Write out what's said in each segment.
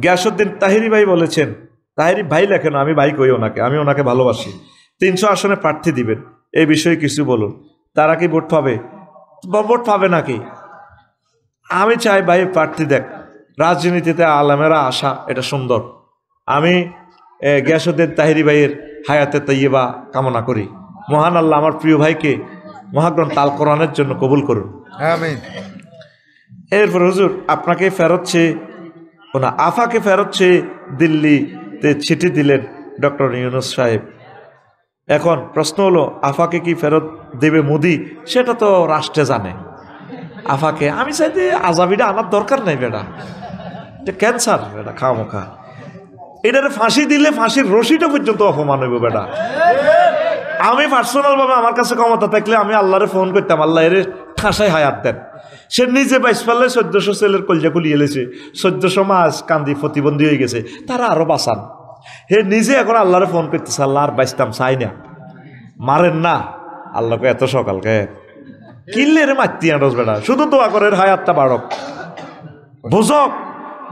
গিয়াসউদ্দিন তাহিরি ভাই বলেছেন, তাহিরি ভাই লেখেন, আমি ভাই কই ওনাকে, আমি ওনাকে ভালোবাসি, 300 আসনে প্রার্থী দিবেন, এই বিষয়ে কিছু বলুন। তারা কি ভোট পাবে? ভোট পাবে নাকি? আমি চাই ভাই প্রার্থী দেখ, রাজনীতিতে আলেমেরা আসা এটা সুন্দর। আমি গিয়াসউদ্দিন তাহিরি ভাইয়ের হায়াতে তৈয়বা কামনা করি। মহান আল্লাহ আমার প্রিয় ভাইকে মহাগ্রন্থ আল কোরআনের জন্য কবুল করুন, আমিন। এরপর হুজুর আপনাকে ফেরত চেয়ে ওনা আফাকে ফেরত চেয়ে দিল্লিতে চিঠি দিলেন ডক্টর ইউনূস সাহেব। এখন প্রশ্ন হলো, আফাকে কি ফেরত দেবে মোদি? সেটা তো রাষ্ট্রে জানে। আফাকে আমি চাইতে আজাবিটা আনার দরকার নাই বেটা, এটা ক্যান্সার বেটা, খামোখা এটারে ফাঁসি দিলে ফাঁসির রশিটা পর্যন্ত অপমান হইব বেটা। আমি পার্সোনাল ভাবে আমার কাছে ক্ষমতা থাকলে আমি আল্লাহরে ফোন করতাম, আল্লাহ এর ঠাসায় হায়াত দেন। সে নিজে 22 পাল্লে 1400 ছেলের কলজা খুলিয়ে এলেছে, 1400 মাস কান্দি প্রতিবন্ধী হয়ে গেছে, তারা আরো বাঁচান। হে নিজে এখন আল্লাহরে ফোন করতেছে, আল্লাহ আর বাঁচতাম চাই না, মারেন না। আল্লাহকে এত সকালকে কিনলে রে মারতি আনস বেটা, শুধু দোয়া করে হায়াতটা বাড়ক, বুঝক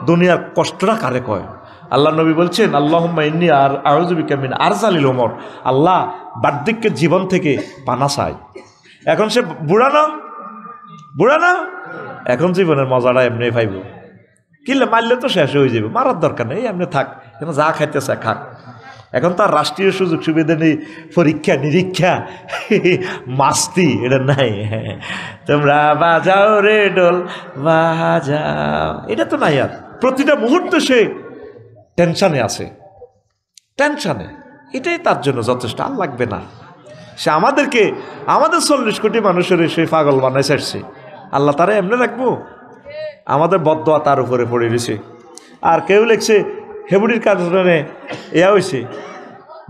দুনিয়ার কষ্টটা কারে কয়। আল্লাহ নবী বলছেন, আল্লাহুম্মা ইন্নী আউযু বিকা মিন আরজালিল উমর, আল্লাহ বার্ধক্যের জীবন থেকে পানা চাই। এখন সে বুড়া না, এখন জীবনের মজাটা এমনি পাইব। কিনলে মারলে তো শেষ হয়ে যাবে, মারার দরকার নেই, এমনি থাক, এখন যা খাইতেছে খাক। এখন তার রাষ্ট্রীয় সুযোগ সুবিধা নেই, পরীক্ষা নিরীক্ষা মাস্তি এটা নাই। তোমরা বাজাও রে ডোল বাজাও, এটা তো নাই। আর প্রতিটা মুহূর্তে সে টেনশনে আছে, টেনশনে, এটাই তার জন্য যথেষ্ট, আর লাগবে না। সে আমাদেরকে, আমাদের 40 কোটি মানুষের সে পাগল বানাই ছাড়ছে, আল্লাহ তারা এমনি রাখবো? আমাদের বদদোয়া তার উপরে পড়ে রয়েছে। আর কেউ লিখছে হেবুড়ির কারণে এয়া হয়েছে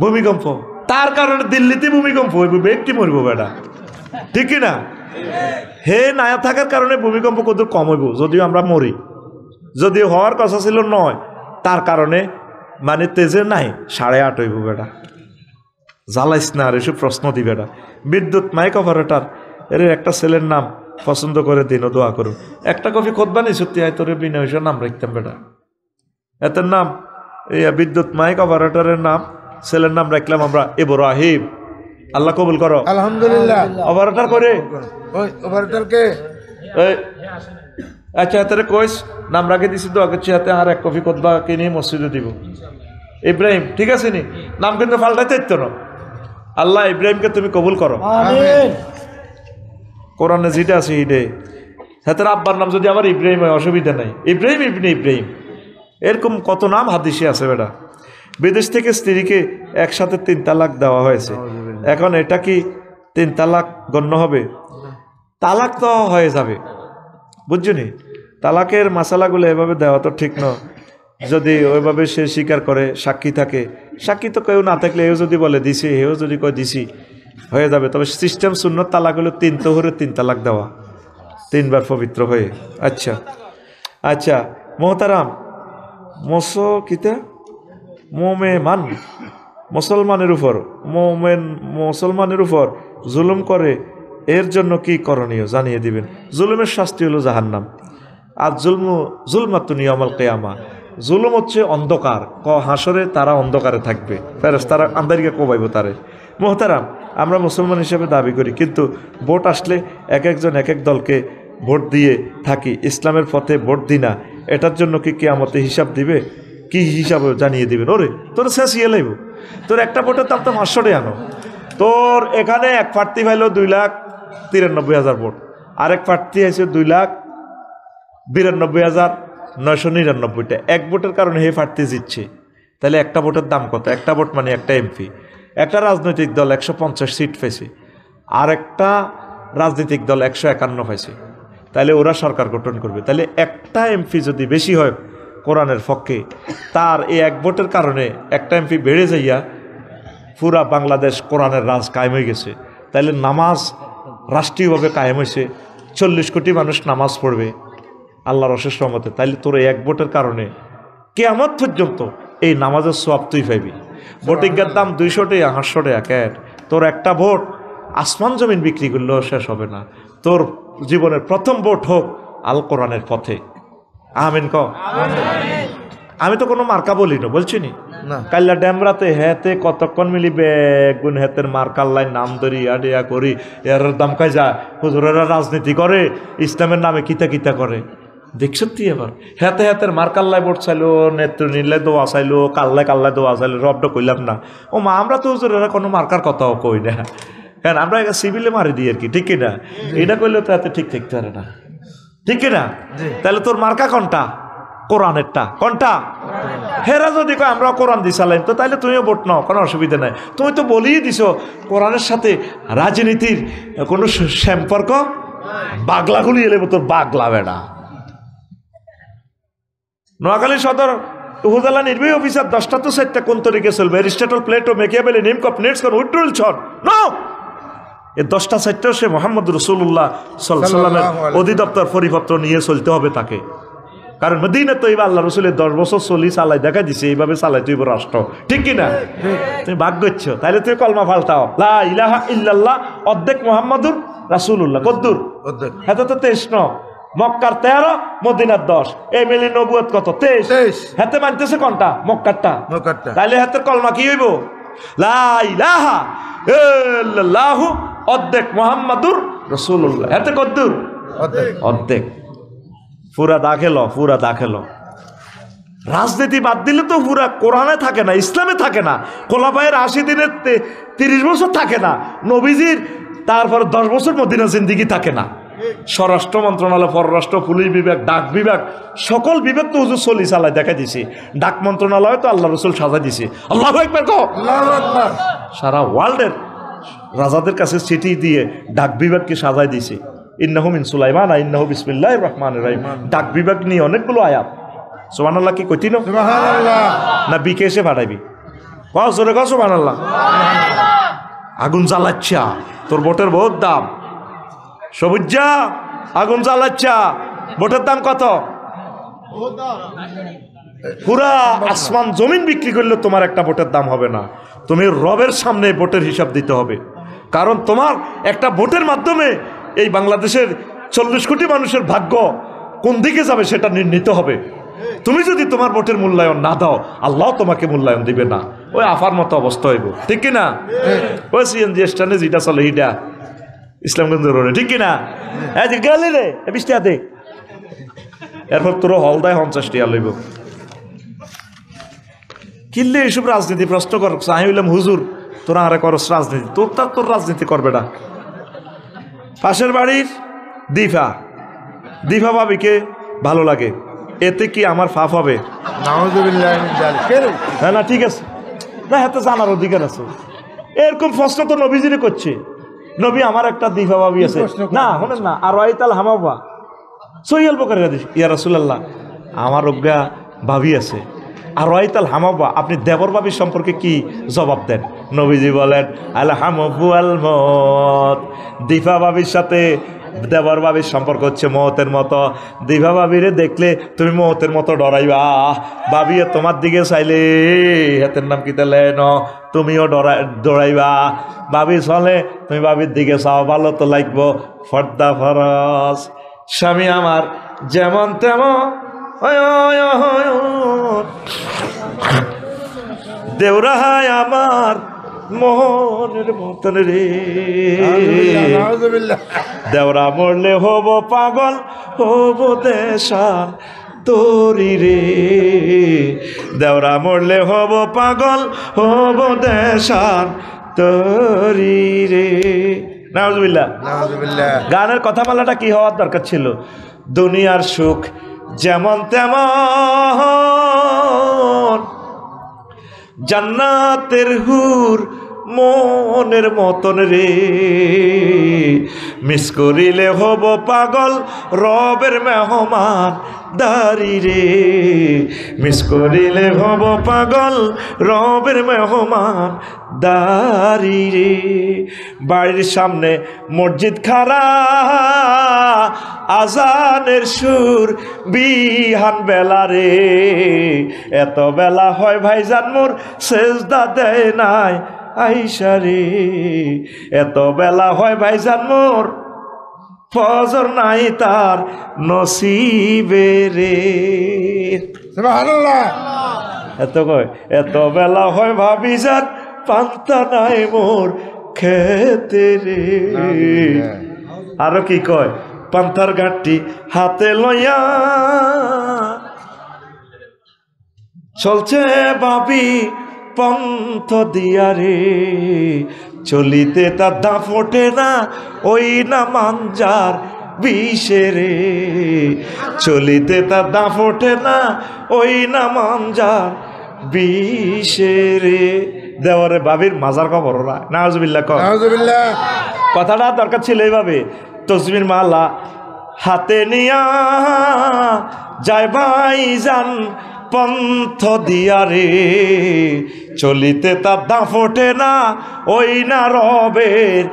ভূমিকম্প, তার কারণে দিল্লিতে ভূমিকম্প হইব, ব্যক্তি মরবো বেটা, ঠিক কিনা? হে না থাকার কারণে ভূমিকম্প কত কম হইব, যদিও আমরা মরি, যদিও হওয়ার কথা ছিল 9, তার কারণে মানে তেজে নাই 8.5 হইব বেটা। জ্বালাইস না আর এসব প্রশ্ন দিবে না। বিদ্যুৎ মাইক অপারেটর এর একটা ছেলের নাম পছন্দ করে দিন ও দোয়া করুন। একটা কপি খোদবানি সত্যি হয় তোর বিনা হইসের নাম রাখতাম বেটা, এতের নাম এই বিদ্যুৎ মাইক অপারেটরের নাম, ছেলের নাম রাখলাম আমরা ইব্রাহিম। আল্লাহ কবুল করো, আলহামদুলিল্লাহ। অপারেটর করে ওই অপারেটরকে আচ্ছা হাতে কইস নাম রাখে দিছি, দোয়া করছি হাতে আর এক কপি খোদবা কিনে মসজিদে দিব। ইব্রাহিম ঠিক আছে নি, নাম কিন্তু পাল্টাইতে ইত্য না। আল্লাহ ইব্রাহিমকে তুমি কবুল করো, আমিন। কোরআনে যেটা আছে হিডে হাতের আব্বার নাম যদি আমার ইব্রাহিম হয় অসুবিধা নাই, ইব্রাহিম ইবনে ইব্রাহিম, এরকম কত নাম হাদিসে আছে বেটা। বিদেশ থেকে স্ত্রীকে একসাথে 3 তালাক দেওয়া হয়েছে, এখন এটা কি 3 তালাক গণ্য হবে? তালাক তো হয়ে যাবে, বুঝছনি? তালাকের মাসালাগুলো এভাবে দেওয়া তো ঠিক নয়। যদি ওইভাবে সে স্বীকার করে, সাক্ষী থাকে, সাক্ষী তো কেউ না থাকলে এও যদি বলে দিছি, এও যদি কয় দিছি, হয়ে যাবে। তবে সিস্টেম সুন্নত তালাক হলো 3 তোহরে 3 তালাক দেওয়া, 3 বার পবিত্র হয়ে। আচ্ছা আচ্ছা মোহতারাম, মোমেমান মুসলমানের উপর জুলুম করে, এর জন্য কি করণীয় জানিয়ে দিবেন। জুলুমের শাস্তি হলো জাহান্নাম। আর জুলমাতুন ইয়াউমাল কিয়ামা, জুলুম হচ্ছে অন্ধকার, হাসরে তারা অন্ধকারে থাকবে, ফেরেশতারা আন্দারিকে কোবাইব তারে। মোহতারাম, আমরা মুসলমান হিসেবে দাবি করি, কিন্তু ভোট আসলে এক একজন এক এক দলকে ভোট দিয়ে থাকি, ইসলামের পথে ভোট দিই না। এটার জন্য কি কিয়ামতে হিসাব দিবে? কি হিসাব জানিয়ে দিবেন? ওরে তোর শেষ ইয়ে লাইব, তোর একটা ভোটের দাম তো 500 টাকা আনো। তোর এখানে এক প্রার্থী পাইল 2,93,000 ভোট, আরেক প্রার্থী আছে 2,92,999টা। এক ভোটের কারণে হে প্রার্থী জিতছে, তাহলে একটা ভোটের দাম কত? একটা ভোট মানে একটা এমপি। একটা রাজনৈতিক দল 150 সিট পাইছে, আর একটা রাজনৈতিক দল 151 পাইছে, তাহলে ওরা সরকার গঠন করবে। তাহলে একটা এমপি যদি বেশি হয় কোরআনের পক্ষে, তার এই এক ভোটের কারণে একটা এমপি বেড়ে যাইয়া পুরা বাংলাদেশ কোরআনের রাজ কায়েম হয়ে গেছে। তাহলে নামাজ রাষ্ট্রীয়ভাবে কায়েম হয়েছে, 40 কোটি মানুষ নামাজ পড়বে আল্লাহর অশেষ রহমতে। তাইলে তোর এই এক ভোটের কারণে কিয়ামত পর্যন্ত এই নামাজের সওয়াব তুই পাইবি। ভোটিংয়ের দাম 200 টাকা 500 টাকা, তোর একটা ভোট আসমান জমিন বিক্রি করলেও শেষ হবে না। তোর জীবনের প্রথম ভোট হোক আল কোরআনের পথে, আমিন ক। আমি তো কোনো মার্কা বলি না, বলছি নি কাল্লা ড্যামরাতে হেতে কতক্ষণ মিলিবে গুণ হেতের মার্কার লাইন নাম ধরি আডিয়া করি এর দাম খাই যায়। হুজুরেরা রাজনীতি করে, ইসলামের নামে কিতা কিতা করে দেখছ তুই। এবার হেতে হেতের মার্কাল্লায় ভোট চাইলো, নেত্র নিলে দোয়া চাইলো, কাল্লায় কাল্লায় দোয়া চাইলো, রবটা কইলাম না। ও মা আমরা তো হুজুরেরা কোনো মার্কার কথাও কই না, কারণ আমরা সিভিলে মারি দিই আর কি, ঠিক কিনা? এটা করলেও তো এত ঠিক থাকতে পারে না, ঠিক কিনা? তাহলে তোর মার্কা কোনটা? কোরআনেরটা। কোনটা? হেরা যদি কয় আমরা কোরআন দি চালাইম, তো তাইলে তুমিও ভোট নাও, কোনো অসুবিধা নাই। তুমি তো বলেই দিছো কোরআনের সাথে রাজনীতির কোনো সম্পর্ক, বাগলাগুলি এলে তোর বাগলা বেড়া। নোয়াখালী সদর উপজেলা নির্বাহী অফিসার 10টা তো 7টা কোন তরিকে চলবে? এরিস্টটল, প্লেটো, মেকিয়াভেলি, নিমকপ, নেটসকন, উইড্রুল ছন নো। এই 10টা 7টাও সে মোহাম্মদ রাসূলুল্লাহ সাল্লাল্লাহু আলাইহি ওয়াসাল্লামের অধিদপ্তর পরিপত্র নিয়ে চলতে হবে তাকে। কারণ মদিনা তো এইবার আল্লাহ রসুলের 10 বছর চলি চালাই দেখা দিছে, এইভাবে চালাই তুই রাষ্ট্র, ঠিক কিনা? তুমি ভাগ করছো, তাহলে তুই কলমা ফালতাও লা ইলাহা ইল্লাল্লাহ অর্ধেক মুহাম্মাদুর রাসূলুল্লাহ। কদ্দুর? হাতে তো 23 ন, মক্কার 13, মদিনার 10, এই মিলি নবুয়ত কত? 23। হাতে মানতেছে কোনটা? মক্কারটা। তাহলে হাতের কলমা কি হইব? লা ইলাহা ইল্লাল্লাহ অর্ধেক মুহাম্মাদুর রাসূলুল্লাহ। হাতে কদ্দুর? অর্ধেক। পুরা দাখেল, পুরা দাখেল। রাজনীতি বাদ দিলে তো পুরা কোরআনে থাকে না, ইসলামে থাকে না। খোলাফায়ের 80 দিনের 30 বছর থাকে না, নবীজির তারপর 10 বছর মদিনা জিন্দিগি থাকে না। স্বরাষ্ট্র মন্ত্রণালয়, পররাষ্ট্র, পুলিশ বিভাগ, ডাক বিভাগ, সকল বিভাগ তো হুজুর চলি চালায় দেখা দিছি। ডাক মন্ত্রণালয় তো আল্লাহ রসুল সাজা দিছে। আল্লাহু আকবার কও। সারা ওয়ার্ল্ডের রাজাদের কাছে চিঠি দিয়ে ডাক বিভাগকে সাজায় দিছে। ইন্নাহু মিন সুলাইমান ইন্নাহু বিসমিল্লাহির রহমানির রহিম। ডাক বিভাগ নিয়ে অনেকগুলো আয়াত। সুবহানাল্লাহ কি কইতি না? সুবহানাল্লাহ না বিকেশে পাঠাইবি? কও জোরে কও সুবহানাল্লাহ। আগুন জ্বালাচ্ছা, তোর ভোটের বহুত দাম। সবুজা আগুন জ্বালাচ্ছা, ভোটের দাম কত? পুরা আসমান জমিন বিক্রি করলে তোমার একটা ভোটের দাম হবে না। তুমি রবের সামনে ভোটের হিসাব দিতে হবে। কারণ তোমার একটা ভোটের মাধ্যমে এই বাংলাদেশের 40 কোটি মানুষের ভাগ্য কোন দিকে যাবে সেটা নির্ণীত হবে। তুমি যদি তোমার ভোটের মূল্যায়ন না দাও, আল্লাহ তোমাকে মূল্যায়ন দিবে না। ওই আফার মতো অবস্থা হইব, ঠিক কিনা? ওই সিএনজি স্ট্যান্ডে যেটা চলে এইটা ইসলামগঞ্জ রোডে, ঠিক কিনা? হ্যাঁ গেলি রে 20 টাকা দে, এরপর তোর হল দেয় 50 টাকা লইব। কিনলে এইসব রাজনীতি প্রশ্ন কর। আমি বললাম হুজুর তোরা আরে করস রাজনীতি, তোর রাজনীতি করবে না। পাশের বাড়ির দীপা ভাবিকে ভালো লাগে, এতে কি আমার ফাফ হবে? হ্যাঁ না ঠিক আছে, না হাতে জানার অধিকার আছে। এরকম প্রশ্ন তো নবীজিরে করছে। নবী আমার একটা দীপা ভাবি আছে না, শোনেন না, আর ওয়াইতাল হামাবা সহিয়াল বুখারী হাদিস, ইয়া রাসূলুল্লাহ আমার অজ্ঞা ভাবি আছে। আর ওয়াইতাল হামাবা, আপনি দেবর ভাবির সম্পর্কে কি জবাব দেন? নবীজি বলেন আল হামাবু আল মত। দীপা ভাবির সাথে দেবর ভাবির সম্পর্ক হচ্ছে মৌতের মতো। দীপা ভাবিরে দেখলে তুমি মৌতের মতো ডরাইবা। ভাবিয়ে তোমার দিকে চাইলে হাতের নাম কি তাহলে তুমিও ডরাইবা। ভাবি চলে তুমি ভাবির দিকে চাও, ভালো তো লাগবো। ফর্দা ফরজ। স্বামী আমার যেমন তেমন, দেওরাহায় আমার মোহনের মতন রে। দেওরা মরলে হব পাগল, হব দেশান তোরি রে। দেওরা মরলে হব পাগল, হব দেশান তোরি রে। নাউজুবিল্লাহ। গানের কথা বলাটা কি হওয়ার দরকার ছিল? দুনিয়ার সুখ যেমন তেমন, জান্নাতের হুর মনের মতন রে। মিস করিলে হব পাগল, রবের মেহমান দারি রে। মিস করিলে হব পাগল, রবের মেহমান দারি রে। বাড়ির সামনে মসজিদ খাড়া, আজানের সুর বিহান বেলা রে। এত বেলা হয় ভাইজান মোর সেজদা দেয় নাই আইসা রে। এত বেলা হয় ভাইজান মোর ফজর নাই তার নসিবে রে। সুবহানাল্লাহ। এত কয় এত বেলা হয় ভাবি যান পান্তা নাই মোর খেতে রে। আরো কি কয় পান্তার গাঁটটি হাতে লইয়া চলছে ভাবি পন্থ দিয়া রে, চলিতে তার দাঁত ফোটে না ওই না মাঞ্জার বিষে রে, চলিতে তার দাঁত ফোটে না ওই না মাঞ্জার বিষে রে। দেওয়ারে ভাবির মাজার খবর ওরা নাউজুবিল্লাহ কর। কথাটা দরকার ছিল এইভাবে, তসবির মালা হাতে নিয়া যায় ভাই যান পন্থ দিয়া রে, চলিতে তার দা ফোটে না ওই না রবের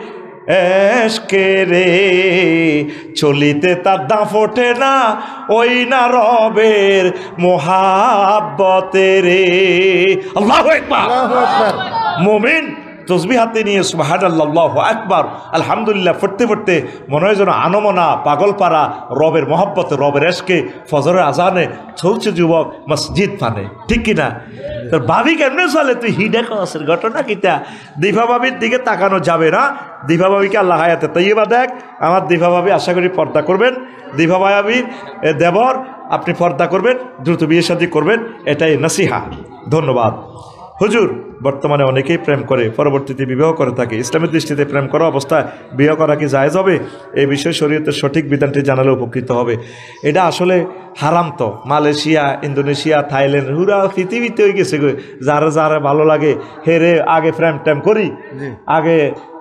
এশকে রে, চলিতে তার দা ফোটে না ওই না রবের মোহাব্বতে রে। আল্লাহু আকবার। মুমিন তসবিহ হাতে নিয়ে সুবহানাল্লাহ আল্লাহু আকবার আলহামদুলিল্লাহ পড়তে পড়তে মনে হয় যেন আনমনা পাগলপাড়া রবের মহব্বতে রবের এশকে ফজরের আজানে চলছে যুবক মসজিদ পানে, ঠিক কিনা? তোর ভাবি কেমনে চলে তুই হিডে কসের ঘটনা কিটা? দিভা ভাবির দিকে তাকানো যাবে না। দিভা ভাবিকে আল্লাহ হায়াতে তৈবা দেখ। আমার দিভা ভাবি আশা করি পর্দা করবেন। দিভা ভাবির দেবর আপনি পর্দা করবেন, দ্রুত বিয়ে শাদী করবেন, এটাই নসিহা। ধন্যবাদ। হুজুর, বর্তমানে অনেকেই প্রেম করে পরবর্তীতে বিবাহ করে থাকে। ইসলামের দৃষ্টিতে প্রেম করা অবস্থায় বিবাহ করা কি জায়েজ হবে? এই বিষয়ে শরীয়তের সঠিক বিধানটি জানালে উপকৃত হবে। এটা আসলে হারাম তো। মালয়েশিয়া, ইন্দোনেশিয়া, থাইল্যান্ড পুরা পৃথিবীতে হয়ে গেছে গো। যারা যারা ভালো লাগে হেরে আগে প্রেম টেম করি, আগে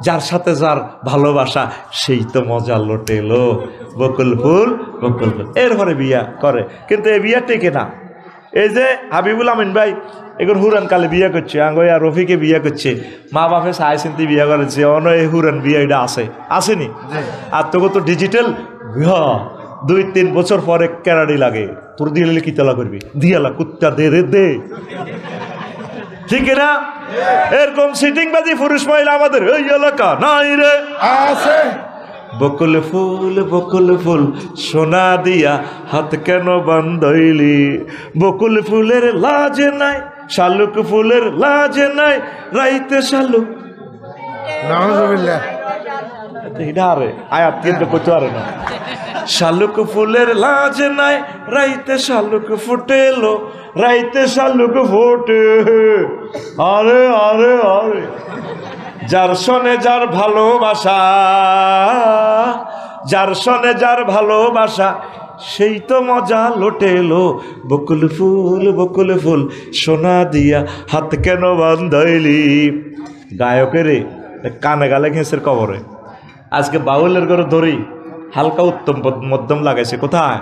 যার সাথে যার ভালোবাসা সেই তো মজা লোটেলো, বকুল ফুল বকুল ফুল, এরপরে বিয়া করে। কিন্তু এই বিয়া টেকে না। এই যে হাবিবুল আমিন ভাই এখন হুরান কালে বিয়ে করছে, আঙ্গয়া রফিকে বিয়ে করছে, মা বাপে সাই চিন্তি বিয়ে করেছে, অন এই হুরান বিয়ে এটা আসেনি। আর তোকে তো ডিজিটাল 2-3 বছর পরে ক্যারাডি লাগে, তোর দিলে কি তেলা করবি, দিয়ালা কুত্তা দে রে দে, ঠিক না? এরকম সিটিং বাজি পুরুষ মহিলা আমাদের এই এলাকা নাই রে আছে। বকুল ফুল সোনা দিয়া হাত কেন বান্ধইলি, বকুল ফুলের লাজ নাই, শালুক ফুলের লাজ নাই, রাইতে শালুক। নাউজুবিল্লাহ। এটা আরে আয়াত কিন্তু কইতে পারে না। শালুক ফুলের লাজ নাই, রাইতে শালুক ফুটেলো, রাইতে শালুক ফোটে। আরে আরে আরে যার সনে যার ভালোবাসা, যার সনে যার ভালোবাসা সেই তো মজা লোটেলো, বকুল ফুল সোনা দিয়া হাত কেন বান্ধাইলি। গায়কেরে কানে গালে ঘেঁষের কবরে। আজকে বাউলের ঘরে ধরি হালকা উত্তম মধ্যম লাগাইছে কোথায়?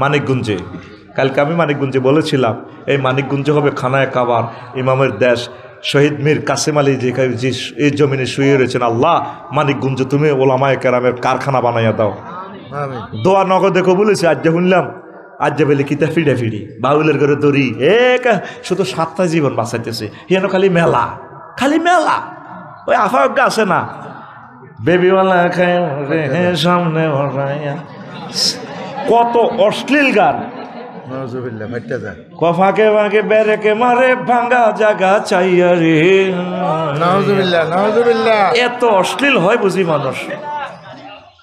মানিকগঞ্জে। কালকে আমি মানিকগঞ্জে বলেছিলাম এই মানিকগঞ্জে হবে খানায় কাবার, ইমামের দেশ, শহীদ মীর কাসেম আলী যে এই জমিনে শুয়ে রয়েছেন। আল্লাহ মানিকগঞ্জ তুমি ওলামায়ে কেরামের কারখানা বানাইয়া দাও। দোয়া নগদ দেখো বলেছে। আজ যে শুনলাম আজ যে বলে কিতা ফিডে ফিডি বাউলের ঘরে দড়ি শুধু 7টা জীবন বাঁচাইতেছে। হেন খালি মেলা, খালি মেলা। ওই আফায়জ্ঞা আছে না, বেবিওয়ালা খায় সামনে কত অশ্লীল গান, ফাঁকে ফাঁকে বেরেকে মারে ভাঙ্গা জায়গা চাইয়া রে। এত অশ্লীল হয় বুঝি মানুষ।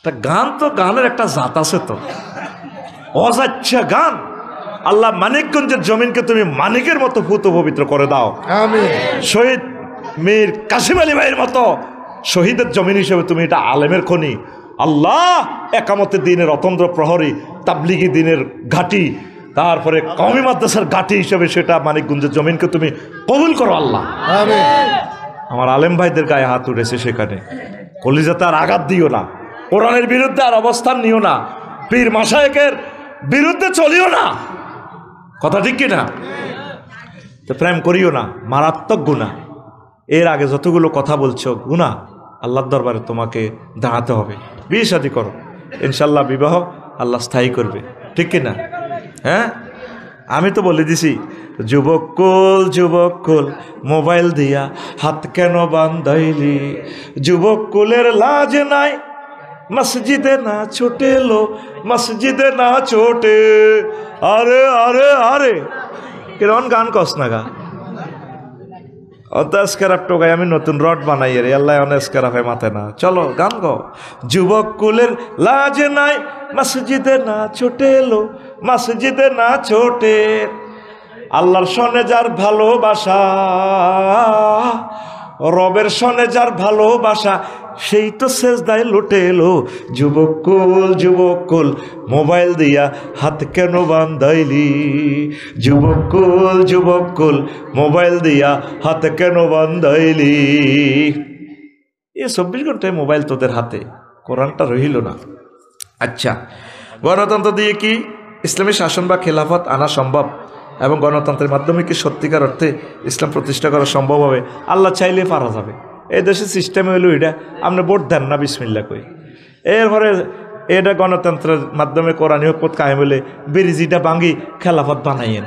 তা গান তো গানের একটা জাত আছে তো, অযাচ্ছা গান। আল্লাহ মানিকগঞ্জের জমিনকে তুমি মানিকের মতো ভূত পবিত্র করে দাও। শহীদ মীর কাসেম আলী ভাইয়ের মতো শহীদের জমিন হিসেবে তুমি এটা আলেমের খনি। আল্লাহ একামতের দিনের অতন্দ্র প্রহরী, তাবলিগি দিনের ঘাঁটি, তারপরে কওমি মাদ্রাসার ঘাঁটি হিসেবে সেটা মানিকগঞ্জের জমিনকে তুমি কবুল করো আল্লাহ। আমার আলেম ভাইদের গায়ে হাত উঠেছে, সেখানে কলিজাতে আর আঘাত দিও না, কোরআনের বিরুদ্ধে আর অবস্থান নিও না, পীর মাশায়েখের বিরুদ্ধে চলিও না। কথা ঠিক কিনা? তো প্রেম করিও না, মারাত্মক গুনাহ। এর আগে যতগুলো কথা বলছো গুনাহ, আল্লাহর দরবারে তোমাকে দাঁড়াতে হবে। বিয়ে শাদী করো, ইনশাল্লাহ বিবাহ আল্লাহ স্থায়ী করবে, ঠিক কিনা? হ্যাঁ, আমি তো বলে দিছি যুবক কুল মোবাইল দিয়া হাত কেন বান্ধাইলি, যুবক কুলের লাজ নাই, মসজিদে না ছোটেলো, মসজিদে না ছোটে। আরে আরে আরে কিরণ গান কস না গা অত স্ক্যারাপ টোকাই আমি নতুন রড বানাই রে আল্লাহ অনেক স্ক্যারাপে মাথে না চলো গান গাও যুবক কুলের লাজ নাই মসজিদে না ছোটে এলো মসজিদে না ছোটে আল্লাহর সনে যার ভালোবাসা রবের সনে যার ভালোবাসা সেই তো সেজদায় লুটে এলো যুবক কুল মোবাইল দিয়া হাত কেন বান্ধাইলি যুবক কুল মোবাইল দিয়া হাত কেন বান্ধাইলি এই 24 ঘন্টায় মোবাইল তোদের হাতে কোরআনটা রহিল না আচ্ছা গণতন্ত্র দিয়ে কি ইসলামী শাসন বা খেলাফত আনা সম্ভব এবং গণতন্ত্রের মাধ্যমে কি সত্যিকার অর্থে ইসলাম প্রতিষ্ঠা করা সম্ভব হবে আল্লাহ চাইলে পারা যাবে এই দেশের সিস্টেম হইল এটা আপনি ভোট দেন না বিসমিল্লা কই এরপরে এটা গণতন্ত্রের মাধ্যমে কোরআনী হুকুমত কায়েম হলে বিরিজিটা ভাঙি খেলাফত বানাইয়েন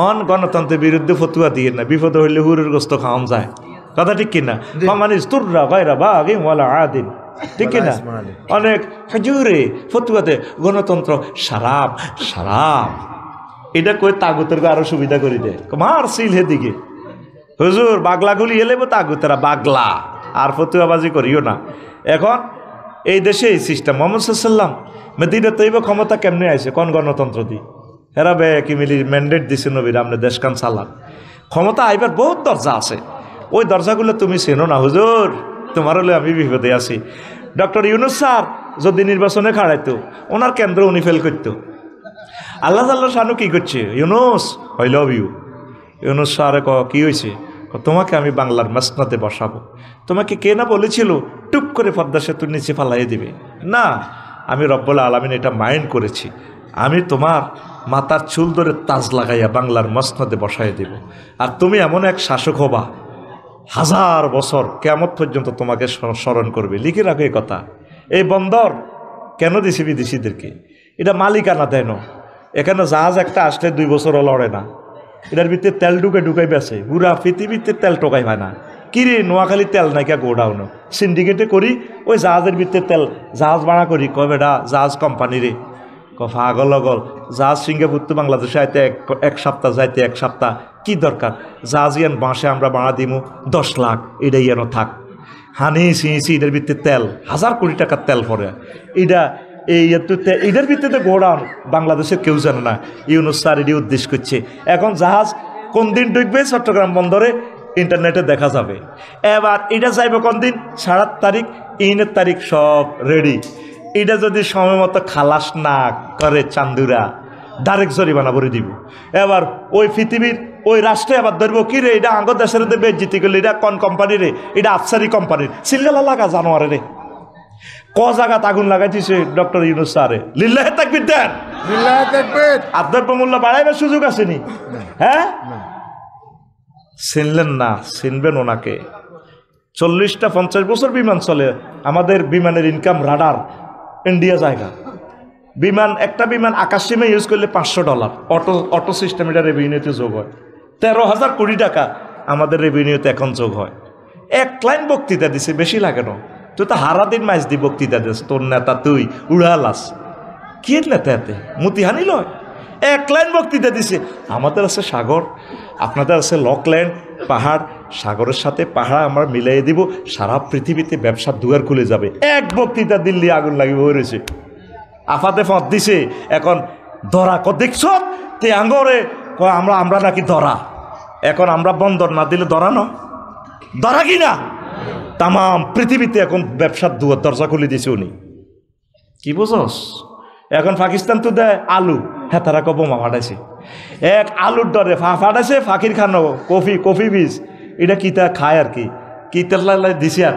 অন গণতন্ত্রের বিরুদ্ধে ফতুয়া দিয়ে না বিপদ হইলে হুরের গোস্ত খাওয়ান যায় কথা ঠিক কিনা মানিস তুররা গায়রা বাগিন ওয়ালা আদিন ঠিক কিনা অনেক হাজুরে ফতুয়াতে গণতন্ত্র সারাপ সারাপ এটা কই তাগুতের আরো সুবিধা করে দেয় মার সিল হেদিকে হুজুর বাগলাগুলি এলে তাগুতেরা বাগলা আর ফতুয়াবাজি করিও না এখন এই দেশে এই সিস্টেম মোহাম্মদ সাল্লাম মেদিনা তৈব ক্ষমতা কেমনে আছে কোন গণতন্ত্র দি হেরা বে কি মিলি ম্যান্ডেট দিছে নবীর আপনি দেশকান চালান ক্ষমতা আইবার বহুত দরজা আছে ওই দরজাগুলো তুমি চেনো না হুজুর তোমার হলে আমি বিপদে আছি ডক্টর ইউনুস স্যার যদি নির্বাচনে খাড়াইতো ওনার কেন্দ্র উনি ফেল করতো আল্লাহ শানু কি করছে Yunus I love you Yunus স্যারে কি হয়েছে তোমাকে আমি বাংলার মাসনাতে বসাবো তোমাকে কে না বলেছিল টুপ করে পদ্মা সেতুর নিচে ফালাই দিবে না আমি রব্বুল আলামিন এটা মাইন্ড করেছি আমি তোমার মাথার চুল ধরে তাজ লাগাইয়া বাংলার মাসনাতে বসাই দেব আর তুমি এমন এক শাসক হবা 1000 বছর কিয়ামত পর্যন্ত তোমাকে স্মরণ করবে লিখে রাখো এই কথা এই বন্দর কেন দিছি বিদেশিদেরকে এটা মালিকানা দেয় না এখানে জাহাজ একটা আসলে 2 বছরও লড়ে না এটার ভিতরে তেল ঢুকাই বেছে পুরা পৃথিবীতে তেল টোকাই হয় না কিরে নোয়াখালী তেল নাইকা গোডাউন সিন্ডিকেটে করি ওই জাহাজের ভিতরে তেল জাহাজ ভাড়া করি কয় বেটা জাহাজ কোম্পানিরে পাগল লগল জাহাজ সিঙ্গাপুর তো বাংলাদেশে আইতে এক সপ্তাহ যাইতে 1 সপ্তাহ কি দরকার জাহাজ ইয়ান বাঁশে আমরা ভাড়া দিমু 10 লাখ এটাই যেন থাক হানি সিঁসি এটার ভিতরে তেল 1000 কোটি টাকার তেল পড়ে এটা এটার ভিত্তিতে গোডাউন বাংলাদেশের কেউ জানে না ইউনুস স্যার এটি উদ্দেশ্য করছে এখন জাহাজ কোন দিন ঢুকবে চট্টগ্রাম বন্দরে ইন্টারনেটে দেখা যাবে এবার এটা যাইবে কোন দিন 7 তারিখ 3 তারিখ সব রেডি এটা যদি সময় মতো খালাস না করে চান্দুরা ডাইরেক্ট জরিমানা ভরে দিব এবার ওই পৃথিবীর ওই রাষ্ট্রে আবার ধরবো কি রে এটা আঙ্গ দেশের বেজ্জিতি করলে এটা কোন কোম্পানি রে এটা আফসারি কোম্পানির সিলগালা লাগা জানোয়ারে রে ক জায়গাত আগুন লাগাইছে ডক্টর ইউনুস স্যারে লিল্লাহে তাকবীর দেন লিল্লাহে তাকবীর আর দ্রব্যমূল্য বাড়াইবার সুযোগ আসেনি হ্যাঁ চিনলেন না চিনবেন ওনাকে 40টা 50 বছর বিমান চলে আমাদের বিমানের ইনকাম রাডার ইন্ডিয়া জায়গা বিমান একটা বিমান আকাশ সীমা ইউজ করলে $500 অটো সিস্টেম এটা রেভিনিউতে যোগ হয় 13,000 কোটি টাকা আমাদের রেভিনিউতে এখন যোগ হয় 1 লাইন বক্তৃতা দিছে বেশি লাগে না তুই তো হারা দিন মাইজ দি বক্তৃতা দিস তোর নেতা তুই উড়ালাস কি নেতা এতে মতিহানি লয় 1 লাইন বক্তৃতা দিছে আমাদের আছে সাগর আপনাদের আছে লকল্যান্ড পাহাড় সাগরের সাথে পাহাড় আমরা মিলাই দিব সারা পৃথিবীতে ব্যবসার দুয়ার খুলে যাবে এক বক্তৃতা দিল্লি আগুন লাগিয়ে হয়েছে আফাতে ফত দিছে এখন ধরা দেখছ তে আঙ্গরে আমরা নাকি ধরা এখন আমরা বন্দর না দিলে ধরা ন ধরা কি না তাম পৃথিবীতে এখন ব্যবসার দুয়ার দরজা খুলে দিছে উনি কি বুঝস এখন পাকিস্তান তো দেয় আলু হ্যাঁ তারা বোমা ফাটাইছে এক আলুর দরে ফাটাইছে ফাকির খানো কফি বীজ এটা কি তা খায় আর কি তেল্লাই দিছে আর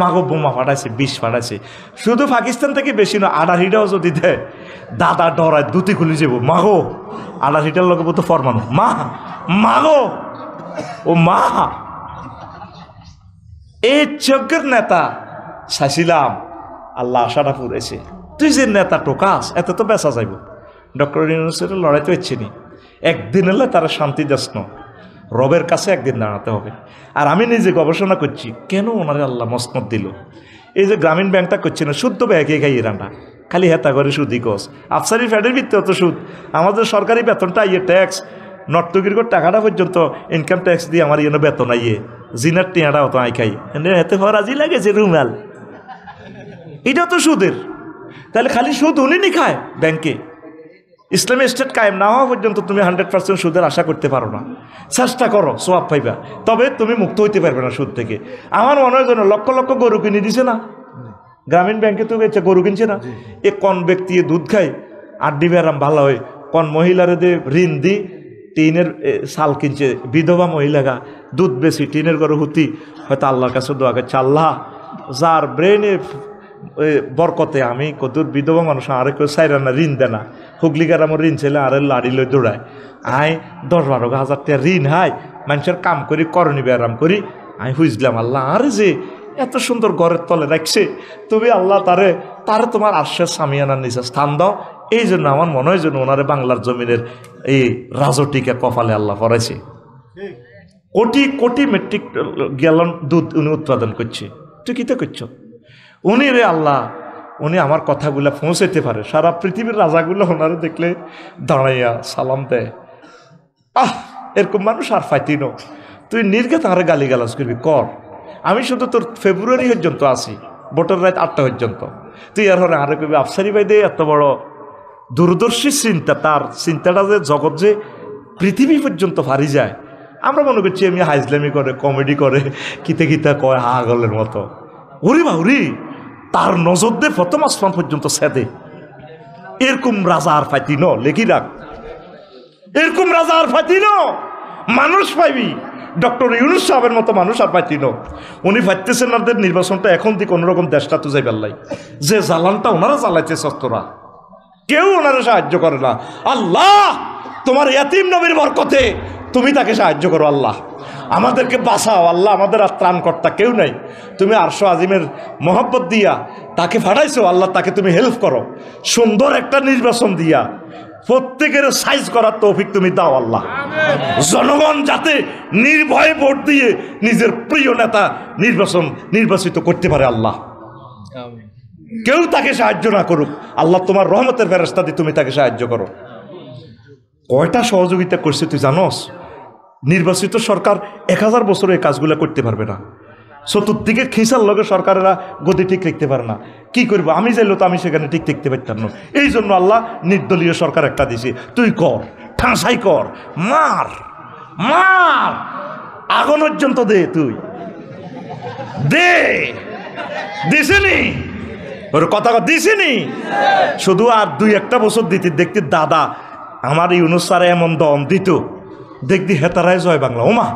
মাগো বোমা ফাটাইছে বিষ ফাটাইছে শুধু পাকিস্তান থেকে বেশি না 18টাও যদি দেয় দাদা ডরায় দুটি খুলে যাব মাগো 18টার লোক তো ফরমানো মাগো ও মা এই যজ্ঞের নেতা চাইছিলাম আল্লাহ আশাটা পুরেছে তুই যে নেতা টোকাস এত তো বেচা যাইব ডক্টর ইউনুসের লড়াই তো ইচ্ছে নি একদিন এলে তারা শান্তি যাসন রবের কাছে একদিন দাঁড়াতে হবে আর আমি নিজে গবেষণা করছি কেন ওনারে আল্লাহ মসনদ দিল এই যে গ্রামীণ ব্যাংকটা করছে না সুদ তো ব্যাগে খাই রান্না খালি হেতা করে সুদই কস আফসারি ফ্যাডের ভিত্তি অত সুদ আমাদের সরকারি বেতনটা ট্যাক্স নর্তকীর টাকাটা পর্যন্ত ইনকাম ট্যাক্স দিয়ে আমার ইয়ে বেতন আইয়ে জিনার টিয়াটা অত আই খাই এতে ফরাজি লাগেছে রুমাল, এটা তো সুদের। তাহলে খালি সুদ উনি নি খায় ব্যাংকে। ইসলামী স্টেট কায়েম না হওয়া পর্যন্ত তুমি 100% সুদের আশা করতে পারো না। চেষ্টা করো, সোয়াব পাইবা, তবে তুমি মুক্ত হইতে পারবে না সুদ থেকে। আমার মনে হয় যেন লক্ষ লক্ষ গরু কিনে দিছে না, গ্রামীণ ব্যাংকে তো গরু কিনছে না। এ কোন ব্যক্তি দুধ খায় আড্ডি বেড়াম ভালো হয়, কোন মহিলারে দিয়ে ঋণ দি টিনের চাল কিনছে, বিধবা মহিলাগা দুধ বেশি টিনের গরু হুতি, হয়তো আল্লাহর কাছে দোয়া করছে, আল্লাহ যার ব্রেনে বরকতে আমি কদুর বিধবা মানুষ আরে কেউ চাইরা না ঋণ দেনা, হুগলিকার আমার ঋণ ছেলে আরে লাড়ি লই দৌড়ায়, আই 10-12 হাজার টাকা ঋণ হাই মানুষের কাম করি করণী ব্যায়াম করি, আমি বুঝলাম আল্লাহ আরে যে এত সুন্দর ঘরের তলে রাখছে, তুমি আল্লাহ তারে তোমার আশ্বাস সামিয়ানার নিচে স্থান দাও। এই জন্য আমার মনে হয় যেন ওনারে বাংলার জমিনের এই রাজটিকে কপালে আল্লাহ পড়াইছে। কোটি কোটি মেট্রিক গ্যালন দুধ উনি উৎপাদন করছে, তুই কিতে করছ? উনি রে আল্লাহ, উনি আমার কথাগুলো পৌঁছাইতে পারে, সারা পৃথিবীর রাজাগুলো ওনারে দেখলে দাঁড়াইয়া সালাম দেয়। এরকম মানুষ আর ফাইতিন, তুই নির্ঘাত আরে গালিগালাজ করবি কর, আমি শুধু তোর ফেব্রুয়ারি পর্যন্ত আসি, ভোটের রাত 8টা পর্যন্ত, তুই আর হরে আরে কবি আফসারি ভাই দে এত বড় দূরদর্শী চিন্তা, তার চিন্তাটা যে জগৎ যে পৃথিবী পর্যন্ত ফারি যায়। আমরা মনে করছি এমনি হাইজলামি করে, কমেডি করে, কিতে কিতা কয় হাগলের মতো। উরি বাউরি, তার নজর দে প্রথম আসমান পর্যন্ত সেদে। এরকম রাজা আর ফাইতি ন, লেখি রাখ, এরকম রাজা আর ফাইতি ন, মানুষ পাইবি ডক্টর ইউনুস সাহেবের মতো মানুষ আর পাইতি ন। উনি ফাইতেছেন ওনাদের নির্বাচনটা এখন দিকে কোনোরকম দেশটা তো যাই পারলাই, যে জ্বালানটা ওনারা জ্বালাইছে সস্তরা, কেউ ওনারা সাহায্য করে না। আল্লাহ তোমার ইয়াতিম নবীর বরকতে তুমি তাকে সাহায্য করো, আল্লাহ আমাদেরকে বাঁচাও, আল্লাহ আমাদের আর ত্রাণকর্তা কেউ নাই, তুমি আরশো আজিমের মহব্বত দিয়া তাকে ফাটাইছো, আল্লাহ তাকে তুমি হেল্প করো, সুন্দর একটা নির্বাচন দিয়া প্রত্যেকের সাইজ করার তৌফিক তুমি দাও আল্লাহ। জনগণ যাতে নির্ভয়ে ভোট দিয়ে নিজের প্রিয় নেতা নির্বাচিত করতে পারে আল্লাহ, কেউ তাকে সাহায্য না করুক, আল্লাহ তোমার রহমতের ফেরেশতা দিয়ে তুমি তাকে সাহায্য করো। কয়টা সহযোগিতা করছে তুই জানোস? নির্বাচিত সরকার 1000 বছর এই কাজগুলো করতে পারবে না, চতুর্দিকে খিসার লগে সরকারেরা গতি ঠিক রাখতে পারে না। কি করবো, আমি চাইলে তো আমি সেখানে ঠিক দেখতে পারতাম না। এই জন্য আল্লাহ নির্দলীয় সরকার একটা দিছে, তুই কর, ঠাঁসাই কর, মার মার আগুন পর্যন্ত দে, তুই দে, দিসিনি ওর কথা দিসিনি, শুধু আর 2-1 বছর দিতে দেখতে দাদা আমার ইউনুস স্যার এমন দম দিত, দেখতি হেতারায় জয় বাংলা। ওমা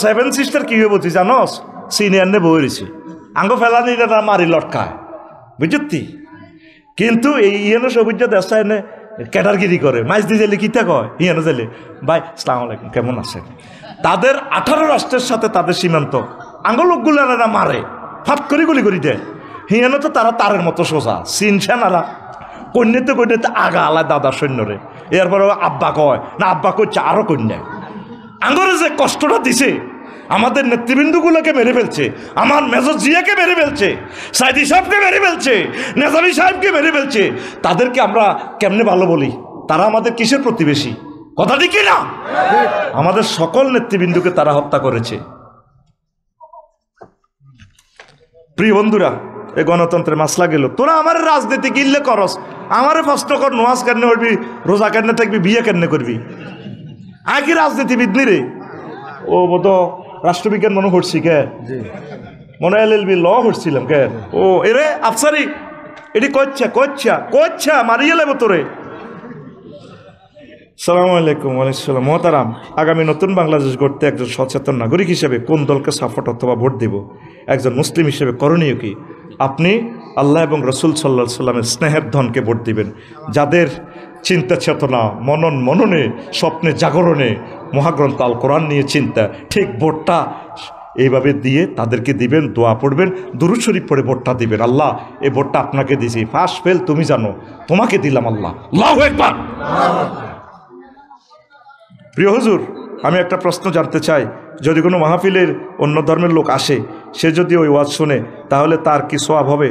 7 সিস্টার কি হয়ে বলছি জানোস, সিনিয়র নে বইছি আঙ্গ ফেলানি মারি লটকায়, বুঝতি? কিন্তু এই ইয়েনো সবুজ দেশা এনে ক্যাটারগিরি করে, মাছ দিয়ে জেলে কিতা কয়, ইয়েনো জেলে ভাই আসসালামু আলাইকুম কেমন আছেন, তাদের 18 রাষ্ট্রের সাথে তাদের সীমান্ত, আঙ্গ লোকগুলো মারে ফাট করে গুলি করি দেয়। হিয়ানো তো তারা তারের মতো সোজা, চীন সেনারা কন্যাতে কন্যাতে আগা আলায় দাদার সৈন্যরে, এরপরে আব্বা কয় না, আব্বা করছে আরো কন্যা। আঙ্গরে যে কষ্টটা দিছে, আমাদের নেতৃবৃন্দগুলোকে মেরে ফেলছে, আমার মেজর জিয়াকে মেরে ফেলছে, সাইদি সাহেবকে মেরে ফেলছে, নেজামি সাহেবকে মেরে ফেলছে, তাদেরকে আমরা কেমনে ভালো বলি? তারা আমাদের কিসের প্রতিবেশী? কথা ঠিক না? আমাদের সকল নেতৃবৃন্দকে তারা হত্যা করেছে। প্রিয় বন্ধুরা, এই গণতন্ত্রের মাসলা গেল, তোরা আমার রাজনীতি গিললে করস, আমারে প্রশ্ন কর, নোয়াজ কেন করবি, রোজা কেন থাকবি, বিয়ে কেন করবি? আগে রাজনীতিবিদ নি রে, ও বোধ রাষ্ট্রবিজ্ঞান মনে হচ্ছি কে, মনে LLB ল হচ্ছিলাম কে, ও এরে আফসারি এটি কচ্ছা মারিয়ে লেব তোরে। সালামু আলাইকুম। ওয়ালাইকুম মোহতারাম, আগামী নতুন বাংলাদেশ গড়তে একজন সচেতন নাগরিক হিসেবে কোন দলকে সাপোর্ট অথবা ভোট দেব? একজন মুসলিম হিসেবে করণীয় কি? আপনি আল্লাহ এবং রসুল সাল্লাল্লাহু আলাইহি সাল্লামের স্নেহের ধনকে ভোট দিবেন, যাদের চিন্তা চেতনা মননে স্বপ্নে জাগরণে মহাগ্রন্থ আল কোরআন নিয়ে চিন্তা, ঠিক ভোটটা এইভাবে দিয়ে তাদেরকে দিবেন, দোয়া পড়বেন, দুরূদ শরীফ পড়ে ভোটটা দিবেন। আল্লাহ এই ভোটটা আপনাকে দিয়েছি, পাস ফেল তুমি জানো, তোমাকে দিলাম আল্লাহ। আল্লাহু আকবার। প্রিয় হুজুর, আমি একটা প্রশ্ন জানতে চাই, যদি কোনো মাহফিলের অন্য ধর্মের লোক আসে, সে যদি ওই ওয়াজ শুনে, তাহলে তার কি সওয়াব হবে?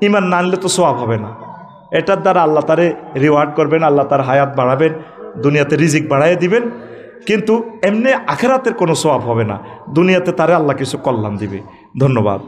ঈমান না আনলে তো সওয়াব হবে না। এটার দ্বারা আল্লাহ তারে রিওয়ার্ড করবেন, আল্লাহ তার হায়াত বাড়াবেন, দুনিয়াতে রিজিক বাড়াইয়ে দিবেন, কিন্তু এমনি আখেরাতের কোনো সওয়াব হবে না, দুনিয়াতে তারে আল্লাহ কিছু কল্যাণ দিবে। ধন্যবাদ।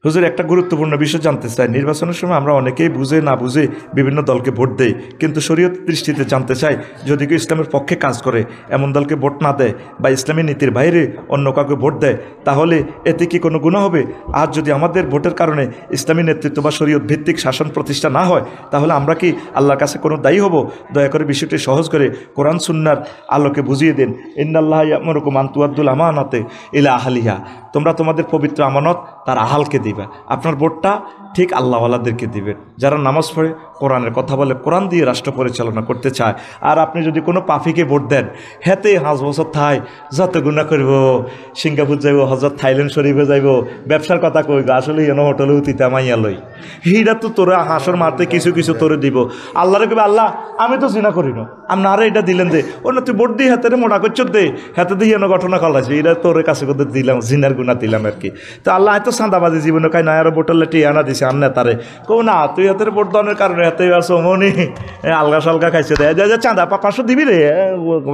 হুজুর, একটা গুরুত্বপূর্ণ বিষয় জানতে চাই। নির্বাচনের সময় আমরা অনেকেই বুঝে না বুঝে বিভিন্ন দলকে ভোট দেই, কিন্তু শরীয়ত দৃষ্টিতে জানতে চাই, যদি কেউ ইসলামের পক্ষে কাজ করে এমন দলকে ভোট না দেয় বা ইসলামী নীতির বাইরে অন্য কাউকে ভোট দেয়, তাহলে এতে কি কোনো গুনাহ হবে? আর যদি আমাদের ভোটের কারণে ইসলামী নেতৃত্ব বা শরীয়ত ভিত্তিক শাসন প্রতিষ্ঠা না হয়, তাহলে আমরা কি আল্লাহর কাছে কোনো দায়ী হব? দয়া করে বিষয়টি সহজ করে কোরআন সুন্নাহর আলোকে বুঝিয়ে দেন। ইন্নাল্লাহা ইয়া'মুরুকুম আন তুআদ্দুল আমানাতি ইলা আহলিহা, তোমরা তোমাদের পবিত্র আমানত তার আহালকে দিবা। আপনার ভোটটা ঠিক আল্লাহওয়ালাদেরকে দিবেন, যারা নামাজ পড়ে, কোরআনের কথা বলে, কোরআন দিয়ে রাষ্ট্র পরিচালনা করতে চায়। আর আপনি যদি কোনো পাফিকে ভোট দেন, হেতে 5 বছর থাই যত গুণা করব, সিঙ্গাপুর যাইব, হজরত থাইল্যান্ড শরীফে যাইব, ব্যবসার কথা কইব, আসলে এনে হোটেলে উঠিতে মাইয়া লই, এইটা তো তোরা হাসর মারতে কিছু কিছু তোরে দিব। আল্লাহরে কইবে, আল্লাহ আমি তো জিনা করি না, আপনারা এটা দিলেন দে, ও না তুই ভোট দিয়ে হাতে মোটা করছ দে, হাতে দিয়ে এনে ঘটনা খালাইছে, এটা তোর কাছে করতে দিলাম, জিনার গুণা দিলাম আর কি। তো আল্লাহ হয়তো চাঁদাবাজি জীবনে কাই না, আরো বোটলে টিয়ানা দিছে আন্না তারে, কো না তুই হাতের ভোট দানের কারণে হাতে আছো মনি আলগা সালগা খাইছে দেয় যা চাঁদা 500 দিবি রে,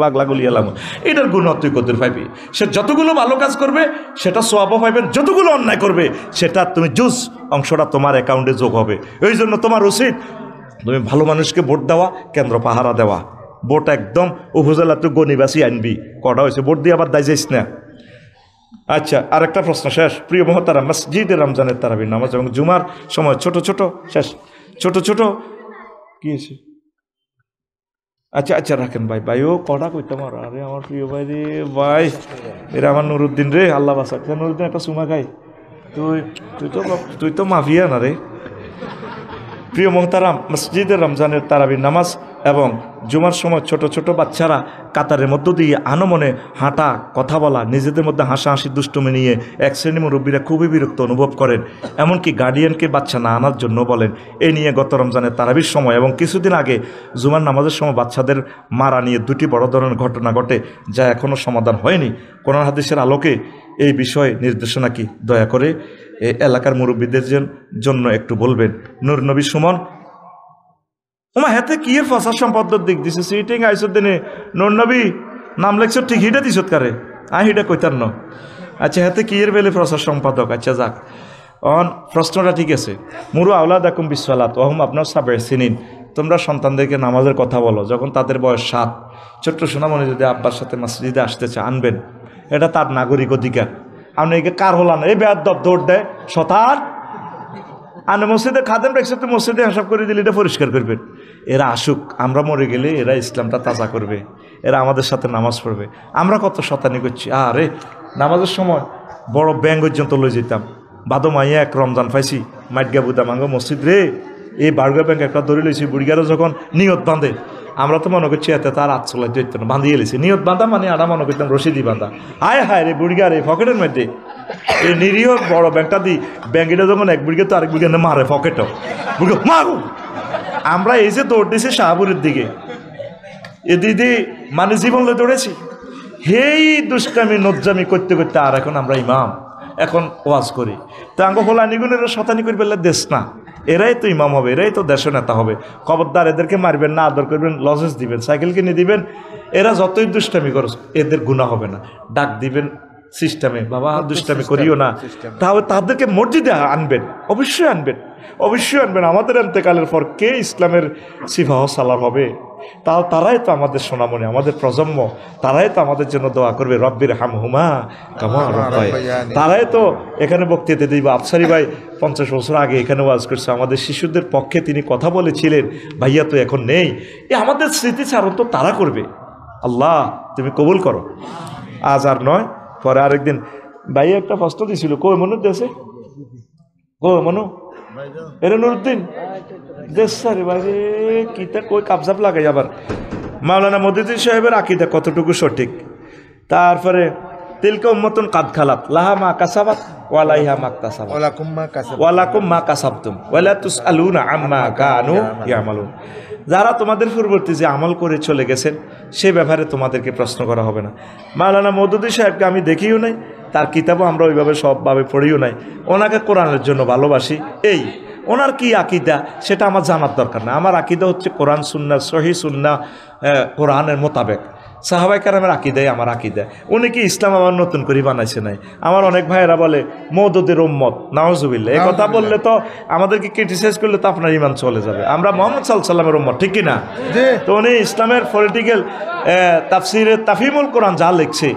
বাগলা গুলি এলাম, এটার গুণ তুই করতে পাইবি। সে যতগুলো ভালো কাজ করবে সেটা সোয়াবও পাইবেন, যতগুলো অন্যায় করবে সেটা তুমি জুস অংশটা তোমার অ্যাকাউন্টে যোগ হবে। এই জন্য তোমার উচিত তুমি ভালো মানুষকে ভোট দেওয়া, কেন্দ্র পাহারা দেওয়া, ভোট একদম উপজেলা তুই গণিবাসী আনবি, কটা হয়েছে ভোট দিয়ে আবার দায় যাইস না। আচ্ছা, আরেকটা প্রশ্ন শেষ। প্রিয় মহতারা, মসজিদে রমজানের তারাবির নামাজ এবং জুমার সময় ছোট ছোট কি হয়েছে? আচ্ছা রাখেন ভাই ও কটা কইতাম, আরে আমার প্রিয় ভাই রে ভাই, এরা আমার নুরুদ্দিন রে, আল্লাহ বাসা। নুরুদ্দিন একটা সুমা খাই, তুই তো মাফিয়া না রে। প্রিয় মোহতারাম, মসজিদের রমজানের তারাবির নামাজ এবং জুমার সময় ছোট ছোট বাচ্চারা কাতারের মধ্য দিয়ে আনমনে হাঁটা, কথা বলা, নিজেদের মধ্যে হাসাহাসি দুষ্টুমি নিয়ে এক শ্রেণী মুরব্বীরা খুবই বিরক্ত অনুভব করেন, এমনকি গার্ডিয়ানকে বাচ্চা না আনার জন্য বলেন। এই নিয়ে গত রমজানের তারাবির সময় এবং কিছুদিন আগে জুমার নামাজের সময় বাচ্চাদের মারা নিয়ে 2টি বড় ধরনের ঘটনা ঘটে, যা এখনও সমাধান হয়নি। কোরআন হাদিসের আলোকে এই বিষয়ে নির্দেশনা কি দয়া করে এই এলাকার মুরব্বীদের জন্য একটু বলবেন। নূর নবী সুমন, ওমা হাতে কি এর ফসার সম্পদের দিক দিছে, সিটিং আইসত দিনে নূর নবী নাম লেখছ ঠিক হিটা দিছত কারে, হিটা কইতার ন। আচ্ছা, হাতে কি এর বেলে প্রচার সম্পাদক। আচ্ছা যাক, প্রশ্নটা ঠিক আছে। মুরু আওলাদ আকুম বিশ্বলাত ওহম আপনার সাবের সিনিন, তোমরা সন্তানদেরকে নামাজের কথা বলো যখন তাদের বয়স 7। ছোট্ট সোনামণি যদি আব্বার সাথে মসজিদে আসতে চায়, আনবেন, এটা তার নাগরিক অধিকার। আপনি একে কার হলান, এই বেয়াদব দৌড় দেয় শতার আনে মসজিদে খাদেম রেখেছে, তো মসজিদে হিসাব করে দিলে এটা পরিষ্কার করবেন। এরা আসুক, আমরা মরে গেলে এরা ইসলামটা তাজা করবে, এরা আমাদের সাথে নামাজ পড়বে। আমরা কত শতানি করছি, আরে নামাজের সময় বড় ব্যাং পর্যন্ত লয়ে যেতাম। বাদো মাইয়া এক রমজান পাইছি, মাইটগা বুদা মাঙ্গো মসজিদ রে, এই বারগা ব্যাংক একটা ধরে লইছি, বুড়িগারও যখন নিয়ত বাঁধে, আমরা তো মনে করছি এতে তার আচ্ছলাই দিত না, বাঁধিয়ে লেছি। নিয়ত বাঁধা মানে আমরা মনে করতাম রশিদি বাঁধা। হায় রে বুড়িগা রে, পকেটের মধ্যে এই নিরীহ বড় ব্যাংকটা দিই, ব্যাংকটা যখন এক বুড়িগে তো আরেক বুড়িগে মারে পকেটও, বুড়িগে মাগো। আমরা এই যে দৌড় দিয়েছি শাহপুরের দিকে, এ দিদি মানে জীবন দৌড়েছি, হেই দুষ্টামি নজ্জামি করতে করতে আর এখন আমরা ইমাম, এখন ওয়াজ করি। তো আঙ্গ ফলানিগুনের শতানি করে ফেললে দেশ না, এরাই তো ইমাম হবে, এরাই তো দেশের নেতা হবে। খবরদার এদেরকে মারবেন না, আদর করবেন, লজেস দিবেন, সাইকেল কিনে দিবেন। এরা যতই দুষ্টামি করো এদের গুনাহ হবে না। ডাক দিবেন সিস্টেমে, বাবা দুষ্টামি করিও না, তাহলে তাদেরকে মসজিদে আনবেন, অবশ্যই আনবেন। আমাদের এন্তেকালের পর কে ইসলামের সিফাহ সালার হবে? তারাই তো আমাদের সোনামণি, আমাদের প্রজন্ম, তারাই তো আমাদের জন্য দোয়া করবে, রব্বির হামহুমা কামা রাব্বায়ানি। তারাই তো এখানে বক্তৃতা দিবে। আফসারি ভাই 50 বছর আগে এখানে ওয়াজ করছে, আমাদের শিশুদের পক্ষে তিনি কথা বলেছিলেন, ভাইয়া তো এখন নেই। আমাদের স্মৃতিচারণ তো তারা করবে। আল্লাহ তুমি কবুল করো। আজ আর নয়, পরে আরেকদিন। ভাইয়া একটা প্রশ্ন দিছিল, কই মনে দেশে, কই মনো এরে নুরুদ্দিন দেশ সারে বাইরে কিতা কই কাবজাব লাগাই। আবার মাওলানা মহিউদ্দিন সাহেবের আকিদা কতটুকু সঠিক। তারপরে তিলকা উম্মাতুন কাদ খালাত লাহা মা কাসাবাত ওয়ালাইহা মাকতাসাবাত ওয়ালাকুম মা কাসাবতুম ওয়ালা তুসআলুনা আম্মা কানু ইয়ামালুন। যারা তোমাদের পূর্ববর্তী যে আমল করে চলে গেছেন সে ব্যাপারে তোমাদেরকে প্রশ্ন করা হবে না। মাওলানা মহিউদ্দিন সাহেবকে আমি দেখিও নাই, তার কিতাবও আমরা ওইভাবে সবভাবে পড়িও নাই। ওনাকে কোরআনের জন্য ভালোবাসি, এই ওনার কি আকিদা সেটা আমার জানার দরকার না। আমার আকিদা হচ্ছে কোরআন সুন্নাহ, সহি সুন্নাহ, কোরআনের মোতাবেক। সাহাবায়ে কেরামের আকিদাই আমার আকিদা। উনি কি ইসলাম আমার নতুন করে বানাইছে নাই? আমার অনেক ভাইয়েরা বলে মওদুদের উম্মত, নাউজুবিল্লাহ। এই কথা বললে তো আমাদেরকে ক্রিটিসাইজ করলে তো আপনার ইমান চলে যাবে। আমরা মুহাম্মদ সাল্লাল্লাহু আলাইহি ওয়াসাল্লামের উম্মত, ঠিক কি না? তো উনি ইসলামের পলিটিক্যাল তাফসিরে তাফহিমুল কোরআন যা লিখছে,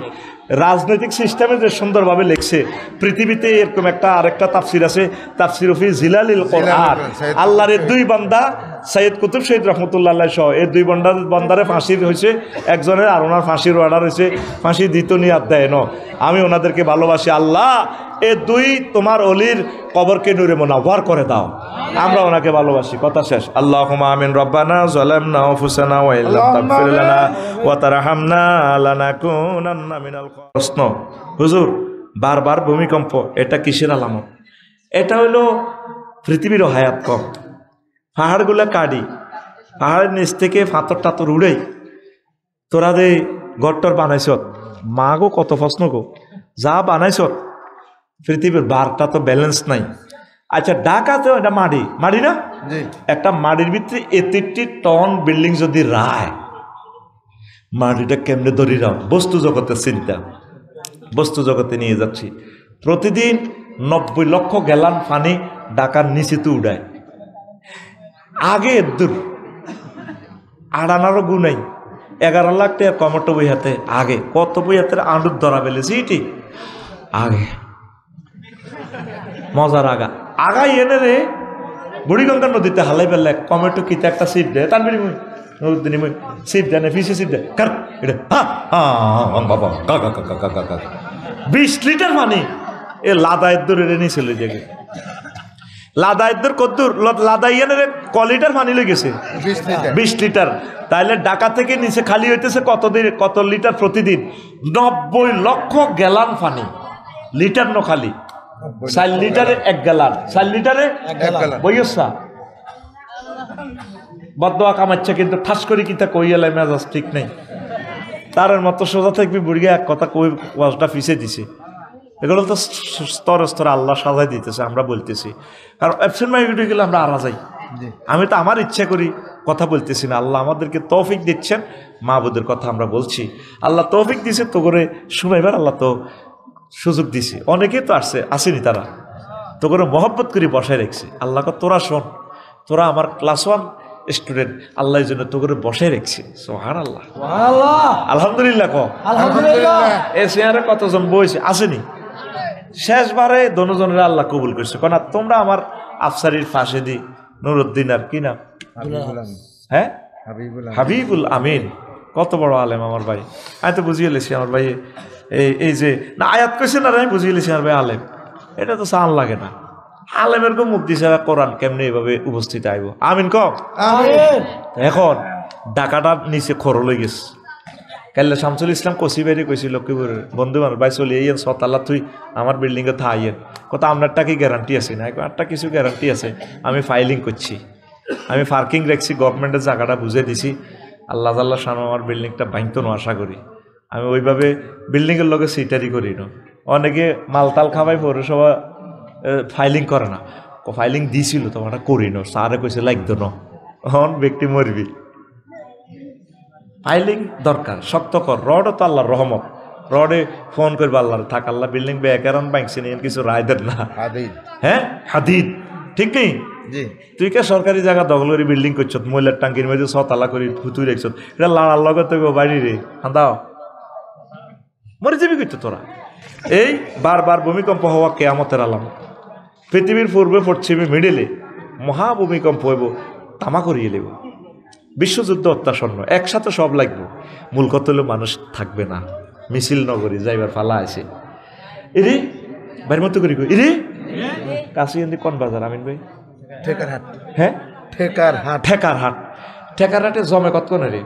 রাজনৈতিক সিস্টেমে যে সুন্দরভাবে লিখছে, পৃথিবীতে এরকম একটা আরেকটা তাফসির আছে, তাফসির ফি জিলালিল কোরআন। আল্লাহর এই দুই বান্দা সৈয়দ কুতুব শহীদ রহমতুল্লাহ আলাইহি সহ এই দুই বান্দারে ফাঁসির হয়েছে, একজনের আর ওনার ফাঁসির অর্ডার হয়েছে, ফাঁসি দিত নিয়াত দেয় ন। আমি ওনাদেরকে ভালোবাসি। আল্লাহ এ দুই তোমার অলির কবরকে নূরে মুনাওয়ার করে দাও, আমরা ওনাকে ভালোবাসি। কথা শেষ। আল্লাহুম্মা আমিন। রব্বানা যালামনা আনফুসানা ওয়া ইল্লাম তাগফির লানা ওয়া তারহামনা লানাকুনান্না মিনাল প্রশ্ন, হুজুর বারবার ভূমিকম্প, এটা কিসের আলামত? এটা হলো পৃথিবীর হায়াত কম, পাহাড়গুলো কাটি, পাহাড়ের নিচ থেকে ফাতর টাতর উড়ে তোরা দে গট্টর বানাইছ, মা গো কত প্রশ্ন গো, যা বানাইছ পৃথিবীর বারটা তো ব্যালেন্স নাই। আচ্ছা ঢাকাতেও এটা মাটি, মাটি না, একটা মাটির ভিতরে 33 টন বিল্ডিং যদি রায়, মাটিটা কেমনে ধরি রাও? বস্তু জগতের চিন্তা, বস্তু জগতে নিয়ে যাচ্ছি। প্রতিদিন 90 লক্ষ গ্যালান পানি ঢাকার নিচে তো উড়ায়। আগে দূর আড়ানারও গুনাই 11 লাখ টাকা কমটো বই হাতে, আগে কত বই হাতের আঁডুর ধরা ফেলেছি এটি আগে মজার আগা আগাই এনে রে বুড়িগঙ্গা নদীতে হালাই ফেললে কমেটো কিতে একটা সিট দেয়, তার বিনিময় নদী সিট দেয় না, ফিসে সিট দেয়, কার এটা 20 লিটার পানি এ লাদায়ের দূর এনে নিয়েছিল জায়গায়। লাদায়ের দূর কদ্দূর লাদাইয়ানের ক লিটার পানি লেগেছে? 20 লিটার। তাইলে ঢাকা থেকে নিচে খালি হইতেছে কত লিটার প্রতিদিন? 90 লক্ষ গ্যালান পানি। লিটার ন খালি 4 লিটারে 1 গ্যালান, 4 লিটারে 1 গ্যালান বইয়সা বদদোয়া কামাচ্ছে, কিন্তু ঠাস করে কিতা কই এলাই মেজাজ ঠিক নেই। তার মতো সোজা থাকবি বুড়িয়া এক কথা কই ওয়াজটা ফিসে দিছে। এগুলো তো স্তরে স্তরে আল্লাহ সাজাই দিতেছে, আমরা বলতেছি। কারণ অ্যাবসেন্ট মাইন্ডেড হয়ে গেলে আমরা আরা যাই। আমি তো আমার ইচ্ছা করি কথা বলতেছি না, আল্লাহ আমাদেরকে তৌফিক দিচ্ছেন, মাহবুদের কথা আমরা বলছি। আল্লাহ তৌফিক দিছে তো করে শুনাইবার, আল্লাহ তো সুযোগ দিছে। অনেকেই তো আসেনি, তারা তো করে মহব্বত করে বসায় রেখেছে। আল্লাহকে তোরা শোন, তোরা আমার ক্লাস 1 স্টুডেন্ট, আল্লাহ এই জন্য তো করে বসায় রেখেছে। সুবহানাল্লাহ, আলহামদুলিল্লাহ। এ চেয়ারে কতজন বইছে আসেনি? শেষবারে দনজনের আল্লাহ কবুল করছে। কেন তোমরা আমার আফসারির ফাঁসে দি নুরুদ্দিন আর কি নাম, হ্যাঁ হাবিবুল আমিন, কত বড় আলেম আমার ভাই। আমি তো বুঝিয়ে লেছি আমার ভাই, এই যে না আয়াত কইছে না, আমি বুঝিয়ে লেছি আমার ভাই আলেম। এটা তো চান লাগে না, আলেমের গো মুক্তি ছাড়া কোরআন কেমনি এভাবে উপস্থিত আইব? আমিন ক। এখন ঢাকাটার নিচে খরচ লই গেছে। কাল্লা শামসুল ইসলাম কষি বাইরে কইছিল লক্ষ্মীপুরের বন্ধু মানুষ, ভাই চলে আইয়েন সতাল্লা তুই আমার বিল্ডিংয়ে থা আইয়েন। কত আপনারটা কি গ্যারান্টি আছে? না একটা কিছু গ্যারান্টি আছে, আমি ফাইলিং করছি, আমি পার্কিং রাখছি, গভর্নমেন্টের জায়গাটা বুঝে দিছি। আল্লাহ আল্লাহ শান আমার বিল্ডিংটা ভাঙতো না আশা করি। আমি ওইভাবে বিল্ডিংয়ের লগে সিটারি করি না। অনেকে মালতাল খাবাই পৌরসভা ফাইলিং করে না, ফাইলিং দিছিল তোমার করি না, স্যারে কইছে লাগতো না, হন ব্যক্তি মরবি। ফাইলিং দরকার, শক্ত কর। রডও তো আল্লাহর রহমত, রডে ফোন করবে আল্লাহর, থাক আল্লাহ বিল্ডিং বেকারণ বাংছে নিয়ে কিছু রায় দেন না। হ্যাঁ হাদিদ ঠিক নেই? তুই কে সরকারি জায়গা দখল করে বিল্ডিং করছ, মহিলার টাঙ্কির মধ্যে ছতালা করে ফুতুই রাখছ, এটা লাড়ার লগত বাড়ি রে হাঁদাও মরে যাবি করতো তোরা। এই বারবার ভূমিকম্প হওয়া কেয়ামতের আলামত। পৃথিবীর পূর্বে পশ্চিমে মিডিলে মহা ভূমিকম্প হইব, তামা করিয়ে দেব, বিশ্বযুদ্ধ অত্যাসন্ন, একসাথে সব লাগবে। মূল কথা হলো মানুষ থাকবে না, মিছিল নগরী যাইবার ফালা আছে। এরে বাড়ির মতো করি এরে কাছে কোন বাজার আমিন ভাই? ঠেকার হাট। হ্যাঁ ঠেকার হাট। ঠেকার হাট, ঠেকার হাটে জমে কতক্ষণ রে?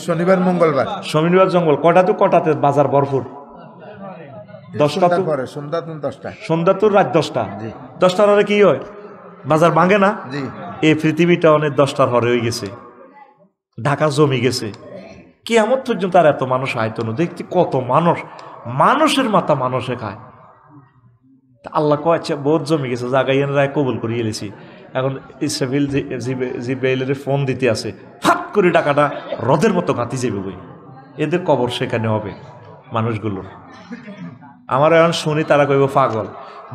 শনিবার মঙ্গলবার, শনিবার জঙ্গল কটা তো কটাতে বাজার ভরপুর। 10টা তো পরে, সন্ধ্যা তো রাত 10টা, 10টার হরে কি হয়? বাজার ভাঙে না? এই পৃথিবীটা অনেক 10টার হরে হয়ে গেছে, ঢাকা জমি গেছে। কিয়ামত পর্যন্ত আর এত মানুষ আয়তন দেখতে, কত মানুষ, মানুষের মাথা মানুষে খায়। আল্লাহ কয় আচ্ছা বহুত জমি গেছে, জাগাইয়ান রায় কবুল করিয়ে এলেছি, এখন ইসরাফিল জিব্রাইলের ফোন দিতে আছে, ফাট করে টাকাটা হ্রদের মতো গাঁতি যাবে বই, এদের কবর সেখানে হবে মানুষগুলোর। আমার এখন শুনি তারা কইব পাগল,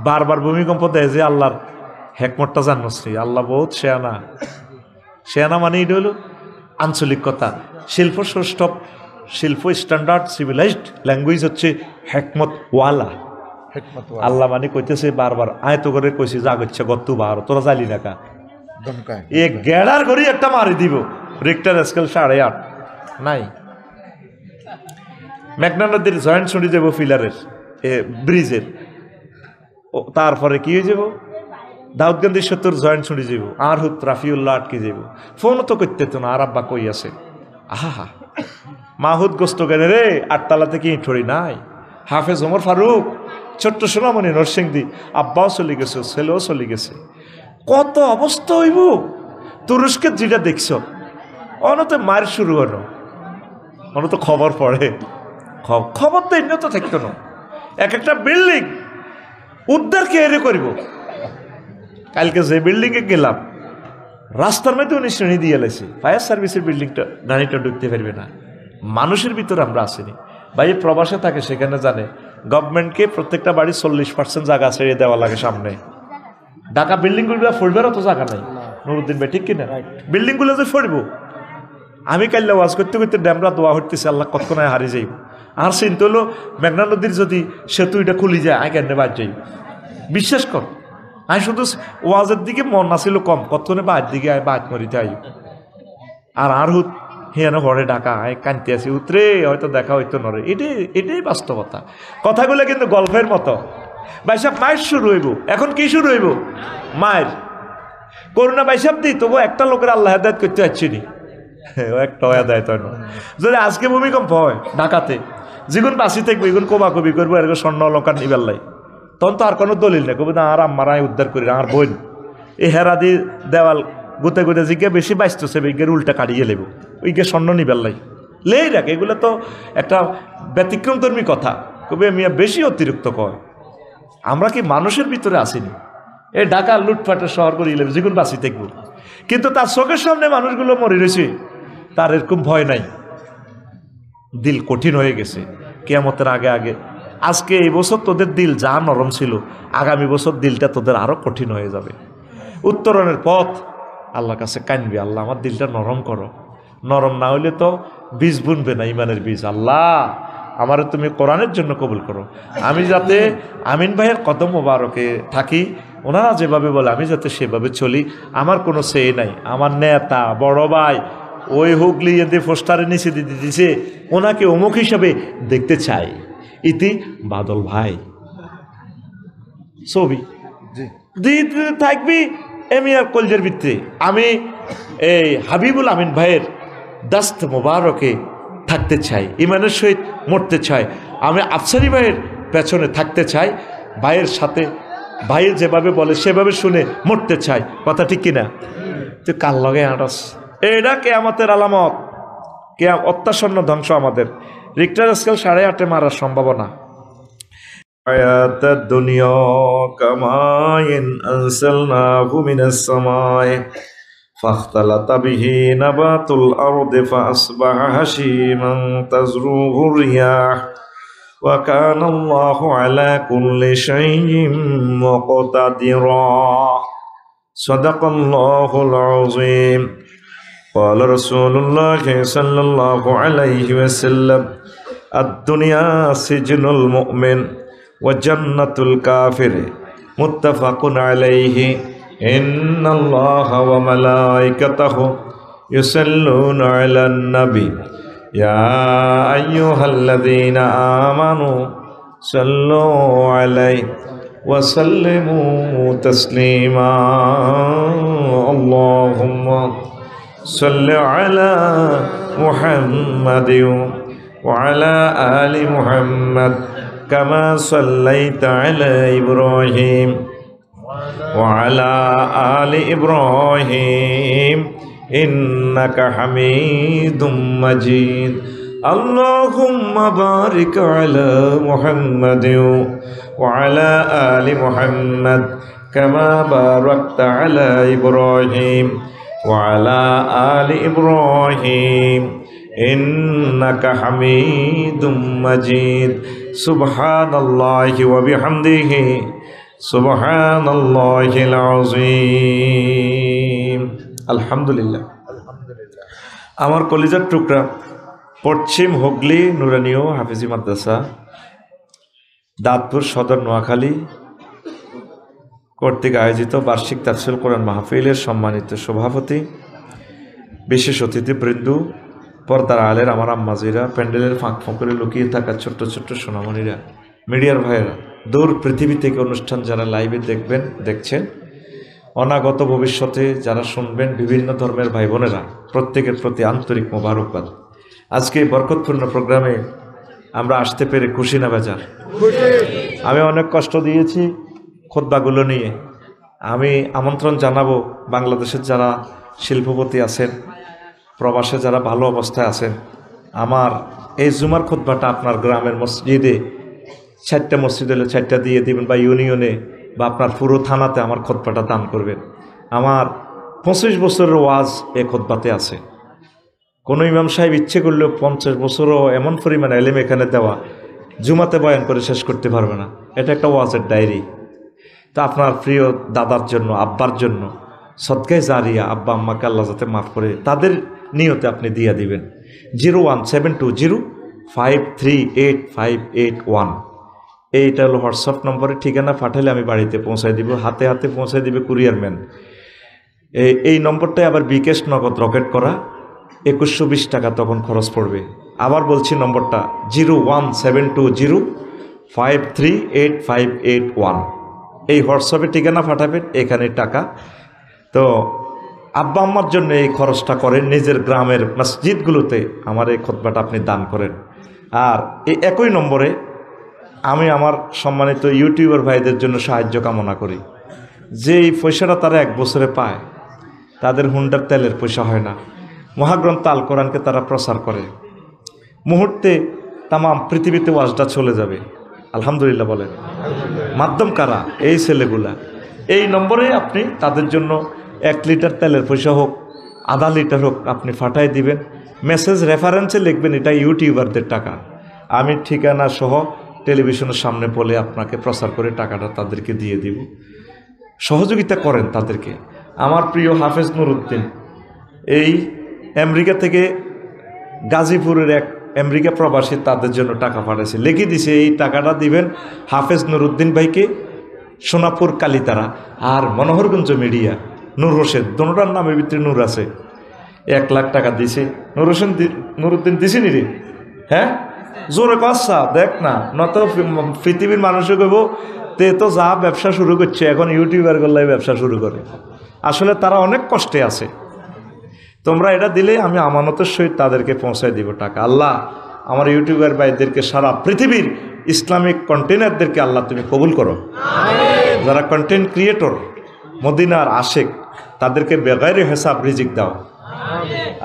বারবার ভূমিকম্প দেয় যে আল্লাহর হেকমতটা জানছি, আল্লাহ বহুত শেয়ানা। শেয়ানা মানে এটা হলো আঞ্চলিক কথা, শিল্প সৌষ্ঠব, শিল্প স্ট্যান্ডার্ড সিভিলাইজড ল্যাঙ্গুয়েজ হচ্ছে হেকমত ওয়ালা। আল্লাহ মানে কইতেছে বারবার, আয় তো করে কইছি যা করছে গত্তু বার, তোরা চাইলি না কা এ গেড়ার ঘড়ি একটা মারি দিব, রিক্টার স্কেল 8.5 নাই। মেঘনা নদীর জয়েন্ট ছুটি যাব ফিলারের ব্রিজের, তারপরে কি হয়ে যাব দাউদগঞ্জের 70 জয়েন্ট ছুটি যাব, আর হুত রাফিউল্লাহ আটকে যাব, ফোনও তো করতে তো না, আর আব্বা কই আছে, আহা মাহুদ গোস্ত গেলে রে 8 তলা থেকে ইঁঠড়ি নাই, হাফেজ ওমর ফারুক, ছোট্ট সোনামণি নরসিংদী, আব্বাও চলে গেছে, ছেলেও চলে গেছে, কত অবস্থা হইব। তুরস্কের যেটা দেখছ অনত মায়ের শুরু হলো, অনত খবর পড়ে, খবর তো এমনি তো থাকতো না, এক একটা বিল্ডিং উদ্ধার কে এরে করব। কালকে যে বিল্ডিংয়ে গেলাম রাস্তার মধ্যে 19 শ্রেণী দিয়ে এলেছে, ফায়ার সার্ভিসের বিল্ডিংটা, গাড়িটা ঢুকতে পারবে না, মানুষের ভিতরে আমরা আসিনি ভাই, প্রবাসে থাকে সেখানে জানে গভর্নমেন্টকে প্রত্যেকটা বাড়ি 40% জায়গা ছেড়ে দেওয়া লাগে সামনে। ঢাকা বিল্ডিংগুলো ফোড়বেরও তো জায়গা নাই নুরুদ্দিন ভাই, ঠিক কিনা? বিল্ডিংগুলো যে ফোড়ব, আমি কাল্লা ওয়াজ করতে করতে ড্যামরা দোয়া হইতেছে আল্লাহ কতক্ষণ হারিয়ে যাইব। আর চিন্তা হলো মেঘনা নদীর যদি সেতু এটা খুলি যায় আই কেন বাদ যাইব, বিশ্বাস কর। আমি শুধু ওয়াজের দিকে মন আসিল কম, কতক্ষণে বাদ দিকে আয় বাদ মরিতে আই, আর হুত হেন হরে ডাকা আয় কানতে আসি উতরে হয়তো দেখা হইতো নরে, এটাই বাস্তবতা। কথাগুলো কিন্তু গল্পের মতো। বাইসাব মায়ের শুরু হইব, এখন কি শুরু হইব? মায়ের করোনা বাইসাব দিই, তবু একটা লোকের আল্লাহ হেদায়েত করতে পারছি নি, একটা হেদায়েত হয় না। যদি আজকে ভূমিকম্প হয় ঢাকাতে, যেগুন বাঁচি থাকবো এগুন কবি করবো, এরকম স্বর্ণ অলঙ্কার নিবার লাই, তখন তো আর কোনো দলিল নেই, কবি না আর আম্মারাই উদ্ধার করি, আর বোন এই হেরাদি দেওয়াল গুতে গুতে জিগে বেশি বাঁচতেছে, বিজ্ঞের উল্টা কাটিয়ে লেব, ওইকে স্বর্ণ নিবার লাই লেই রাখ। এগুলো তো একটা ব্যতিক্রমধর্মী কথা, কবি মিয়া বেশি অতিরিক্ত কয়। আমরা কি মানুষের ভিতরে আসিনি? এই ঢাকা লুটপাটের শহর করে ইলেব যেগুন বাঁচি থাকবো, কিন্তু তার চোখের সামনে মানুষগুলো মরে রয়েছে, তার এরকম ভয় নাই, দিল কঠিন হয়ে গেছে কিয়ামতের আগে আগে। আজকে এই বছর তোদের দিল যা নরম ছিল, আগামী বছর দিলটা তোদের আরো কঠিন হয়ে যাবে। উত্তরণের পথ আল্লাহর কাছে কানবি, আল্লাহ আমার দিলটা নরম করো। নরম না হইলে তো বীজ বুনবে না, ইমানের বীজ। আল্লাহ আমারে তুমি কোরআনের জন্য কবুল করো, আমি যাতে আমিন ভাইয়ের কদম মোবারকে থাকি, ওনারা যেভাবে বলে আমি যাতে সেভাবে চলি। আমার কোনো সে নাই, আমার নেতা বড় ভাই ওই হুগলি এদের পোস্টারে নিচে দিতে দিছে, ওনাকে অমুক হিসাবে দেখতে চাই, ইতি বাদল ভাই ছবি দিতে থাকবি এমি আর কলজের ভিত্তি। আমি এই হাবিবুল আমিন ভাইয়ের দাস্ত মোবারকে থাকতে চাই, ইমানের সহিত মরতে চাই। আমি আফসারি ভাইয়ের পেছনে থাকতে চাই, ভাইয়ের সাথে ভাইয়ের যেভাবে বলে সেভাবে শুনে মরতে চাই। কথা ঠিক কিনা? তুই কার লগে আঁটস? এটা কিয়ামতের আলামত, অত্যাসন্ন ধ্বংস আমাদের। রিক্টার স্কেল 8.5 মারার সম্ভাবনা। হায়াতাদ দুনিয়া কামাইন আনসালনাহু মিনাস সামাই ফাখতালাতা বিহি নাবাতুল আরদি ফাআসবাহা হাশীমান তাযরুহু রিয়াহ ওয়া কানাল্লাহু আলা কুল্লি শাইইন মুকতাদিরা। সাদাকাল্লাহুল আযীম। قال رسول الله صلى الله عليه وسلم الدنيا سجن المؤمن وجنة الكافر متفق عليه إن الله وملائكته يصلون على النبي يا أيها الذين آمنوا صلوا عليه وسلموا تسليما اللهم صل على محمد وعلى آل محمد كما صليت على إبراهيم وعلى آل إبراهيم إنك حميد مجيد اللهم بارك على محمد وعلى آل محمد كما باركت على إبراهيم وعلى آل إبراهيم إنك حميد مجيد سبحان الله وبحمده سبحان الله العظيم الحمد لله আমার কলিজার টুকরা পশ্চিম হুগলি নুরানীয় হাফিজি মাদ্রাসা দাঁতপুর সদর নোয়াখালী কর্তৃক আয়োজিত বার্ষিক তাফসীরুল কোরআন মাহফিলের সম্মানিত সভাপতি, বিশেষ অতিথিবৃন্দ, পর্দার আলের আমার আম্মাজিরা, প্যান্ডেলের ফাঁক ফোঁকরে লুকিয়ে থাকা ছোট্ট ছোট্ট সোনামণিরা, মিডিয়ার ভাইয়েরা, দূর পৃথিবী থেকে অনুষ্ঠান যারা লাইভে দেখছেন, অনাগত ভবিষ্যতে যারা শুনবেন, বিভিন্ন ধর্মের ভাই বোনেরা, প্রত্যেকের প্রতি আন্তরিক মোবারকবাদ। আজকে এই বরকতপূর্ণ প্রোগ্রামে আমরা আসতে পেরে খুশি না বেজার? আমি অনেক কষ্ট দিয়েছি খুতবাগুলো নিয়ে। আমি আমন্ত্রণ জানাবো বাংলাদেশের যারা শিল্পপতি আছেন, প্রবাসে যারা ভালো অবস্থায় আছেন, আমার এই জুমার খুতবাটা আপনার গ্রামের মসজিদে 4টা মসজিদ হলে 4টা দিয়ে দিবেন, বা ইউনিয়নে বা আপনার পুরো থানাতে আমার খুতবাটা দান করবেন। আমার 25 বছরের ওয়াজ এই খুতবাতে আছে। কোনো ইমাম সাহেব ইচ্ছে করলেও 50 বছরও এমন পরিমাণে এলেম এখানে দেওয়া জুমাতে বয়ান করে শেষ করতে পারবে না। এটা একটা ওয়াজের ডায়েরি। তা আপনার প্রিয় দাদার জন্য, আব্বার জন্য সদকায়ে জারিয়া, আব্বা আম্মাকে আল্লাহ যাতে মাফ করে তাদের নিয়তে আপনি দিয়ে দিবেন। 01720538581 এইটা হলো হোয়াটসঅ্যাপ নম্বরে ঠিকানা পাঠালে আমি বাড়িতে পৌঁছায় দিব, হাতে হাতে পৌঁছায় দিবে কুরিয়ারম্যান। এই নম্বরটায় আবার বিকাশ নগদ রকেট করা 2120 টাকা তখন খরচ পড়বে। আবার বলছি নম্বরটা 01720538581। এই হোয়াটসঅ্যাপে ঠিকানা পাঠাবেন, এখানে টাকা। তো আব্বা আম্মার জন্য এই খরচটা করেন, নিজের গ্রামের মসজিদগুলোতে আমার এই খুতবাটা আপনি দান করেন। আর এই একই নম্বরে আমি আমার সম্মানিত ইউটিউবার ভাইদের জন্য সাহায্য কামনা করি। যে এই পয়সাটা তারা 1 বছরে পায়, তাদের হুন্ডার তেলের পয়সা হয় না। মহাগ্রন্থ আল কোরআনকে তারা প্রচার করে, মুহূর্তে তাম পৃথিবীতে ওয়াজটা চলে যাবে। আলহামদুলিল্লাহ বলেন। মাধ্যম কারা? এই ছেলেগুলা। এই নম্বরে আপনি তাদের জন্য 1 লিটার তেলের পয়সা হোক, আধা লিটার হোক, আপনি ফাটাই দিবেন। মেসেজ রেফারেন্সে লিখবেন এটা ইউটিউবারদের টাকা। আমি ঠিকানা সহ টেলিভিশনের সামনে বলে আপনাকে প্রচার করে টাকাটা তাদেরকে দিয়ে দিব। সহযোগিতা করেন তাদেরকে। আমার প্রিয় হাফেজ নুরুদ্দিন এই আমেরিকা থেকে, গাজীপুরের এক আমেরিকা প্রবাসী, তাদের জন্য টাকা পাঠাইছে, লিখে দিছে এই টাকাটা দিবেন হাফেজ নুরুদ্দিন ভাইকে, সোনাপুর কালীতারা আর মনোহরগঞ্জ মিডিয়া, নূর হোসেন, দোনোটার নামের ভিতরে নূর আছে। 1 লাখ টাকা দিছে। নুরুদ্দিন দিছিনি রে? হ্যাঁ, জোরে কসা দেখ না, নত পৃথিবীর মানুষে কইব তে তো যা ব্যবসা শুরু করছে এখন ইউটিউবার গল্লাই ব্যবসা শুরু করে। আসলে তারা অনেক কষ্টে আছে। তোমরা এটা দিলে আমি আমানতের সহিত তাদেরকে পৌঁছায় দিব টাকা। আল্লাহ আমার ইউটিউবার ভাইদেরকে, সারা পৃথিবীর ইসলামিক কন্টেনারদেরকে আল্লাহ তুমি কবুল করো। যারা কন্টেন্ট ক্রিয়েটর, মদিনার আশেক, তাদেরকে বেগাইরে হিসাব রিজিক দাও।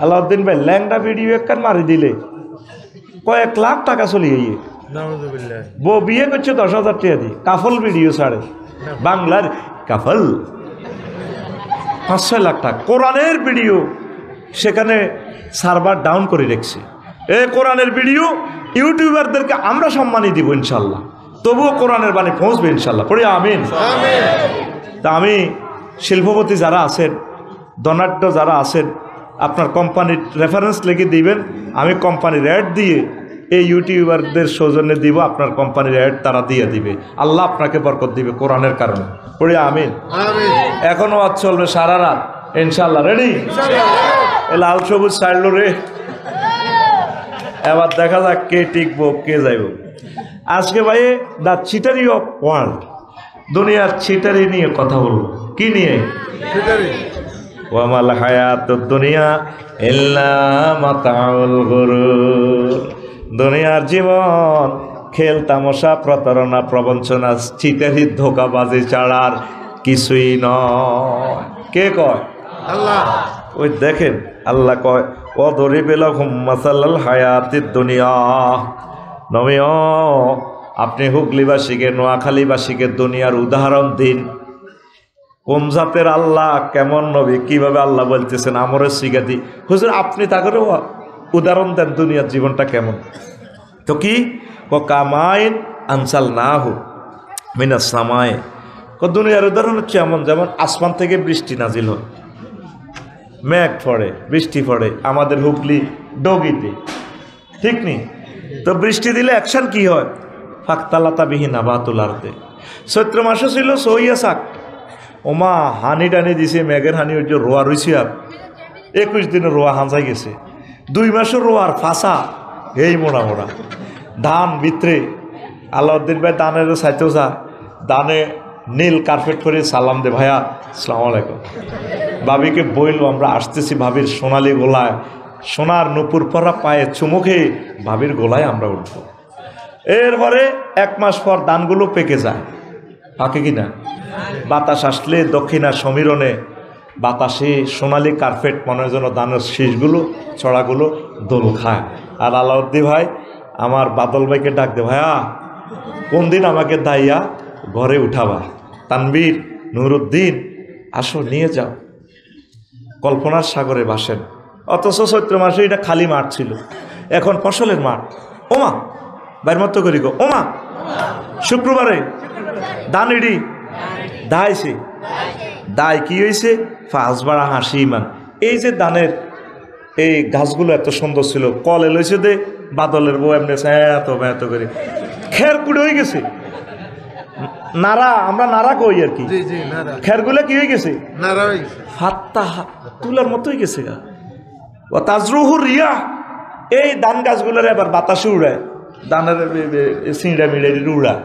আলাউদ্দিন ভাই ল্যাংডা ভিডিও একখান মারি দিলে কয়েক লাখ টাকা চলিয়ে গিয়ে বউ বিয়ে করছে 10,000 টাকা দিয়ে। কাফল ভিডিও ছাড়ে, বাংলার কাফল 5-6 লাখ টাকা। কোরআনের ভিডিও সেখানে সার্ভার ডাউন করে রেখেছে। এই কোরআনের ভিডিও ইউটিউবারদেরকে আমরা সম্মানই দিব ইনশাল্লাহ, তবুও কোরআনের বাণী পৌঁছবে ইনশাল্লাহ। পড়ি আমিন। তা আমি শিল্পপতি যারা আছেন, ধনাঢ্য যারা আছেন, আপনার কোম্পানির রেফারেন্স লিখে দিবেন। আমি কোম্পানির অ্যাড দিয়ে এই ইউটিউবারদের সৌজন্যে দিব, আপনার কোম্পানির অ্যাড তারা দিয়ে দিবে। আল্লাহ আপনাকে বরকত দিবে কোরআনের কারণে। পড়ি আমিন। এখনও আজ চলবে সারা রাত ইনশাল্লাহ। রেডি? লাল সবুজ ছাড়লো রে, এবার দেখা যাক কে টিকবো কে যাইব। আজকে ভাই দ্য চিটারি অফ ওয়ার্ল্ড, দুনিয়ার চিটারি নিয়ে কথা বলবো। কি নিয়ে? ওয়ামাল হায়াতুদ দুনিয়া ইল্লা মাতাউল গুরুর। দুনিয়ার জীবন খেল তামাশা, প্রতারণা, প্রবঞ্চনা, চিটারি, ধোকাবাজি ছাড়ার কিছুই নয়। কে কয়? আল্লাহ। ওই দেখেন আল্লাহ কয় ওয়াদরিব লাহুম মাসালাল হায়াতিদ দুনিয়া। নবীও আপনি হুগলিবাসীকে, নোয়াখালীবাসীকে দুনিয়ার উদাহরণ দিন। কোন জাতের আল্লাহ, কেমন নবী, কিভাবে আল্লাহ বলতেছেন আমরে শিখা দিই। হুজুর আপনি তাকে উদাহরণ দেন দুনিয়ার জীবনটা কেমন। তো কি ও কামাইন আনসাল না হু মিনাস সামায়। দুনিয়ার উদাহরণ হচ্ছে এমন, যেমন আসমান থেকে বৃষ্টি নাজিল হয়, মেঘ পড়ে, বৃষ্টি পড়ে আমাদের হুগলি ডগিতে, ঠিক নেই? তো বৃষ্টি দিলে অ্যাকশন কি হয়? ফাঁকতালাতাবিহীন আবাতুল আরদে। চৈত্র মাসে ছিল সইয়া শাক, ওমা হানি টানি দিছে, মেঘের হানি ওই যে রোয়া রইছে, আর 21 দিনে রোয়া হাঁচাই গেছে। 2 মাসের রোয়ার ফাঁসা এই মোড়া মোড়া ধান ভিতরে। আলাউদ্দিন ভাই দানের চাইতেও যা, দানে নীল কার্পেট করে সালাম দে, ভাইয়া আসসালামু আলাইকুম। ভাবিকে বইল আমরা আসতেছি, ভাবির সোনালি গোলায়, সোনার নুপুর পরা পায়ে চুমুকে ভাবির গোলায় আমরা উঠব। এরপরে 1 মাস পর ধানগুলো পেকে যায়, পাকে কিনা? বাতাস আসলে দক্ষিণা সমীরণে বাতাসে সোনালি কার্পেট মনে হয় যেন ধানের শীষগুলো ছড়াগুলো দোল খায়। আর আলাউদ্দিন ভাই আমার বাদল ভাইকে ডাক দে, ভাইয়া কোন দিন আমাকে দাইয়া ঘরে উঠাবা, তানবীর নুরুদ্দিন আসো নিয়ে যাও। কল্পনার সাগরে ভাসেন। অথচ চৈত্র মাসে এটা খালি মাঠ ছিল, এখন ফসলের মাঠ। ওমা বাইর মতো করি গো, ওমা শুক্রবারে দান ইডি দাইছে, দায় কি হয়েছে? ফাঁস বাড়া হাসি ইমান। এই যে দানের এই গাছগুলো এত সুন্দর ছিল, কলে লইছে দে বাদলের বউ এমনি এত এত করে খের কুড়ে হয়ে গেছে। নারা, আমরা নারা কই আর কি, খেরগুলো কি হয়ে গেছে? ফাত্তা তুলার মতো হয়ে গেছে গা। ও তাজরুহু রিয়া, এই ধান গাছগুলোর এবার বাতাসে উড়ায়, ধানের সিঁড়া মিড়ে উড়ায়।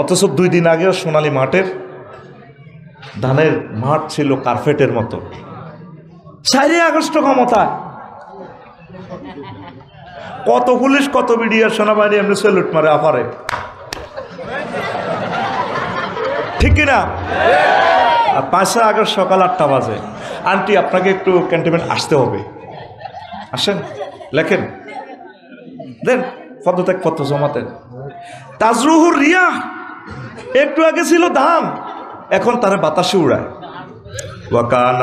অথচ 2 দিন আগেও সোনালী মাঠের ধানের মাঠ ছিল কার্পেটের মতো। 4 আগস্ট ক্ষমতায় কত পুলিশ, কত বিডিআর, সেনাবাহিনী এমনি সেলুট মারে আফারে, ঠিক কিনা? আর 5 আগস্ট সকাল 8টা বাজে, আন্টি আপনাকে একটু ক্যান্টনমেন্ট আসতে হবে, আসেন, লেখেন, দেন পদত্যাগ পত্র জমা দেন। তাজরুহুর রিয়া, একটু আগে ছিল ধান, এখন তারা বাতাসে উড়ায়। ওয়াকান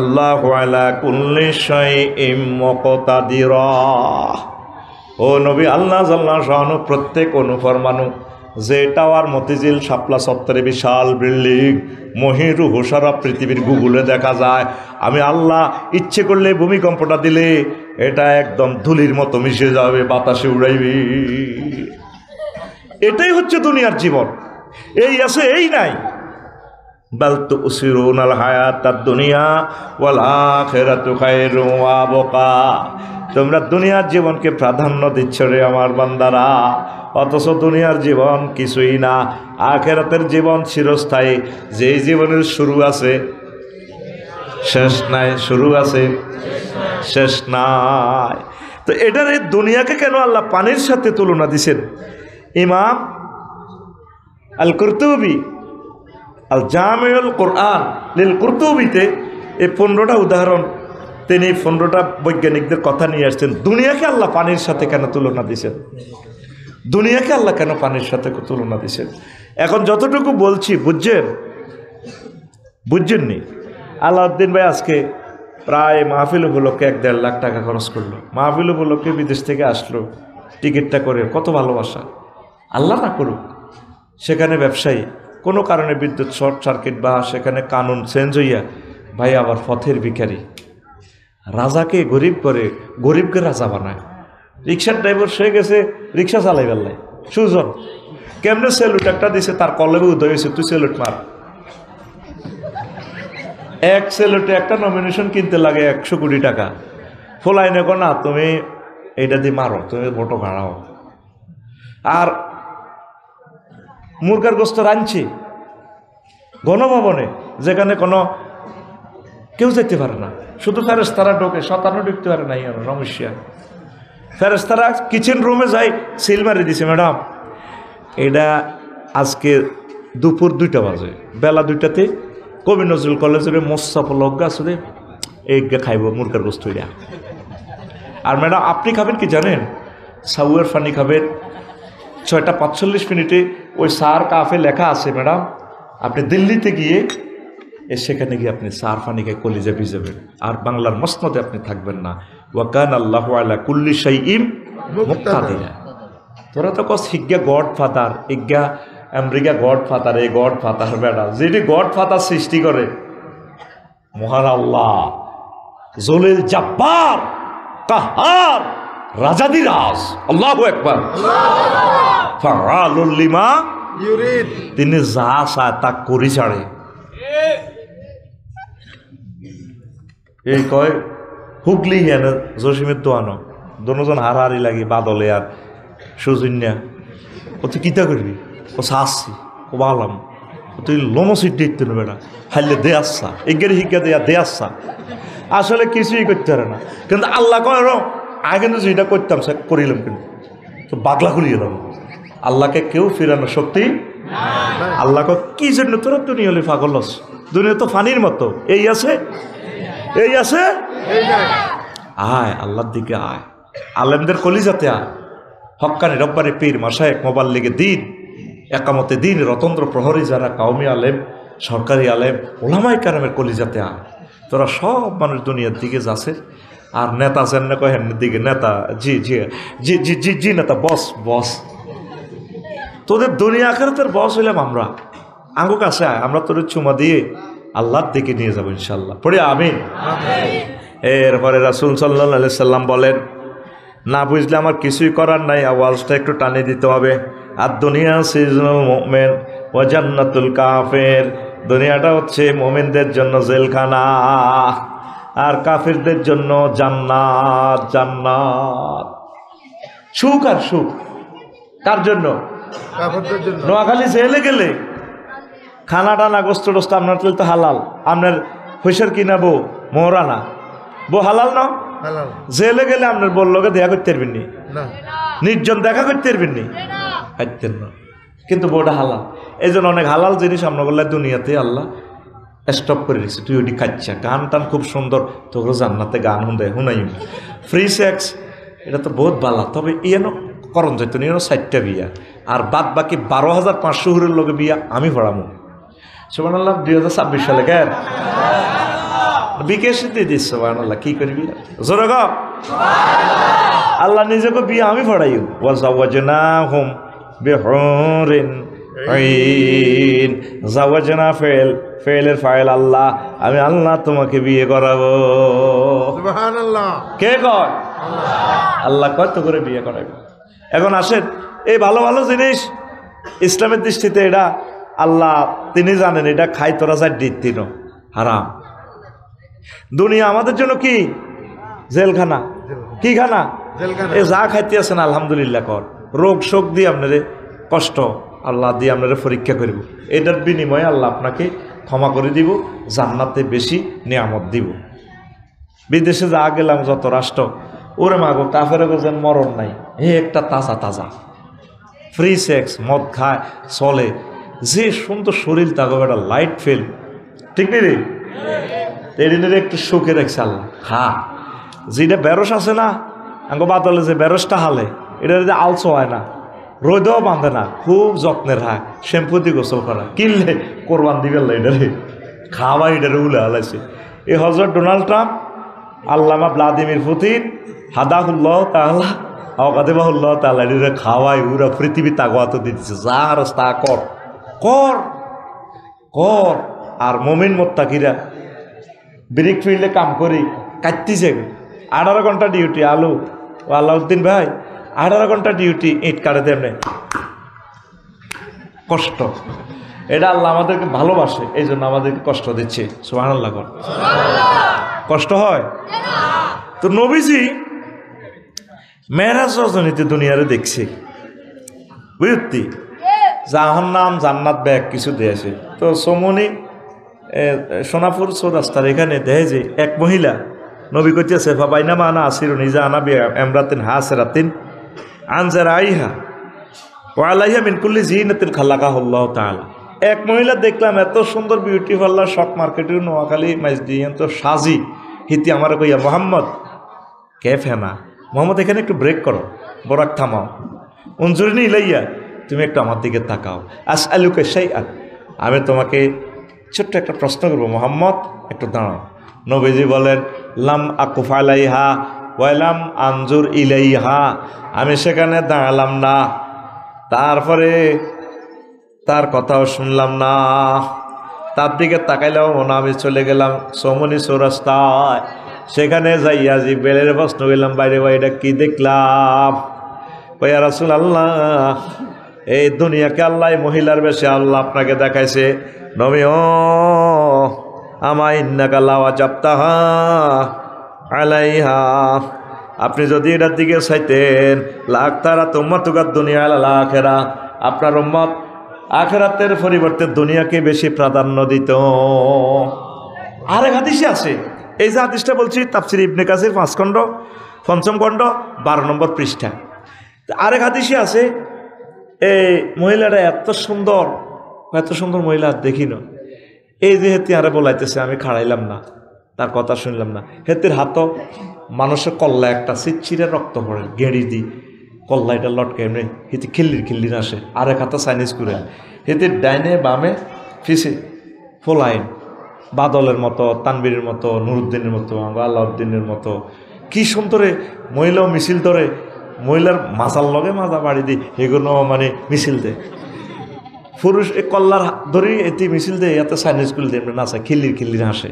আল্লাহু আলা কুল্লি শাইইন মুকতাদিরা। ও নবী, আল্লাহ জাল্লাহু শাআনু প্রত্যেক অনুফরমানু, যে টাওয়ার মতিঝিল শাপলা চত্বরে বিশাল বিল্ডিং, মহিরুহ সারা পৃথিবীর গুগলে দেখা যায়। আমি আল্লাহ ইচ্ছে করলে ভূমিকম্পটা দিলে এটা একদম ধুলির মতো মিশে যাবে, বাতাসে উড়াইবে। এটাই হচ্ছে দুনিয়ার জীবন। এই আছে, এই নাই। বাল তুসিরুনাল হায়াতাদ দুনিয়া ওয়াল আখিরাতু খায়রুন ওয়া আবকা। তোমরা দুনিয়ার জীবনকে প্রাধান্য দিচ্ছ রে আমার বান্দারা, অথচ দুনিয়ার জীবন কিছুই না। আখিরাতের জীবন চিরস্থায়ী। যেই জীবনের শুরু আছে শেষ নাই, শুরু আছে শেষ নাই। তো এটার এই দুনিয়াকে কেন আল্লাহ পানির সাথে তুলনা দিছেন? ইমাম আল কুরতুবী আল জামিউল কুরআন লিল কুরতুবীতে এই 15টা উদাহরণ, তিনি 15টা বৈজ্ঞানিকদের কথা নিয়ে আসছেন। দুনিয়াকে আল্লাহ পানির সাথে কেন তুলনা দিছেন? দুনিয়াকে আল্লাহ কেন পানির সাথে তুলনা দিছেন? এখন যতটুকু বলছি বুঝছেননি? আলাউদ্দিন ভাই আজকে প্রায় মাহফিল উপলক্ষে 1-1.5 লাখ টাকা খরচ করলো। মাহফিল উপলক্ষে বিদেশ থেকে আসলো, টিকিটটা করে, কত ভালোবাসা। আল্লাহ না করুক সেখানে ব্যবসায়ী কোনো কারণে বিদ্যুৎ শর্ট সার্কিট বা সেখানে কানুন চেঞ্জ হইয়া ভাই আবার পথের ভিখারি। রাজাকে গরিব করে, গরিবকে রাজা বানায়। রিক্সার ড্রাইভার সে গেছে রিক্সা চালাই বেল্লাই, সুজন কেমনে সেলুট একটা দিছে, তার কলেবে উদয় হয়েছে, তুই সেলুট মার। এক সেলুটে একটা নমিনেশন কিনতে লাগে 100 কোটি টাকা। ফোলাইনে কো না তুমি এইটা দিয়ে মারো, তুমি ভোটো ভাড়াও। আর মুরগার গোস্ত রাঁধছি গণভবনে, যেখানে কোনো কেউ যেতে পারে না, শুধু ফেরেশতারা ঢোকে, শতানো ঢুকতে পারে না। সমস্যা ফেরেশতারা কিচেন রুমে যায়, সিল মারি দিছে, ম্যাডাম এটা আজকে দুপুর 2টা বাজে, বেলা 2টাতে কবি নজরুল কলেজের মোস্তাফা লগ্গা আছে, এগা খাইব মুরগার গোস্ত এটা। আর ম্যাডাম আপনি খাবেন কি জানেন, সাউয়ের পানি খাবেন 6:45 ওই সার কাফে লেখা আছে ম্যাডাম, আপনি দিল্লিতে গিয়ে সেখানে গিয়ে আপনি সার পানি খাই কলিজা ভিজাবেন, আর বাংলার মসনদে আপনি থাকবেন না। ওয়াকান আল্লাহু আলা কুল্লি শাইইন মুক্তাদিরা। তোরা তো কস হিজ্ঞা গড ফাদার, ইজ্ঞা আমেরিকা গড ফাদার, এই গড ফাদার বেড়া যেটি গড ফাদার সৃষ্টি করে মহান আল্লাহ, জলিল জাব্বার কাহার রাজাদিরাজ, আল্লাহু আকবার, ফাআলুল লিমা ইউরিদ, তিনি যা চায় তা করি ছাড়ে। এই কয় হুগলি হেন জসিমের দোয়ানো দুজন হারাহারি লাগি বাদলে আর সুজন্যা, ও তুই কিতা করবি, ও চাচ্ছি ও বালাম, ও তুই লোনো সিট দিতে নেবে না, হাইলে দে আসছা এগের হিজ্ঞা দেয়া দে আসছা, আসলে কিছুই করতে পারে না। কিন্তু আল্লাহ কয় আগে কিন্তু যেটা করতাম সে করিলাম, কিন্তু তো বাগলা খুলিয়ে এলাম। আল্লাহকে কেউ ফিরানোর শক্তি, আল্লাহকে কি জন্য তোরা দুনিয়া হলে পাগল, দুনিয়া তো ফানির মতো, এই আছে এই আছে, আয় আল্লাহর দিকে আয়, আলেমদের কলিজাতে আয়, হক্কানি রব্বানি পীর মাশায়েখ মোবাল্লিগে দিন, একামতে দিন, রতন্দ্র প্রহরী যারা কাউমি আলেম, সরকারি আলেম, ওলামাই কারামের কলিজাতে আয়। তোরা সব মানুষ দুনিয়ার দিকে যাচ্ছে, আর নেতা যেন কয় হেন দিকে নেতা, জি জি জি জি জি জি নেতা, বস বস, তোদের দুনিয়া আখিরাতের বস হইলাম আমরা, আঙ্গু কাছে আয়, আমরা তোদের চুমা দিয়ে আল্লাহর দিকে নিয়ে যাবো ইনশাল্লাহ, পড়ি আমিন। এরপরে রাসূল সাল্লাল্লাহু আলাইহি সাল্লাম বলেন, না বুঝলে আমার কিছুই করার নাই, আওয়াজটা একটু টানে দিতে হবে। আর দুনিয়া সিজনুল মুমিন ওয়া জান্নাতুল কাফির, দুনিয়াটা হচ্ছে মুমিনদের জন্য জেলখানা, আর কাফিরদের জন্য জান্নাত। জান্নাত সুখ আর সুখ কার জন্য? কাফিরদের জন্য। নোয়াখালী জেলে গেলে খানা টানা গোস্ত টোস্ত আপনার তো হালাল, আপনার পয়সার কিনাবো মোহরানা বো হালাল না, জেলে গেলে আপনার বললোকে দেখা করতে পারবেন নি, নির্জন দেখা করতে পারবেন নি, পারতেন না, কিন্তু বউটা হালাল। এই জন্য অনেক হালাল জিনিস আমরা বললাম দুনিয়াতে আল্লাহ স্টপ করে রেখেছে, তুই ওটি খাচ্ছা। গান টান খুব সুন্দর, তোর জান্নাতে গান হুনাই ফ্রি সেক্স, এটা তো বহুত ভালো, তবে ইয়েন করণ যাইতো নিয়ে 60টা বিয়া, আর বাদ বাকি 12,500 হুরের লোকে বিয়া আমি পড়ামো। সুবহানাল্লাহ, 2026 সালে কেন বিকেশ দিয়ে দিস, সুবহানাল্লাহ, কি করবি জোরে গো, আল্লাহ নিজেকে বিয়ে আমি পড়াইও। ওয়াজাওয়াজনাহুম বিহুরিন আইন, জাওয়াজনা ফেলের ফাইল আল্লাহ, আমি আল্লাহ তোমাকে বিয়ে করাবো। সুবহানাল্লাহ, কে কয়? আল্লাহ কত করে বিয়ে করাবো। এখন আসেন, এই ভালো ভালো জিনিস ইসলামের দৃষ্টিতে এটা আল্লাহ তিনি জানেন, এটা খাই তোরা যায় দিন হারাম। দুনিয়া আমাদের জন্য কি জেলখানা, কি খানা, এ যা খাইতে আছেন আলহামদুলিল্লাহ কর, রোগ শোক দিয়ে আপনারে কষ্ট আল্লাহ দিয়ে আপনারে পরীক্ষা করব, এটার বিনিময়ে আল্লাহ আপনাকে ক্ষমা করে দিব, জান্নাতে বেশি নিয়ামত দিব। বিদেশে যা গেলাম যত রাষ্ট্র, ওরে মাগো কাফের যেন মরণ নাই, একটা তাজা তাজা ফ্রি সেক্স, মদ খায় চলে, যে সুন্দর শরীর তাকে একটা লাইট ফেল, ঠিক নেই রে, এদিনের একটু সুখে রাখছে আল্লাহ। হ্যাঁ, যেটা বেরস আছে না আঙ্গ বাদলে, যে বেরসটা হালে এটা যদি আলসো হয় না, রোদেও বাঁধে না, খুব যত্নের হয়, শ্যাম্পু দিয়ে গোসল করা, কিনলে কোরবান দিবে এটারে, খাওয়া এটারে উলে হালাইছে। এই হজরত ডোনাল্ড ট্রাম্প, আল্লামা ভ্লাদিমির পুতিন হাদাহুল্লাহ তাআলা আওকাদেবাহুল্লাহ তাআলা এটারে খাওয়াই উরা পৃথিবী তাগোয়াত দিতেছে, যা রস তা কর কর কর। আর মুমিন মুত্তাকিরা ব্রিক ফিল্ডে কাম করি কাটতেছে 18 ঘন্টা ডিউটি। আলু ও আলাউদ্দিন ভাই 18 ঘন্টা ডিউটি, ইট কাটে দেমনে কষ্ট। এটা আল্লাহ আমাদেরকে ভালোবাসে, এই জন্য আমাদেরকে কষ্ট দিচ্ছে। সুবহানাল্লাহ, কষ্ট হয় তো। নবীজি মেরাজ রজনীতে দুনিয়ারে দেখছে, বুঝতি জাহান্নাম জান্নাত ব্যাগ কিছু দিয়েছে। তো সমনি সোনাপুর চৌরাস্তার এখানে দেখে যে এক মহিলা নবী কইতেছে, ফাবাইনামা আনা আসিরু নিজা আনা বিয়া এমরাতিন হাসরাতিন আনজারা আইহা ওয়া আলাইহা মিন কুল্লি জিনাতিন খালাকাহুল্লাহু তাআলা। এক মহিলা দেখলাম এত সুন্দর বিউটি পার্লার শপ মার্কেটের নোয়াখালী মাইজদিয়ান তো সাজি, হিতি আমার কইয়া মোহাম্মদ কে ফেনা মোহাম্মদ এখানে একটু ব্রেক করো, বরাক থামাও, উনজুরিনি ইলাইয়া, তুমি একটু আমার দিকে তাকাও, আসআলুকা শাইআন, আমি তোমাকে ছোট্ট একটা প্রশ্ন করবো মোহাম্মদ, একটু দাঁড়াও। নবীজি বলেন লাম আকুফ আলাইহা ওয়ালাম আনজুর ইলাইহা, আমি সেখানে দাঁড়ালাম না, তারপরে তার কথাও শুনলাম না, তার দিকে তাকাইলাম না, আমি চলে গেলাম সমনি চৌরাস্তায়, সেখানে যাইয়া জিব্রাইলের প্রশ্ন গেলাম, বাইরে ভাই এটা কি দেখলাম? ইয়া রাসূলুল্লাহ, এই দুনিয়াকে আল্লাহ মহিলার বেশে আল্লাহ আপনাকে দেখাইছে। নবী ও আমা ইন্নাকা লাওয়াজাবতাহা আলাইহা, আপনি যদি এটার দিকে চাইতেন লাখ তারা তোমার তুকার দুনিয়া আলাল আখিরা, আপনার উম্মত আখিরাতের পরিবর্তে দুনিয়াকে বেশি প্রাধান্য দিত। আরেক হাদিসে আছে, এই যে হাদিসটা বলছি তাফসির ইবনে কাসির 5 খণ্ড 5ম খণ্ড 12 নম্বর পৃষ্ঠা। আরেক হাদিসে আছে এই মহিলাটা এত সুন্দর মহিলা দেখি না, এই যে হেতি আরে বলাইতেছে, আমি খাড়াইলাম না, তার কথা শুনলাম না, হেতির হাতও মানুষের কল্লা একটা চিটচিরে রক্ত পড়ে, গেঁড়ি দি কল্লা এটা লটকে এমনি হেতি খিল্লির আসে, আরেক হাতে চাইনিজ করে, হেতির ডাইনে বামে ফিসে ফোলাইন, বাদলের মতো, তানবীরের মতো, নুরুদ্দিনের মতো, আল্লাউদ্দিনের মতো, কি সুন্দরে মহিলাও মিছিল ধরে, মহিলার মাজার লগে মাজা বাড়ি দিই, এগুলো মানে মিছিল দেয়, পুরুষ এ কল্লার ধরেই এটি মিছিল দেয়, এত চাইনিজ গুলো দিয়ে নাচা খিল্লির হাসে।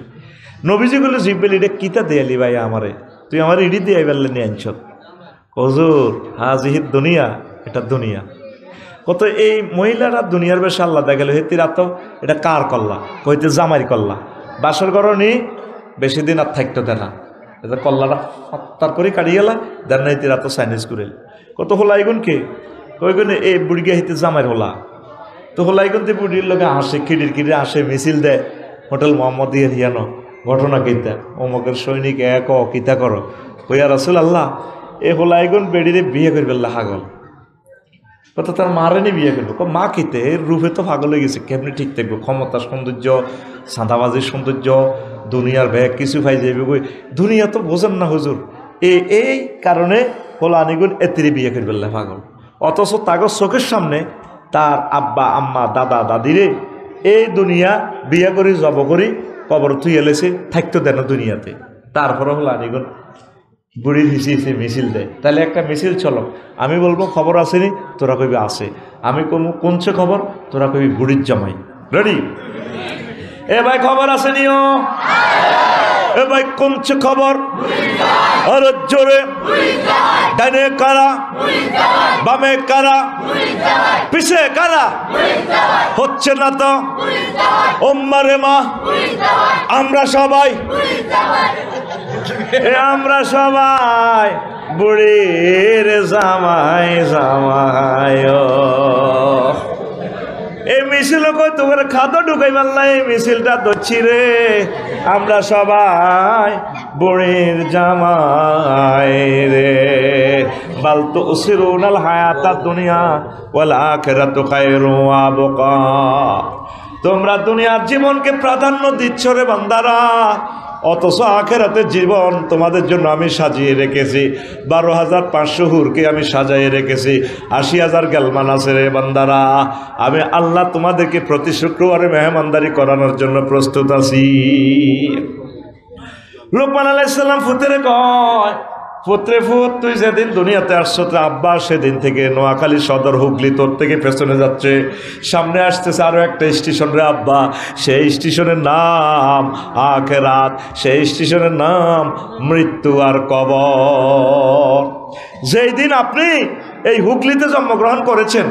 নবীজিগুলো জিব্বেল এটা কিতা দেয়ালি ভাই আমারে, তুই আমার ইডি দিয়ে বেললে নিয়ে আনছ হজুর, হাজিহিদ দুনিয়া, এটা দুনিয়া কত। এই মহিলারা দুনিয়ার বেশ আল্লাহ দেখা গেল, হেতির আত এটা কার কল্লা, কইতে জামাই কল্লা, বাসর গরনি বেশি দিন আর থাকতো দেয় না, এটা কল্লাটা হত্যার করে কাটি গেলা, দেন না হেতির আত চাইনিজ করে কত হলা এগুন কে কইগুন এই বুড়িকে হেতে জামাইয়ের হলা, তো হলাইগন্তি বুড়ির লোকে হাসে, খিড়ির আসে, মিছিল দেয়, হোটেল মোহাম্মদ দিয়ে হিয়ানো ঘটনা কিতা, অমুকের সৈনিক এক কিতা করো, কইয়া রাসূলুল্লাহ এ হলাইগুন বেড়িরে বিয়ে করবে হাগল, কত তার মারেনি বিয়ে করবো, মা কিতে এর রূপে তো পাগল হয়ে গেছে, কেমনি ঠিক থাকবো, ক্ষমতার সৌন্দর্য, সাঁদাবাজির সৌন্দর্য, দুনিয়ার ব্যাগ কিছু পাই যাইবে, দুনিয়া তো বোঝেন না হুজুর, এই কারণে হলা আনিগুন এতিরে বিয়ে করবে পাগল। অথচ তাগর চোখের সামনে তার আব্বা আম্মা দাদা দাদিরে এই দুনিয়া বিয়ে করি জব করি কবর তুই এলেছে, থাকতো দেন দুনিয়াতে, তারপরে হলো আনিগুন বুড়ির হিসিয়ে মিছিল দেয়। তাহলে একটা মিছিল চলো, আমি বলবো খবর আসেনি, তোরা কবি আসে, আমি কোনছে খবর, তোরা কবি বুড়ির জামাই, রেডি? এ ভাই খবর আসেনিও, এ ভাই কোনছে খবর, আর জোরে, ডানে কারা, বামে কারা, পিছে কারা, হচ্ছে না তো ওম্মারে মা, আমরা সবাই বুড়ির জামাই জামাই। এই মিছিল কই তোমার খাদ্য ঢুকাই পারলা, এই মিছিলটা ধরছি রে, আমরা সবাই বুড়ির জামাই রে। বাল তুসিরুনাল হায়াতাদ দুনিয়া ওয়াল আখিরাতু খায়রুন ওয়া আবকা, তোমরা দুনিয়ার জীবনকে প্রাধান্য দিচ্ছ রে বান্দারা, অথচ আখিরাতের জীবন তোমাদের জন্য আমি সাজিয়ে রেখেছি, 12,500 হুরকে আমি সাজিয়ে রেখেছি, 80,000 গেলমান আছে রে বান্দারা, আমি আল্লাহ তোমাদেরকে প্রতি শুক্রবারে মেহমানদারি করানোর জন্য প্রস্তুত আছি। লোকমান আলাইহিস সালাম পুত্রে কয়, পুত্রে ফুত তুই যেদিন দুনিয়াতে আসছো তো আব্বা সেদিন থেকে নোয়াখালী সদর হুগলি তোর থেকে পেছনে যাচ্ছে, সামনে আসতেছে আরো একটা স্টেশন রে আব্বা, সেই স্টেশনের নাম আখিরাত, সেই স্টেশনের নাম মৃত্যু আর কবর। যেই দিন আপনি এই হুগলিতে জন্মগ্রহণ করেছেন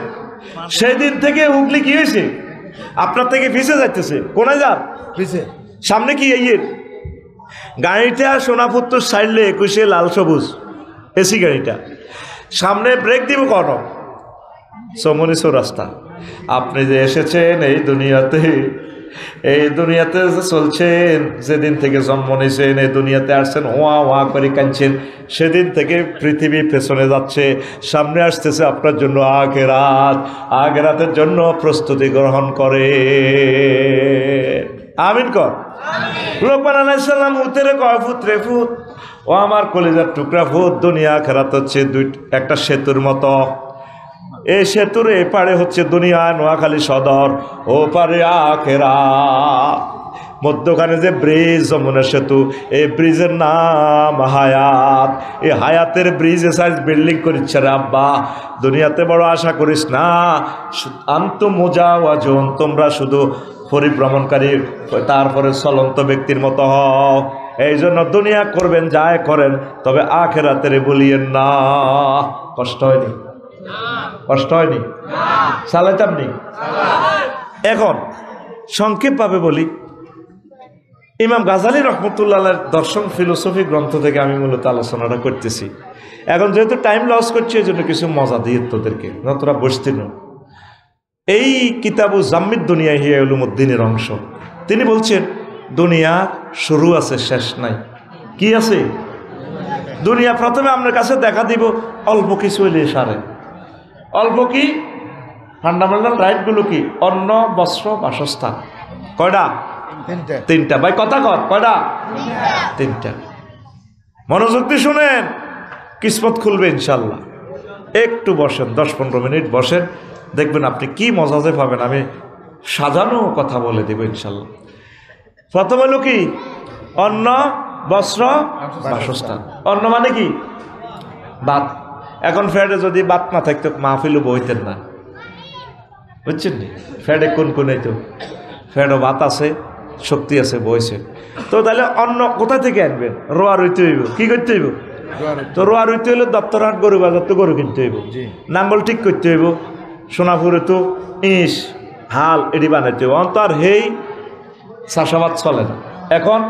সেই দিন থেকে হুগলি কি হয়েছে, আপনার থেকে পিছিয়ে যাইতেছে, কোনায় যান পিছিয়ে, সামনে কি এই গাড়িটা সোনাপুত্তর সাইডলে 21 লাল সবুজ এসি গাড়িটা, সামনে ব্রেক দিব কন সমনি চৌরাস্তা। আপনি যে এসেছেন এই দুনিয়াতে যে চলছেন, যেদিন থেকে জন্ম নিয়েছেন এই দুনিয়াতে আসছেন, ওয়া করে কাঁদছেন, সেদিন থেকে পৃথিবী পেছনে যাচ্ছে, সামনে আসতেছে আপনার জন্য আখিরাতের জন্য প্রস্তুতি গ্রহণ করে। আমিন কর। লোকমান আলাইহিস সালাম উতেরে কয়, পুত্রে ফুত, ও আমার কলিজার টুকরা ফুত, দুনিয়া আখিরাত হচ্ছে একটা সেতুর মতো। এই সেতুর এপারে হচ্ছে দুনিয়া নোয়াখালী সদর, ও পারে আখিরাত। মধ্যখানে যে ব্রিজ, যমুনা সেতু, এই ব্রিজের নাম হায়াত। এই হায়াতের ব্রিজে সাইজ বিল্ডিং করিচ্ছে রে আব্বা, দুনিয়াতে বড় আশা করিস না। আনতুম মুজাওয়াজুন, তোমরা শুধু পরিভ্রমণকারী, তারপরে চলন্ত ব্যক্তির মতো হও। এই জন্য দুনিয়া করবেন যায় করেন, তবে আখিরাতের বলিয়েন না। কষ্ট হয়নি? কষ্ট হয়নি? চালাইতাম নি? এখন সংক্ষেপভাবে বলি, ইমাম গাজালি রহমতুল্লাহর দর্শন ফিলোসফি গ্রন্থ থেকে আমি মূলত আলোচনাটা করতেছি। এখন যেহেতু টাইম লস করছি, এই জন্য কিছু মজা দিয়ে তোদেরকে, তোরা বসতে নো। এই কিতাবু জাম্মিদ দুনিয়া হিয়া উলুমুদ্দিনের অংশ। তিনি বলছেন দুনিয়া শুরু আছে, শেষ নাই। কি আছে? দুনিয়া প্রথমে আপনার কাছে দেখা দিব অল্প কিছু এলে সারে। অল্প কি? ফান্ডামেন্টাল রাইটগুলো কি? অন্ন, বস্ত্র, বাসস্থান। কয়টা? তিনটা। ভাই কথা কর, কয়টা? তিনটা। মনোযোগ দিয়ে শুনেন, কিসমত খুলবে ইনশাল্লাহ। একটু বসেন, 10-15 মিনিট বসেন, দেখবেন আপনি কি মজাতে পাবেন। আমি সাজানো কথা বলে দেব ইনশাল্লাহ। প্রথম হলো কি? অন্ন, বস্ত্র, বাসস্থান। অন্ন মানে কি? ভাত। এখন ফ্যাডে যদি ভাত না থাকতো মাহফিলও বইতেন না, বুঝছেন নি? ফ্যাডে কোন কোন তো ফ্যাডও ভাত আছে, শক্তি আছে, বইছে। তো তাহলে অন্ন কোথা থেকে আনবেন? রোয়া রইতে হইব। কি করতে হইব? তো রোয়া রইতে হইলে দপ্তরহাট গরু বাজার তো গরু কিনতে হইব, নাঙ্গল ঠিক করতে হইব, সোনাপুরে তো ইস হাল এটি বানাইতে হইব। অন্তর হেই চাষাবাদ চলে না। এখন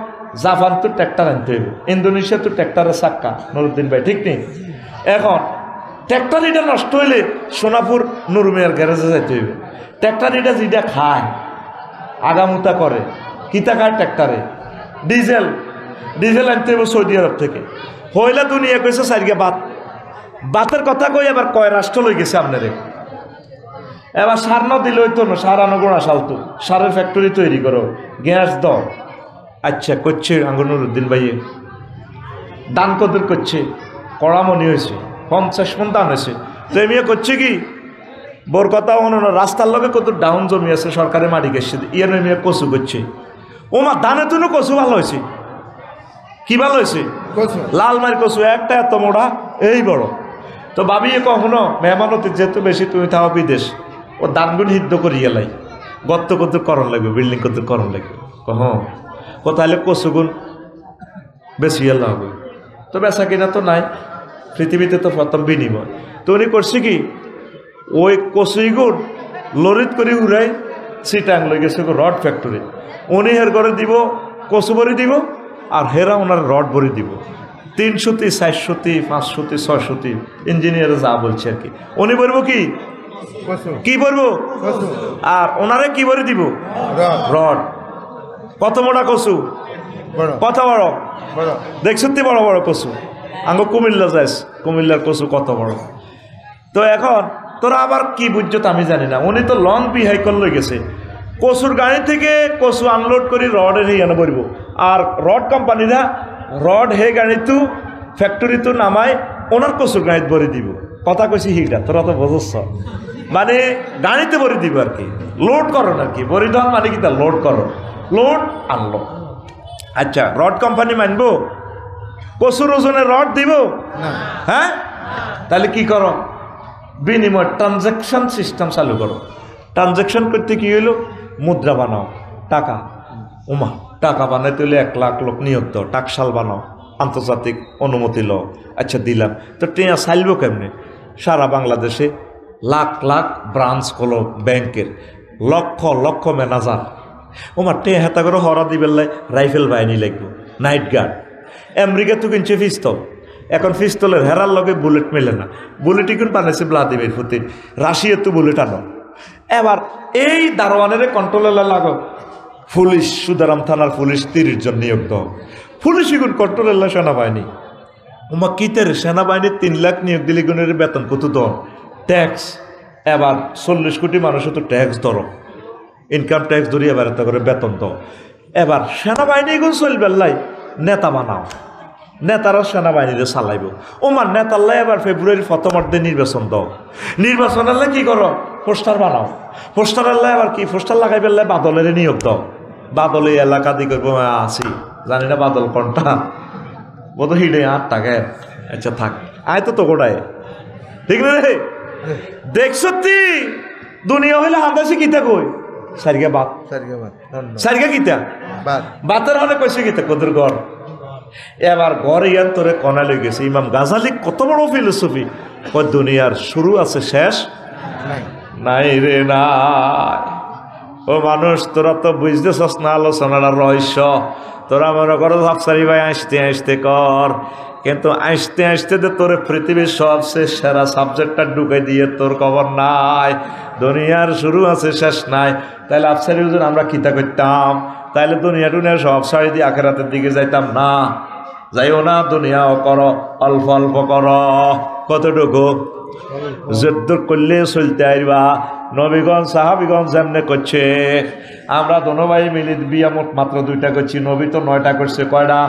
জাপান তো ট্র্যাক্টর আনতে হইব, ইন্দোনেশিয়া তো ট্র্যাক্টরের চাক্কা, নুরুদ্দিন ভাই ঠিক নেই? এখন ট্র্যাক্টর এটা নষ্ট হইলে সোনাপুর নুরুমিয়ার গ্যারেজে যাইতে হইব। ট্র্যাক্টর এটা যেটা খায়, আগামুতা করে, কিতা খায় ট্র্যাক্টরে? ডিজেল। ডিজেল আনতে হইব সৌদি আরব থেকে। হইলে দুনিয়া কইছে সারিকে বাত। বাতের কথা কই আবার কয় রাষ্ট্র লই গেছে আপনারে। এবার সার ন দিলে হইতো না, সার আনো গোড়া সালতো, সারের ফ্যাক্টরি তৈরি করো, গ্যাস দাও। আচ্ছা করছে আঙ্গুনুরুদ্দিন ভাইয়ে, দান কদর করছে, কড়ামণি হয়েছে, 50 মণ দান হয়েছে। তো এমনি করছে কি? বোর কথা হনো না, রাস্তার লগে কত ডাউন জমি আছে, সরকারের মাটি গেছে, ইয়ে এমনি কচু করছে। ও মা, দানে তুনো কচু ভালো হয়েছে। কি ভালো হয়েছে? লাল মারি কচু, একটা এত মোড়া, এই বড়। তো ভাবিয়ে কখনো মেহমানতি যেহেতু বেশি, তুমি থাও বিদেশ, ও দানগুলি সিদ্ধ করি গেলাই, গর্ত কত করণ লাগবে, বিল্ডিং কত করণ লাগবে। তাহলে কচুগুণ বেশি এলা হবে। তো বেচা কিনা তো নাই, পৃথিবীতে তো প্রথম বিনিময়। তো উনি করছে কি? ওই কচুইগুণ লরিত করে উড়াই সিটাং লই গেছে রড ফ্যাক্টরি। উনি হের ঘরে দিব, কচু ভরি দিব, আর হেরা ওনার রড ভরি দিব। 300টি, 400টি, 500টি, 600টি, ইঞ্জিনিয়ার যা বলছে আর কি। উনি বলবো কি? কি বলবো? আর ওনারে কি ভরি দিব? রড। কত মোটা কচু? কত বড়? দেখছেন তো বড় বড় কচু। আঙ্গ কুমিল্লা যাইস, কুমিল্লার কচু কত বড়। তো এখন তোরা আবার কি বুঝছো আমি জানি না। উনি তো লং বিহাইকল লই গেছে, কচুর গাড়ি থেকে কচু আনলোড করে রডের হেয়ানো বলবো। আর রড কোম্পানিরা রড হে গাড়ি তো ফ্যাক্টরি তো নামায় ওনার কচুর গাড়িতে ভরে দিব। কথা কইছি হিটা, তোরা তো বুঝছ, মানে গাড়িতে ভরে দিব আর কি, লোড করো আর কি। ভরি দেওয়ার মানে কি? তা লোড করো, লোড আনলো। আচ্ছা, রড কোম্পানি মানবো? কচুর ওজনে রড দিব? হ্যাঁ, তাহলে কি করো? বিনিময় ট্রানজ্যাকশন সিস্টেম চালু করো। ট্রানজ্যাকশন করতে কি হইলো? মুদ্রা বানাও, টাকা। উমা, টাকা বানাইতে হলে 1 লাখ লোক নিয়োগ দাও, টাকশাল বানাও, আন্তর্জাতিক অনুমতি লও। আচ্ছা দিলাম, তো টেয়া চাইলবো কেমনে? সারা বাংলাদেশে লাখ লাখ ব্রাঞ্চ খোলো ব্যাংকের, লক্ষ লক্ষ ম্যানেজার। ওমার টেয়া হেতা করে হরা দিবেলাই রাইফেল বাহিনী লাগবো, নাইট গার্ড। আমেরিকা তো কিনছে পিস্তল, এখন পিস্তলের হেরার লগে বুলেট মেলে না। বুলেট এখন বানাইছে ভ্লাদিমির পুতিন, রাশিয়া তো বুলেট আনো। এবার এই দারোয়ানের কন্ট্রোলে লাগো, পুলিশ সুদারাম থানার পুলিশ 30 জন নিয়োগ দাও। পুলিশ এখন কন্ট্রোলে সেনাবাহিনী। ওমা কিতের সেনাবাহিনীর 3 লাখ নিয়োগ দিলে গুণের বেতন কত দাও? ট্যাক্স। এবার 40 কোটি মানুষও তো ট্যাক্স ধরো, ইনকাম ট্যাক্স ধরি, এবার এত করে বেতন দাও। এবার সেনাবাহিনী গুলো চলবে লাই নেতা বানাও, নেতারা সেনাবাহিনীরে চালাইব। ওমার নেতাল্লাই এবার ফেব্রুয়ারির প্রথমার্ধে নির্বাচন দাও, নির্বাচন আল্লাহ কি করো পোস্টার বানাও, পোস্টার আল্লাহ এবার কি পোস্টার লাগাই পেলাই বাদলের নিয়োগ দাও, বাদল এই এলাকা দিয়ে করবো আসি জানি না বাদল কোনটা বোধ হিডে 8 টাকা। আচ্ছা থাক আয় তো গোটায় ঠিক না রে। দেখছ তুই দুনিয়া হইলে হান্দাসি কিতা কই সারিগা বাত সারিগা কিতা বাতের হলে কইছে কিতা কদর ঘর। এবার ঘর ইয়ান তোরে কনা লই গেছে ইমাম গাজালি কত বড় ফিলোসফি, কয় দুনিয়ার শুরু আছে শেষ নাই রে নাই। ও মানুষ তোরা তো বুঝতেছস না আলোচনার রহস্য, তোরা মনে করো আফসারি ভাই আসতে আসতে কর, কিন্তু আসতে আসতে তো তোর পৃথিবীর সবচেয়ে সেরা সাবজেক্টটা ঢুকে দিয়ে তোর খবর নাই। দুনিয়ার শুরু আছে শেষ নাই, তাহলে আফসারি হুজুর আমরা কিতা করতাম, তাহলে দুনিয়া টুনিয়া সব সারি দিয়ে আখেরাতের দিকে যাইতাম না। যাইও না, দুনিয়াও করো, অল্প অল্প করো। কতটুকু যুদ্ধ করলে চলতে আইবা। নবীগঞ্জ সাহাবিগঞ্জ যেমনে করছে, আমরা দোনো ভাই মিলি বিয়া মোট মাত্র 2টা করছি, নবী তো 9টা করছে। কয়টা?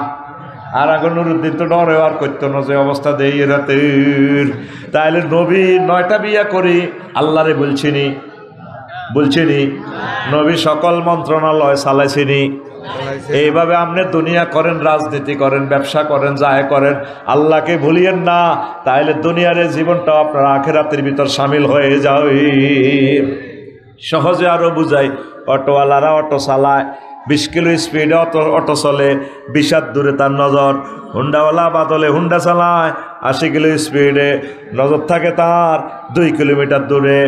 আর এখন নুরুদ্দিন তো ডরে আর করতো না যে অবস্থা দেই রাতের। তাহলে নবী 9টা বিয়া করি আল্লাহরে বলছিনি, নবী সকল মন্ত্রণালয় চালাইছিনি। এইভাবে আপনি দুনিয়া করেন, রাজনীতি করেন, ব্যবসা করেন, যায় করেন, আল্লাহকে ভুলিয়েন না, তাইলে দুনিয়ার জীবনটাও আপনার আখিরাতের ভিতর সামিল হয়ে যাবে। সহজে আরো বুঝাই, অটোওয়ালারা অটো চালায় 20 কিলো স্পিডে অটো চলে, 20 হাত দূরে তার নজর। হুন্ডাওয়ালা বাদলে হুন্ডা চালায় 80 কিলো স্পিডে, নজর থাকে তার 2 কিলোমিটার দূরে।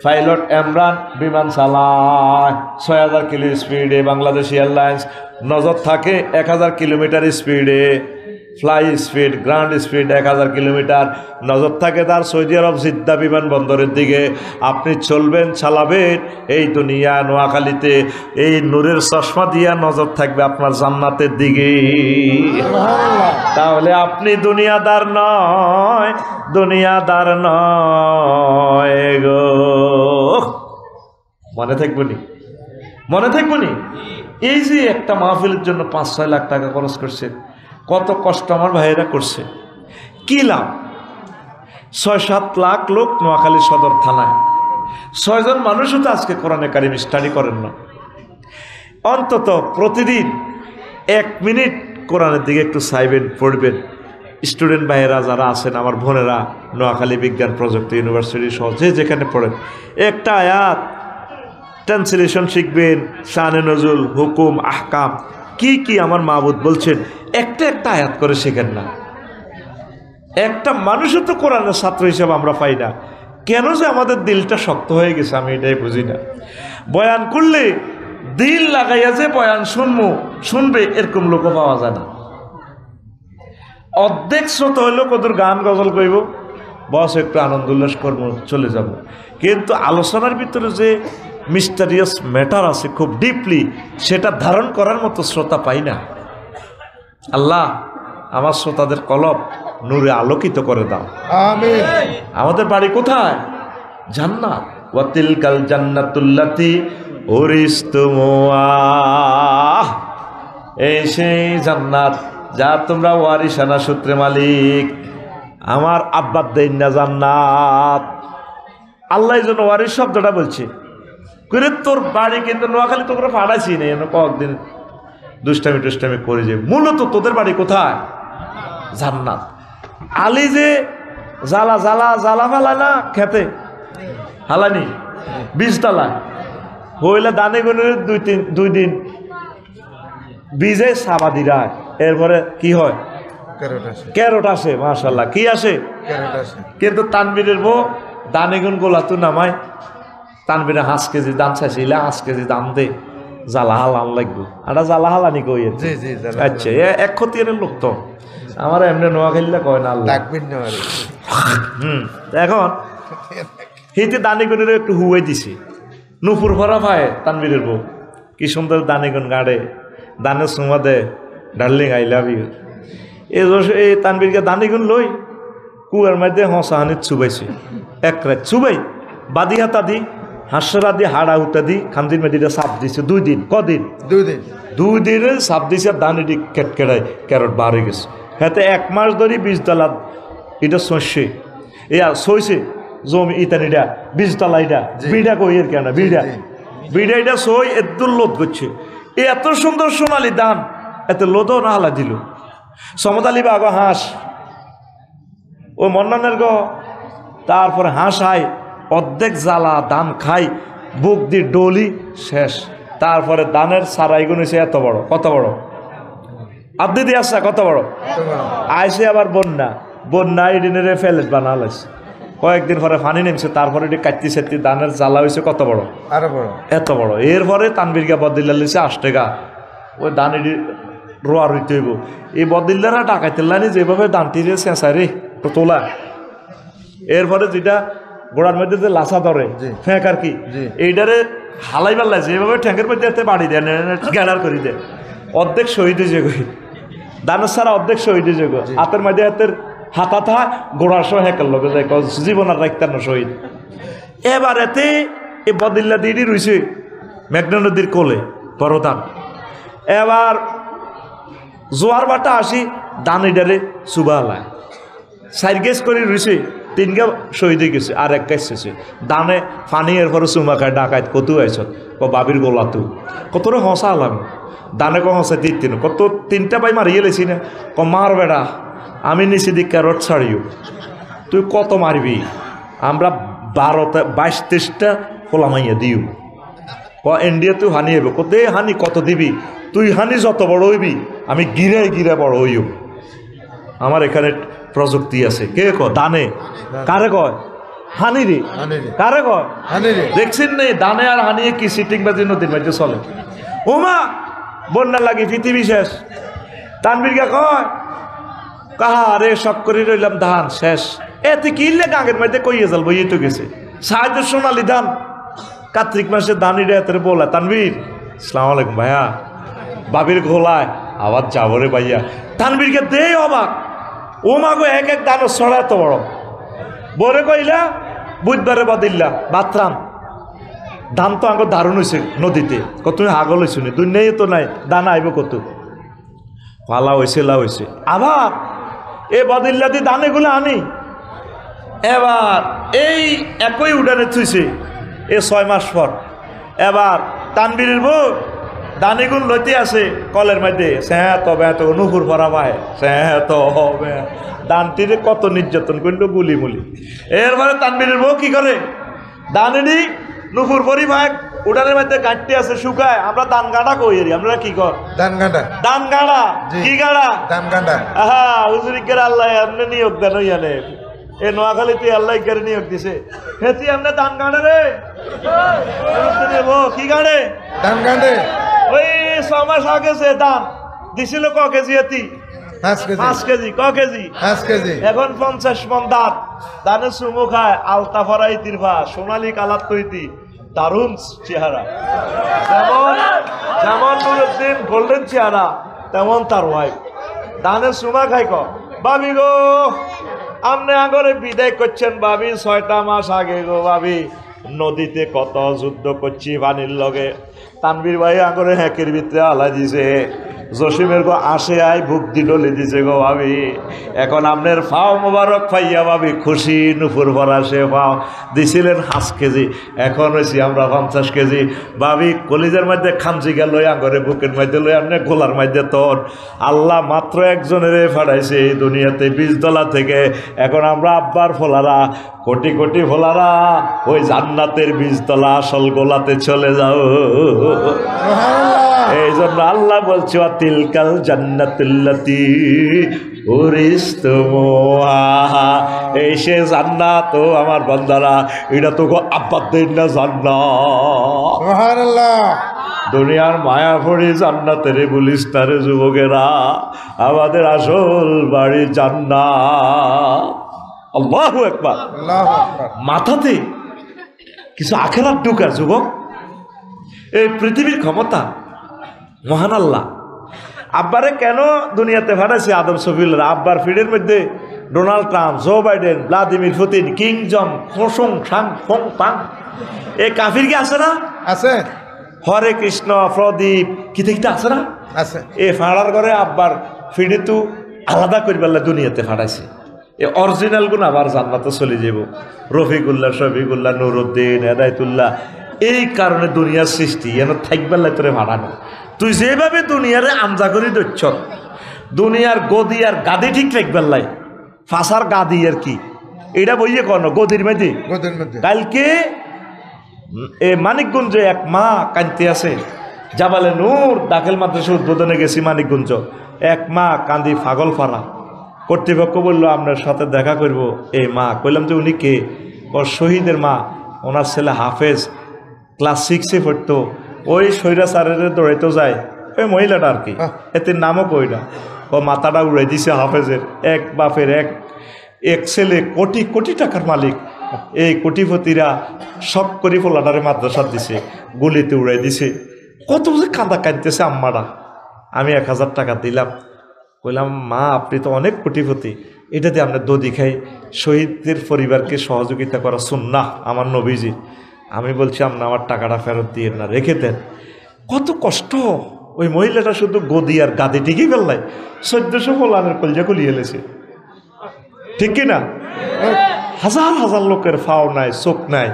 পাইলট ইমরান বিমান চালায় 6000 কিলো স্পিডে, বাংলাদেশ এয়ারলাইন্স নজর থাকে 1000 কিলোমিটার স্পিডে। Fly speed, ground speed 1000 kilometre, নজর থাকে তার সৌদি আরব জিদ্দা বিমানবন্দরের দিকে। আপনি চলবেন, চালাবেন এই দুনিয়া নোয়াখালীতে, এই নূরের চশমা দিয়া নজর থাকবে আপনার জান্নাতের দিকে। তাহলে আপনি দুনিয়াদার নয় গো। মনে থাকবনি এই যে একটা মাহফিলের জন্য 5-6 লাখ টাকা খরচ করছে, কত কষ্ট আমার ভাইয়েরা করছে, কি লাভ? 6-7 লাখ লোক নোয়াখালী সদর থানায়, 6 জন মানুষও তো আজকে কোরআনে কারিম স্টাডি করেন না। অন্তত প্রতিদিন 1 মিনিট কোরআনের দিকে একটু চাইবেন, পড়বেন। স্টুডেন্ট ভাইয়েরা যারা আছেন, আমার বোনেরা নোয়াখালী বিজ্ঞান প্রযুক্তি ইউনিভার্সিটি সহ যেখানে পড়েন, একটা আয়াত ট্রান্সলেশন শিখবেন, শানে নজুল, হুকুম, আহকাম, কি কি আমার মাবুদ বলছেন, একটা আয়াত করে শেখেন না। একটা মানুষও তো কোরআনের ছাত্র হিসেবে আমরা পাই না। কেন যে আমাদের দিলটা শক্ত হয়ে গেছে আমি এটাই বুঝি না। বয়ান করলে দিল লাগাইয়া যে বয়ান শুনবে এরকম লোকও পাওয়া যায় না। অর্ধেক শ্রোতা হইলেও কত গান গজল কইব, বস একটু আনন্দ উল্লাস করবো, চলে যাব। কিন্তু আলোচনার ভিতরে যে মিস্টারিয়াস ম্যাটার আছে খুব ডিপলি, সেটা ধারণ করার মতো শ্রোতা পাই না। আল্লাহ আমার শ্রোতাদের কলব নূরে আলোকিত করে দাও, আমিন। আমাদের বাড়ি কোথায়? জান্নাত। ওয়াতিলকাল জান্নাতুল্লাতি উরিসতুমুহা, এই সেই জান্নাত যা তোমরা ওয়ারিসানা সূত্রে মালিক। আমার আব্বার দেন না জান্নাত। আল্লাহ এই জন্য ওয়ারিস শব্দটা বলছে করে, তোর বাড়ি কিন্তু নোয়াখালী তোকে ফাড়াইছি না, কয়েকদিন দুষ্টামি করে যে, মূলত তোদের বাড়ি কোথায়? জান্নাত। আলী যে জ্বালা ফালায় না খেতে, হালানি 20 তলা হইলে দানে গুনে 2 দিন বীজে সাবাদি রায়, এরপরে কি হয়? ক্যারোট আসে, মাশাআল্লাহ কি আসে? কিন্তু তানবীরের বউ দানে গুন গোলা তো নামায়, তানবীরে 5 কেজি দাম চাইছিল, 5 কেজি দাম দে, জ্বালা হালান লাগবে। আটা জ্বালা হালানি কই? আচ্ছা, 1 খতিয়ারের লোক তো আমার এমনি নোয়াখালীলা কয় না আল্লাহ। এখন হিতে দানিগুনের একটু হুয়ে দিছি, নুপুর ভরা পায় তানবীরের বউ, কি সুন্দর দানিগুন গাড়ে, দানের সুমা দে, ডার্লিং আই লাভ ইউ। এই তানবীরকে দানিগুন লই কুয়ার মধ্যে হসাহানিত চুবাইছে, 1 রাত চুবাই বাদি হাতা দি হাঁসরা দিয়ে হাড়া উঠা দি খান্দির মেদিটা সাপ দিছে 2 দিন কদিন 2 দিনে সাপ দিছে দানিটি কেটকেড়ায় ক্যারট বার হয়ে গেছে হাতে 1 মাস ধরে বীজতলা এটা শস্যে সইছে জমি ইতানিটা বীজতলা এটা বিড়া কইয়ের কেন বিড়া এটা সই এদুল লোদ করছে এত সুন্দর সোনালি ধান এত লোদও না হালা দিল সমতালি বাগ হাঁস ও মন্নানের গো তারপরে হাঁস আয় অর্ধেক জ্বালা ধান খাই বুক দিয়ে ডলি শেষ তারপরে ধানের সারাই গুনেছে এত বড় কত বড় আদি দিয়ে আসছে কত বড় আইসে আবার বন্যা এডিনেরে ফেলেট বানালাইছে কয়েকদিন পরে পানি নেমছে তারপরে এটি কাটতি সাটতি ধানের জ্বালা হয়েছে কত বড় আরো বড় এত বড় এরপরে তানবিরকে বদিল্লা লিছে 8 টাকা ওই ধান এটি রোয়া রইতে হইব এই বদিল্লারা ডাকাইতে লানি যেভাবে ধানটি চেঁচায় রে তোলা এরপরে যেটা গোড়ার মধ্যে যে লাসা ধরে ফেঁক আর কি এইটারে হালাইবার লাগছে এভাবে ঠ্যাঙ্কের মধ্যে এতে বাড়ি দেয় গ্যাডার করে দেয় অর্ধেক শহীদ হয়ে যাবে দানের সারা অর্ধেক শহীদ হয়ে যাবে হাতের মধ্যে হাতের হাতা থা গোড়ার সহ হেকার লোক যায় জীবন আর রাখতেন না শহীদ এবার এতে এই বদিল্লা দিয়ে রয়েছে মেঘনা নদীর কোলে বড় ধান এবার জোয়ার বাটা আসি ধান এটারে সুবাহালায় 4 গেছ করে রয়েছে 3 গা শহীদ হয়ে গেছে আর 1 গাছ শেষে দানে ফানি এর পরে চুমা খায় ডাকাত কত আইস বাবির গোলা তু কতটা হসা আলাম দানে কো হসা দিতেন কত 3টা পাই মারিয়ে লেছি না মার বেড়া আমি নিচে দিক ক্যারট ছাড়িও তুই কত মারবি আমরা 22-23টা খোলা মাইয়া দিও ইন্ডিয়া তুই হানি হইব কত হানি কত দিবি তুই হানি যত বড় হইবি আমি গিরে বড় হইও আমার এখানে প্রযুক্তি আছে কে কয় দানে কারে কয় হানি রে কারে কয় হানি রে দেখছেন নেই দানে আর হানিয়ে কি সিটিং বাজি নদীর মধ্যে চলে ওমা বন্যা লাগি পৃথিবী শেষ তানবীরকে কয় কাহা রে শখ করে রইলাম ধান শেষ তুই কিনলে গাঙের মধ্যে কইয়ে যাল বইয়ে তো গেছে সাহায্য সোনালি ধান কার্তিক মাসে দানিটা এত বলা তানবীর আসসালামু আলাইকুম ভাইয়া বাবির ঘোলায় আবার যাবো রে ভাইয়া তানবীরকে দে অবাক ও মাগো এক দানো ছড়া এত বড় বরে কইলা বুধবারে বদিল্লা বাথরাম ধান তো আগে দারুণ হয়েছে নদীতে কত হাগল হয়েছে নি দুনিয়ায় তো নাই দানা আইব কত পালা হয়েছে লা হয়েছে আবার এ বদিল্লা দিয়ে দানেগুলো আনি এবার এই একই উডানে থুইছে এ 6 মাস পর এবার তানবীরের বউ দানিগুন লইতে আছে কলের মধ্যে তবে এত অনুপুর ভরা পায় তো হবে দানটিরে কত নির্যাতন করলো গুলিমুলি এরপরে তানবীরের বউ কি করে দানেরই নুপুর পরি ভাগ উডানের মধ্যে গাঁটটি আছে শুকায় আমরা দান গাঁড়া কই আমরা কি কর দান গাঁড়া কি গাঁড়া দান গাঁড়া আহা হুজুরিকের আল্লাহ আপনি নিয়োগ দেন ইয়ানে এ নোয়াখালীতে আল্লাহ করে নিয়োগ দিছে হেতি আমরা দান গাঁড়া রে কি গাঁড়ে দান গাঁড়ে ওই 6 মাস আগে সে দান দিছিল ক কেজি হেতি 5 কেজি ক কেজি 5 কেজি এখন 50 মন দান দানে সুমু খায় আলতা ফরাই তিরফা সোনালী কালার তৈতি দারুণ চেহারা যেমন নুরুদ্দিন গোল্ডেন চেহারা তেমন তার ওয়াইফ দানে সুমা খায় ক বাবি গো আপনি আগরে বিদায় করছেন ভাবি 6টা মাস আগে গো ভাবি নদীতে কত যুদ্ধ করছি পানির লগে তানবীর ভাই আগরে হ্যাকের ভিতরে আলা দিছে জসিমের গো আসে আয় বুক দি ডলে দিছে গো ভাবি এখন আপনার ফাও মোবারক পাইয়া ভাবি খুশি নুপুর ভরা সে ফাও দিছিলেন 5 কেজি এখন হয়েছি আমরা 50 কেজি ভাবি কলিজার মধ্যে খামচি গেল আগরে বুকের মধ্যে লই আপনি গোলার মধ্যে তোর আল্লাহ মাত্র একজনের ফাড়াইছে এই দুনিয়াতে বীজতলা থেকে এখন আমরা আব্বার ফোলারা কোটি কোটি ফোলারা ওই জান্নাতের বীজতলা আসল গোলাতে চলে যাও এই জন্য আল্লাহ বলছে তিলকাল জান্নাতুল্লাতি উরিস্তুমুহা এই সে জান্নাত ও আমার বান্দারা এটা তো আব্বাদের না জান্নাত সুবহানাল্লাহ দুনিয়ার মায়াভরি জান্নাতের বলিস তারে যুবকেরা আমাদের আসল বাড়ি জান্নাত আল্লাহু আকবার আল্লাহু আকবার মাথাতে কিছু আখিরাত ঢুকার যুবক এই পৃথিবীর ক্ষমতা মহান আল্লাহ আব্বারে কেন দুনিয়াতে পাঠাইছে আদম সফিলরা আব্বার ফিডের মধ্যে Donald Trump, Joe Biden, Vladimir Putin, Kim Jong, ফোসং সাং ফং পাং, এই কাফির কি আছে না? আছে। হরে কৃষ্ণ, প্রদীপ কি দেখতে আছে না? আছে। এ ফাড়ার করে আব্বার ফিডে তো আলাদা করি পেলে দুনিয়াতে ফাড়াইছে। এ অরিজিনাল গুণ আবার জান্নাতে চলে যাব। রফিকুল্লাহ, শফিকুল্লাহ, নুরুদ্দিন, হেদায়তুল্লাহ, এই কারণে দুনিয়ার সৃষ্টি এন থাকবেলা তোরে ভাড়ানো। তুই যেভাবে দুনিয়ারে আমজা করি দচ্ছ, দুনিয়ার গদি আর গাদি ঠিক রাখবেলাই, ফাঁসার গাদি আর কি এটা বইয়ে কন গদির মধ্যে। কালকে এ মানিকগঞ্জে এক মা কাঁদতে আছে, জাবালে নূর দাখিল মাদ্রাসা উদ্বোধনে গেছি মানিকগঞ্জ, এক মা কান্দি পাগল ফারা। কর্তৃপক্ষ বলল আপনার সাথে দেখা করব। এই মা কইলাম যে উনি কে? ওর শহীদের মা, ওনার ছেলে হাফেজ ক্লাস 6-এ পড়তো, ওই স্বৈরাচারের দৌড়াইতে যায় ওই মহিলাটা আর কি, এতে নামও কই না। ও মাথাটা উড়াই দিছে হাফেজের। এক বাপের এক ছেলে কোটি কোটি টাকার মালিক, এই কোটিপতিরা শখ করি ফোলাটারে মাদ্রাসা দিছে, গুলিতে উড়াই দিছে। কত যে কাঁদা কাঁদতেছে আম্মারা। আমি 1000 টাকা দিলাম, বললাম মা আপনি তো অনেক কোটিপতি, এটাতে আপনার দদি খাই, শহীদদের পরিবারকে সহযোগিতা করা সুন্নাহ আমার নবীজি। আমি বলছি আপনি আমার টাকাটা ফেরত দিয়ে না, রেখে দেন। কত কষ্ট। ওই মহিলাটা শুধু গদি আর গাদি ঠিকই ফেললাই 1400 ফলানের কলজা খুলিয়ে এলেছে, ঠিক কিনা? হাজার হাজার লোকের ফাও নাই, চোখ নাই।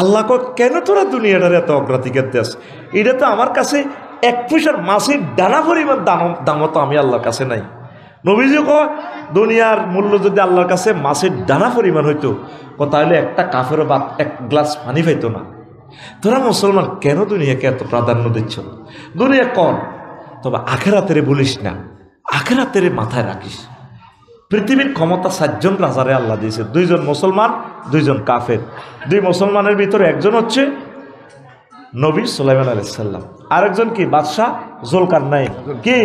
আল্লাহ কেন তোরা দুনিয়াটার এত অগ্রাধিকার দেশ? এটা তো আমার কাছে 1 পয়সার মাছের ডানা পরিমাণ দামও তো আমি আল্লাহর কাছে নাই। নবীজি কয় দুনিয়ার মূল্য যদি আল্লাহর কাছে মাছের ডানা পরিমাণ হইতো, তাহলে একটা কাফেরও বা 1 গ্লাস পানি পাইতো না। তোরা মুসলমান কেন দুনিয়াকে এত প্রাধান্য দিচ্ছ? দুনিয়া কর, তবে আখেরাতেরে বলিস না, আখেরাতেরে মাথায় রাখিস। পৃথিবীর ক্ষমতা 7 জন রাজারে আল্লাহ দিয়েছে, 2 জন মুসলমান, 2 জন কাফের। 2 মুসলমানের ভিতরে একজন হচ্ছে নবী সুলাইমান আলাইহিস সালাম, আরেকজন কি বাদশাহ জুলকারনাইন। কি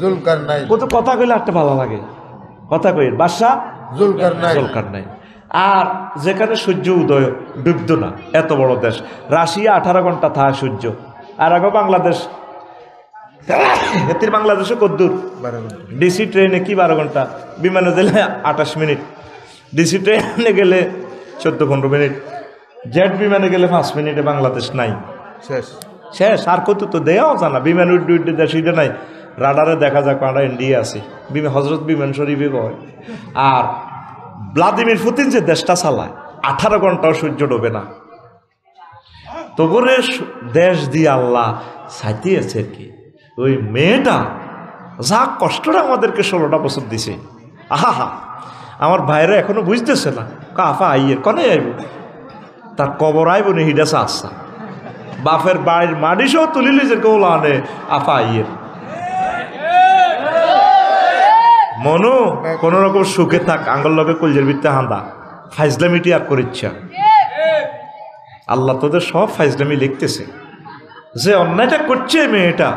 জুলকারনাইন? কত কথা কইলে একটা ভালো লাগে, কথা কই বাদশাহ জুলকারনাইন। আর যেখানে সূর্য উদয় ডুবতো না, এত বড় দেশ রাশিয়া 18 ঘন্টা থাকে সূর্য, আর আগে বাংলাদেশ, এতির বাংলাদেশে কদ্দূর? ডিসি ট্রেনে কি 12 ঘন্টা, বিমানে গেলে 28 মিনিট, ডিসি ট্রেনে গেলে 14-15 মিনিট, জেট বিমানে গেলে 5 মিনিটে বাংলাদেশ নাই, শেষ। আর কত তো দেওয়াও জানা, বিমান উড্ডে দেশ এটা নাই। রাডারে দেখা যাক আমরা ইন্ডিয়া আছি, হজরত বিমান শরীফে কয়। আর ভ্লাদিমির পুতিন যে দেশটা চালায় 18 ঘন্টাও সূর্য ডোবে না। তবুরে দেশ দিয়ে আল্লাহ সাইতিয়েছে আর কি। ওই মেয়েটা যা কষ্টটা আমাদেরকে 16টা বছর দিছে, আহা, আমার ভাইরা এখনো বুঝতেছে না। কাফা আইয়ের কনে আইব, তার কবর আইব নি হিডাছে আসা, বাপের বাড়ির মাটি সহ তুলি লিজে কৌলা আনে আফা আইয়ের। মনু কোন রকম সুখে থাক, আঙ্গল লগে কলজের ভিত্তে হান্দা ফাইজলামিটি আর করিচ্ছা। আল্লাহ তোদের সব ফাইজলামি লিখতেছে। যে অন্যায়টা করছে মেয়েটা,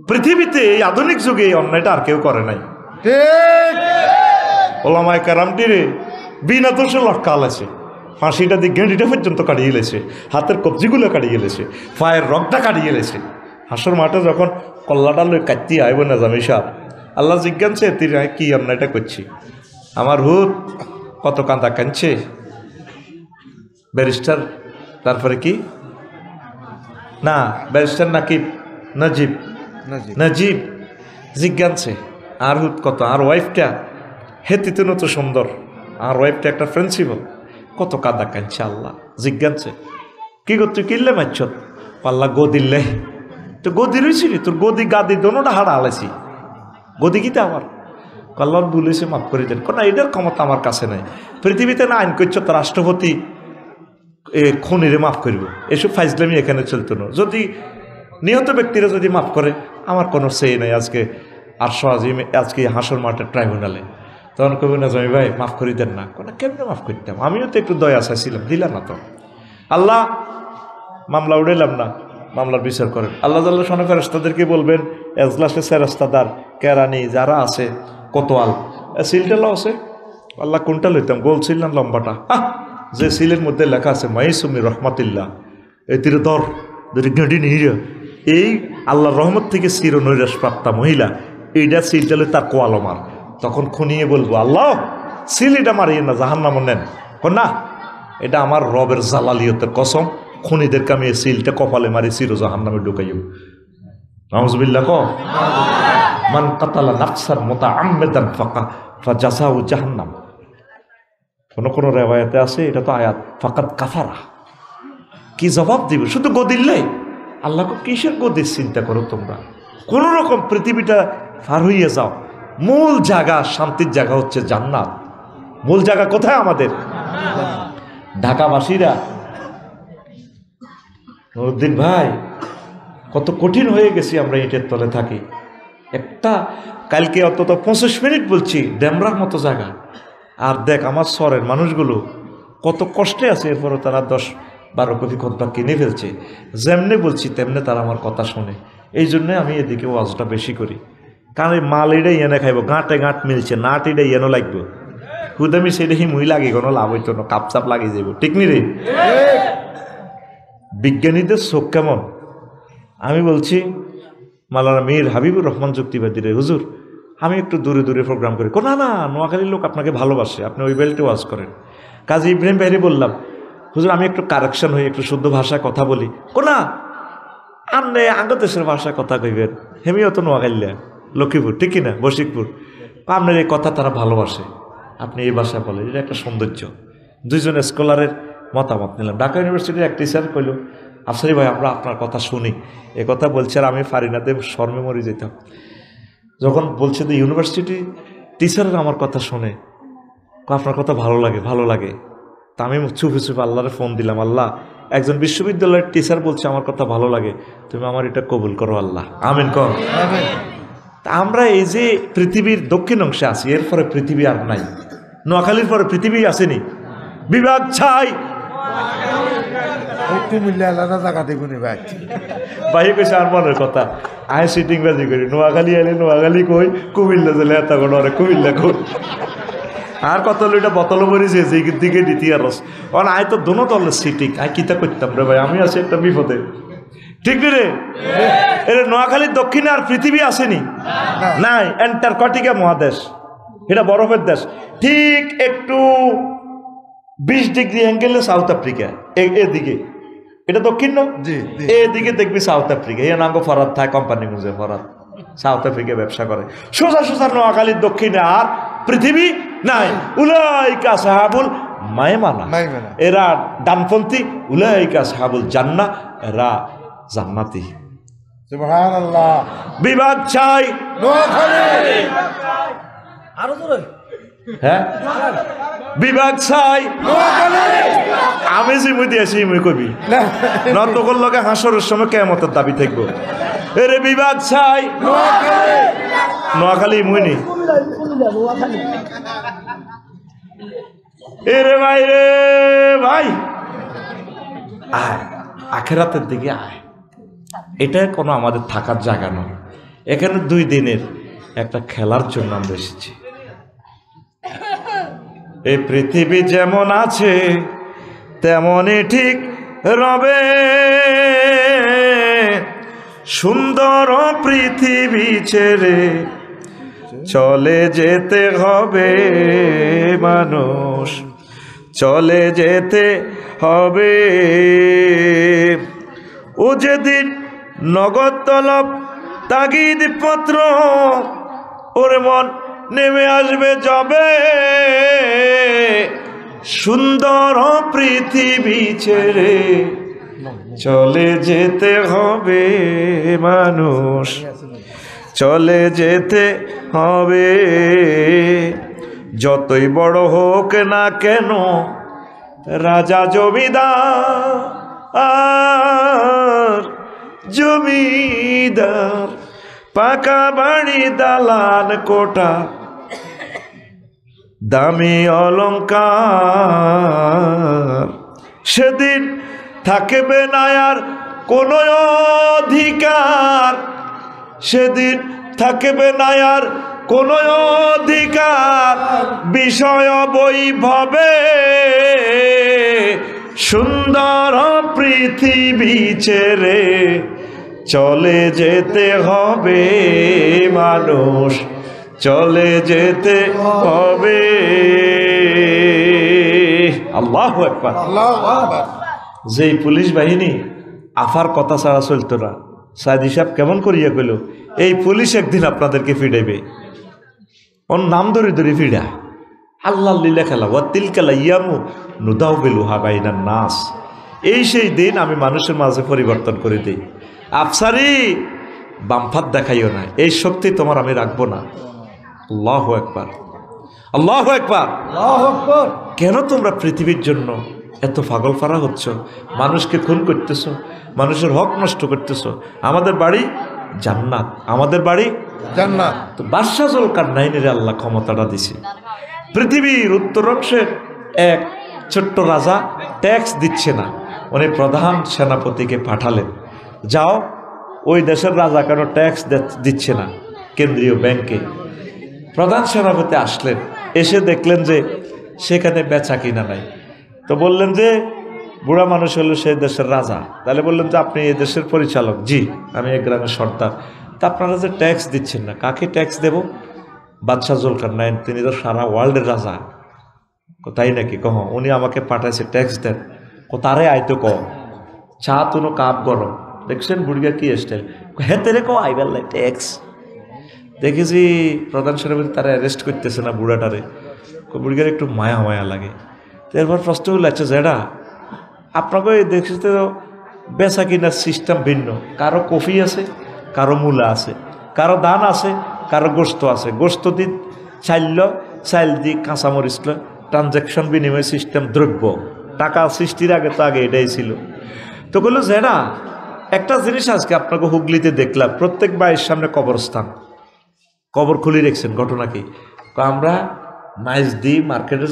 পৃথিবীতে এই আধুনিক যুগে এই অন্যায়টা আর কেউ করে নাই। ওলামায়ে কেরামটি রে বিনা দোষে লটকাল আছে, ফাঁসিটা দিয়ে গেঁড়িটা পর্যন্ত কাটিয়ে গেলেছে, হাতের কবজিগুলো কাটিয়ে গেলেছে, পায়ের রগটা কাটিয়ে গেলেছে। হাসর মাঠে যখন কল্লাটা লই কাটতে আইব না জামি সাহেব, আল্লাহ জিজ্ঞানছে তুই কি অন্যায়টা করছি? আমার হুত কত কান্দা কাঁদছে। ব্যারিস্টার, তারপরে কি না ব্যারিস্টার নাজিব জিজ্ঞানছে আর হুত কত, আর ওয়াইফটা হেতিতে তো সুন্দর, আর ওয়াইফটা একটা প্রিন্সিপাল, কত কাদা কাঁদছে। আল্লাহ জিজ্ঞানছে কি করছো, কিনলে মারছ? পাল্লা গদিলে তো গদি রয়েছিলি, তোর গদি গাদি দোনোটা হাড়া হালাইছি, গদি কিতে আমার আল্লাহ বলেছে মাফ করে দেন। না এটার ক্ষমতা আমার কাছে নাই। পৃথিবীতে না আইন করছো তো রাষ্ট্রপতি খুনিরে মাফ করব, এসব ফাইজলামি এখানে চলতো না। যদি নিহত ব্যক্তিরা যদি মাফ করে, আমার কোনো সেই নাই। আজকে আরশে আজিম, আজকে হাসর মাঠের ট্রাইব্যুনালে, তখন কবি না জমি ভাই মাফ করে দেন না। কোনো কেমনে মাফ করতাম, আমিও তো একটু দয়া চাইছিলাম, দিলাম না তো। আল্লাহ মামলা উড়াইলাম না, মামলার বিচার করেন। আল্লাহ তাআলা শোনে ফেরেশতাদেরকে বলবেন, এজলাসে ফেরেশতাদার কেরানি যারা আছে কোতোয়াল সিলটাও আছে। আল্লাহ কোনটা লইতাম, গোল সিল না লম্বাটা? যে সিলের মধ্যে লেখা আছে মাইসুমি রহমাতিল্লাহ, এই তীরে দর যদি গেঁড়ি নিয়ে এই আল্লাহর রহমত থেকে চির নৈরাশ প্রাপ্তা মহিলা, এইটা সিলটা লই তার কোয়ালমার। তখন খুনিয়ে বলবো, আল্লাহ সিলিটা মারিয়ে না, জাহান্নামে নেন। না, এটা আমার রবের জালালিয়তের কসম, খুনিদেরকে আমি এই সিলটা কপালে মারি চির জাহান্নামে ঢুকাইব। নাউযুবিল্লাহ। মান কাতালা নাফসান মুতাআম্মিদান ফাজাযাহু জাহান্নাম। কোন কোন রিওয়ায়াতে আছে, এটা তো আয়াত, ফাকাদ কাফারা। কি জবাব দিবে? শুধু গদিল্লে আল্লাহকে কিসের গদির চিন্তা করো তোমরা? কোন রকম পৃথিবীটা পার হইয়ে যাও। মূল জায়গা, শান্তির জায়গা হচ্ছে জান্নাত। মূল জায়গা কোথায় আমাদের? ঢাকাবাসীরা, নুরুদ্দিন ভাই, কত কঠিন হয়ে গেছি আমরা, ইটের তলে থাকি। একটা কালকে অন্তত 25 মিনিট বলছি, ড্যামরার মতো জায়গা। আর দেখ আমার শহরের মানুষগুলো কত কষ্টে আছে, এরপরও তারা 10-12 কপি খুতবা কিনে ফেলছে। যেমনি বলছি তেমনি তারা আমার কথা শোনে। এই জন্যে আমি এদিকে ওয়াজটা বেশি করি, কারণ এই মাল এটাই এনে খাইব, গাঁটে গাঁট মিলছে, নাট এটাই এনে লাগবে। হুদামি সেটাই মুই লাগে, কোনো লাভ হইতো না, কাপচাপ লাগিয়ে যাইব। ঠিক নি রে? বিজ্ঞানীদের চোখ কেমন? আমি বলছি মাওলানা মীর হাবিবুর রহমান যুক্তিবাদী রে, হুজুর আমি একটু দূরে দূরে প্রোগ্রাম করি। না না, নোয়াখালীর লোক আপনাকে ভালোবাসে, আপনি ওই বেল্টে ওয়াজ করেন। কাজী ইব্রাহিম ভাইরে বললাম, হুজুর আমি একটু কারেকশন হই, একটু শুদ্ধ ভাষায় কথা বলি। না, আপনি আঙ্গ দেশের ভাষায় কথা কইবেন, হেমিও তো নোয়াখালীলা, লক্ষ্মীপুর, ঠিক কিনা, বশিকপুর। আপনার এই কথা তারা ভালোবাসে, আপনি এই ভাষায় বলেন, এটা একটা সৌন্দর্য। দুইজন স্কলারের মতামত নিলাম। ঢাকা ইউনিভার্সিটির এক টিচার কইল, আফসারি ভাই আমরা আপনার কথা শুনি। এ কথা বলছে, আর আমি ফারিনাতে শর্মে মরে যেতাম যখন বলছে যে ইউনিভার্সিটি টিচাররা আমার কথা শোনে, আপনার কথা ভালো লাগে, ভালো লাগে। তা আমি চুপে চুপে আল্লাহরে ফোন দিলাম, আল্লাহ একজন বিশ্ববিদ্যালয়ের টিচার বলছে আমার কথা ভালো লাগে, তুমি আমার এটা কবুল করো আল্লাহ, আমিন কর। আমরা এই যে পৃথিবীর দক্ষিণ অংশে আছি, এরপরে পৃথিবী আর নাই। নোয়াখালীর পরে পৃথিবী আসেনি, বিভাগ ছাই। ভাই কইছে আর মনের কথা, আয় সিটিং বাজি করি, নোয়াখালী আইলে নোয়াখালী কই, কুমিল্লা জেলে এত করে কুমিল্লা কই। আর কত লইটা বোতল মরিছে দিকে দ্বিতীয় রস। কারণ আয় তো দোনো দলের সিটিং, আয় কিতা করতাম রে ভাই, আমি আছি একটা বিপদে। ঠিক রে? এর নোয়াখালীর দক্ষিণে আর পৃথিবী আসেনি, নাই। অ্যান্টার্কটিকা মহাদেশ, এটা বরফের দেশ। ঠিক একটু 20 ডিগ্রি অ্যাঙ্গেলে সাউথ আফ্রিকা, এদিকে এটা দক্ষিণ না, এদিকে দেখবি সাউথ আফ্রিকা। এ নাঙ্গ ফরাদ থাকে, কোম্পানি গুঁজে ফরাদ সাউথ আফ্রিকা ব্যবসা করে। সোজা সোজা নোয়াখালীর দক্ষিণে আর পৃথিবী নাই। উলাইকা সাহাবুল মায়মানা, এরা ডানপন্থী। উলাইকা সাহাবুল জান্নাহ, এরা জান্নাতি। সুবহানাল্লাহ। বিভাগ চাই নোয়াখালী, আরো জোরে, হ্যাঁ বিভাগ চাই নোয়াখালী। আমি যে মুই দিয়েছি মুই কবি নতকল লগে হাসরের সময় কিয়ামতের দাবি থাকবো। এরে বিভাগ চাই নোয়াখালী, নোয়াখালী মুই নি। এরে ভাই রে ভাই, আয় আখেরাতের দিকে আয়। এটা কোনো আমাদের থাকার জায়গা নয়। এখানে 2 দিনের একটা খেলার জন্য আমরা এসেছি। এই পৃথিবী যেমন আছে তেমনই ঠিক রবে, সুন্দর পৃথিবী ছেড়ে চলে যেতে হবে মানুষ, চলে যেতে হবে। ও যেদিন নগদ তলব তাগিদ পত্র ওর মন নেমে আসবে যাবে, সুন্দর পৃথিবী ছেড়ে চলে যেতে হবে মানুষ, চলে যেতে হবে। যতই বড় হোক না কেন রাজা জমিদার আর জমিদার, পাকা বাড়ি দালান কোঠা দামি অলংকার, সেদিন থাকবে না আর কোনো অধিকার, সেদিন থাকবে না আর কোনো অধিকার বিষয় বৈভবে, সুন্দর পৃথিবী ছেড়ে চলে যেতে হবে মানুষ, চলে যেতে হবে। আল্লাহু আকবার। যেই পুলিশ বাহিনী আফার কথা ছাড়া চলতো না, সাইদি সাহেব কেমন করিয়া কইল, এই পুলিশ একদিন আপনাদেরকে ফিরাইবে। ওর নাম ধরে ধরে ফিরা। আল্লাহ লীলা খেলা, ওয়া তিলকাল ইয়ামু নুদাউবিলুহা বাইনান নাস। এই সেই দিন আমি মানুষের মাঝে পরিবর্তন করে দিই। আফসারি বামফাত দেখাইও না, এই শক্তি তোমার আমি রাখবো না। আল্লাহু আকবার, আল্লাহু আকবার, আল্লাহু আকবার। কেন তোমরা পৃথিবীর জন্য এত পাগল ফারা হচ্ছ? মানুষকে খুন করতেছ, মানুষের হক নষ্ট করতেছ। আমাদের বাড়ি জান্নাত, আমাদের বাড়ি জান্নাত। তো বাদশাহ জুলকারনাইনের আল্লাহ ক্ষমতাটা দিছে। পৃথিবীর উত্তর অংশের এক ছোট্ট রাজা ট্যাক্স দিচ্ছে না, উনি প্রধান সেনাপতিকে পাঠালেন, যাও ওই দেশের রাজা কেন ট্যাক্স দিচ্ছে না কেন্দ্রীয় ব্যাংকে। প্রধান সেনাপতি আসলেন, এসে দেখলেন যে সেখানে বেচা কিনা নাই। তো বললেন যে বুড়া মানুষ হলো সেই দেশের রাজা। তাহলে বললেন যে আপনি এই দেশের পরিচালক? জি, আমি এই গ্রামের সর্দার। তা আপনারা যে ট্যাক্স দিচ্ছেন না, কাকে ট্যাক্স দেব? বাদশাহ জুলকারনাইন, তিনি তো সারা ওয়ার্ল্ডের রাজা। তাই নাকি? কহ, উনি আমাকে পাঠাইছে ট্যাক্স দেন। তারে আইতো ক চা তুনো কাপ গরম। দেখছেন বুড়িয়া কি স্টাইল, হেতে রে কো আইবার লাই ট্যাক্স। দেখেছি প্রধান সেনাপতি তারা অ্যারেস্ট করতেছে না বুড়াটারে, বুড়িয়ার একটু মায়া মায়া লাগে। এরপর প্রশ্ন হলো, আচ্ছা যেটা আপনাকে দেখছি তো বেচা কিনার সিস্টেম ভিন্ন, কারো কফি আছে, কারো মূলা আছে, কারো ধান আছে, কারো গোস্ত আছে। গোস্ত দি চাইল, চাইল দি কাঁচামরিচ, ট্রানজ্যাকশন বিনিময় সিস্টেম, দ্রব্য টাকা সৃষ্টির আগে তো আগে এটাই ছিল। তো বললো যেটা একটা জিনিস আজকে আপনাকে হুগলিতে দেখলাম, প্রত্যেক বাড়ির সামনে কবরস্থান, কবর খুলে রেখেছেন। ঘটনা কি? আমরা মাইজ দিই মার্কেটে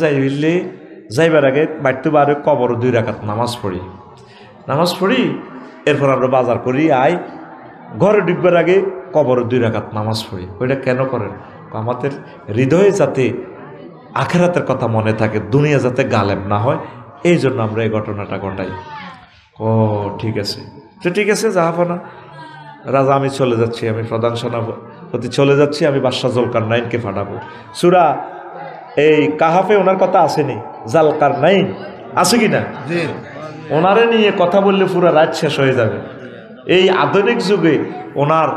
যাইবার আগে বাড়িতে বারে কবর 2 রাকাত নামাজ পড়ি, এরপর আমরা বাজার করি, ঘরে ঢুকবার আগে কবর 2 রাকাত নামাজ পড়ি। ওইটা কেন করেন? আমাদের হৃদয়ে যাতে আখেরাতের কথা মনে থাকে, দুনিয়া যাতে গালেব না হয়, এই জন্য আমরা এই ঘটনাটা ঘটাই। ও ঠিক আছে, তো ঠিক আছে, জাহাপনা রাজা, আমি চলে যাচ্ছি, আমি প্রধান সেনাপতি চলে যাচ্ছি, আমি বাদশাহ জুলকারনাইনকে পাঠাবো। সূরা এই কাহাফে ওনার কথা আসেনি? জালকারনাইন আছে কি না? ওনারে নিয়ে কথা বললে পুরো রাত শেষ হয়ে যাবে। এই আধুনিক যুগে ওনার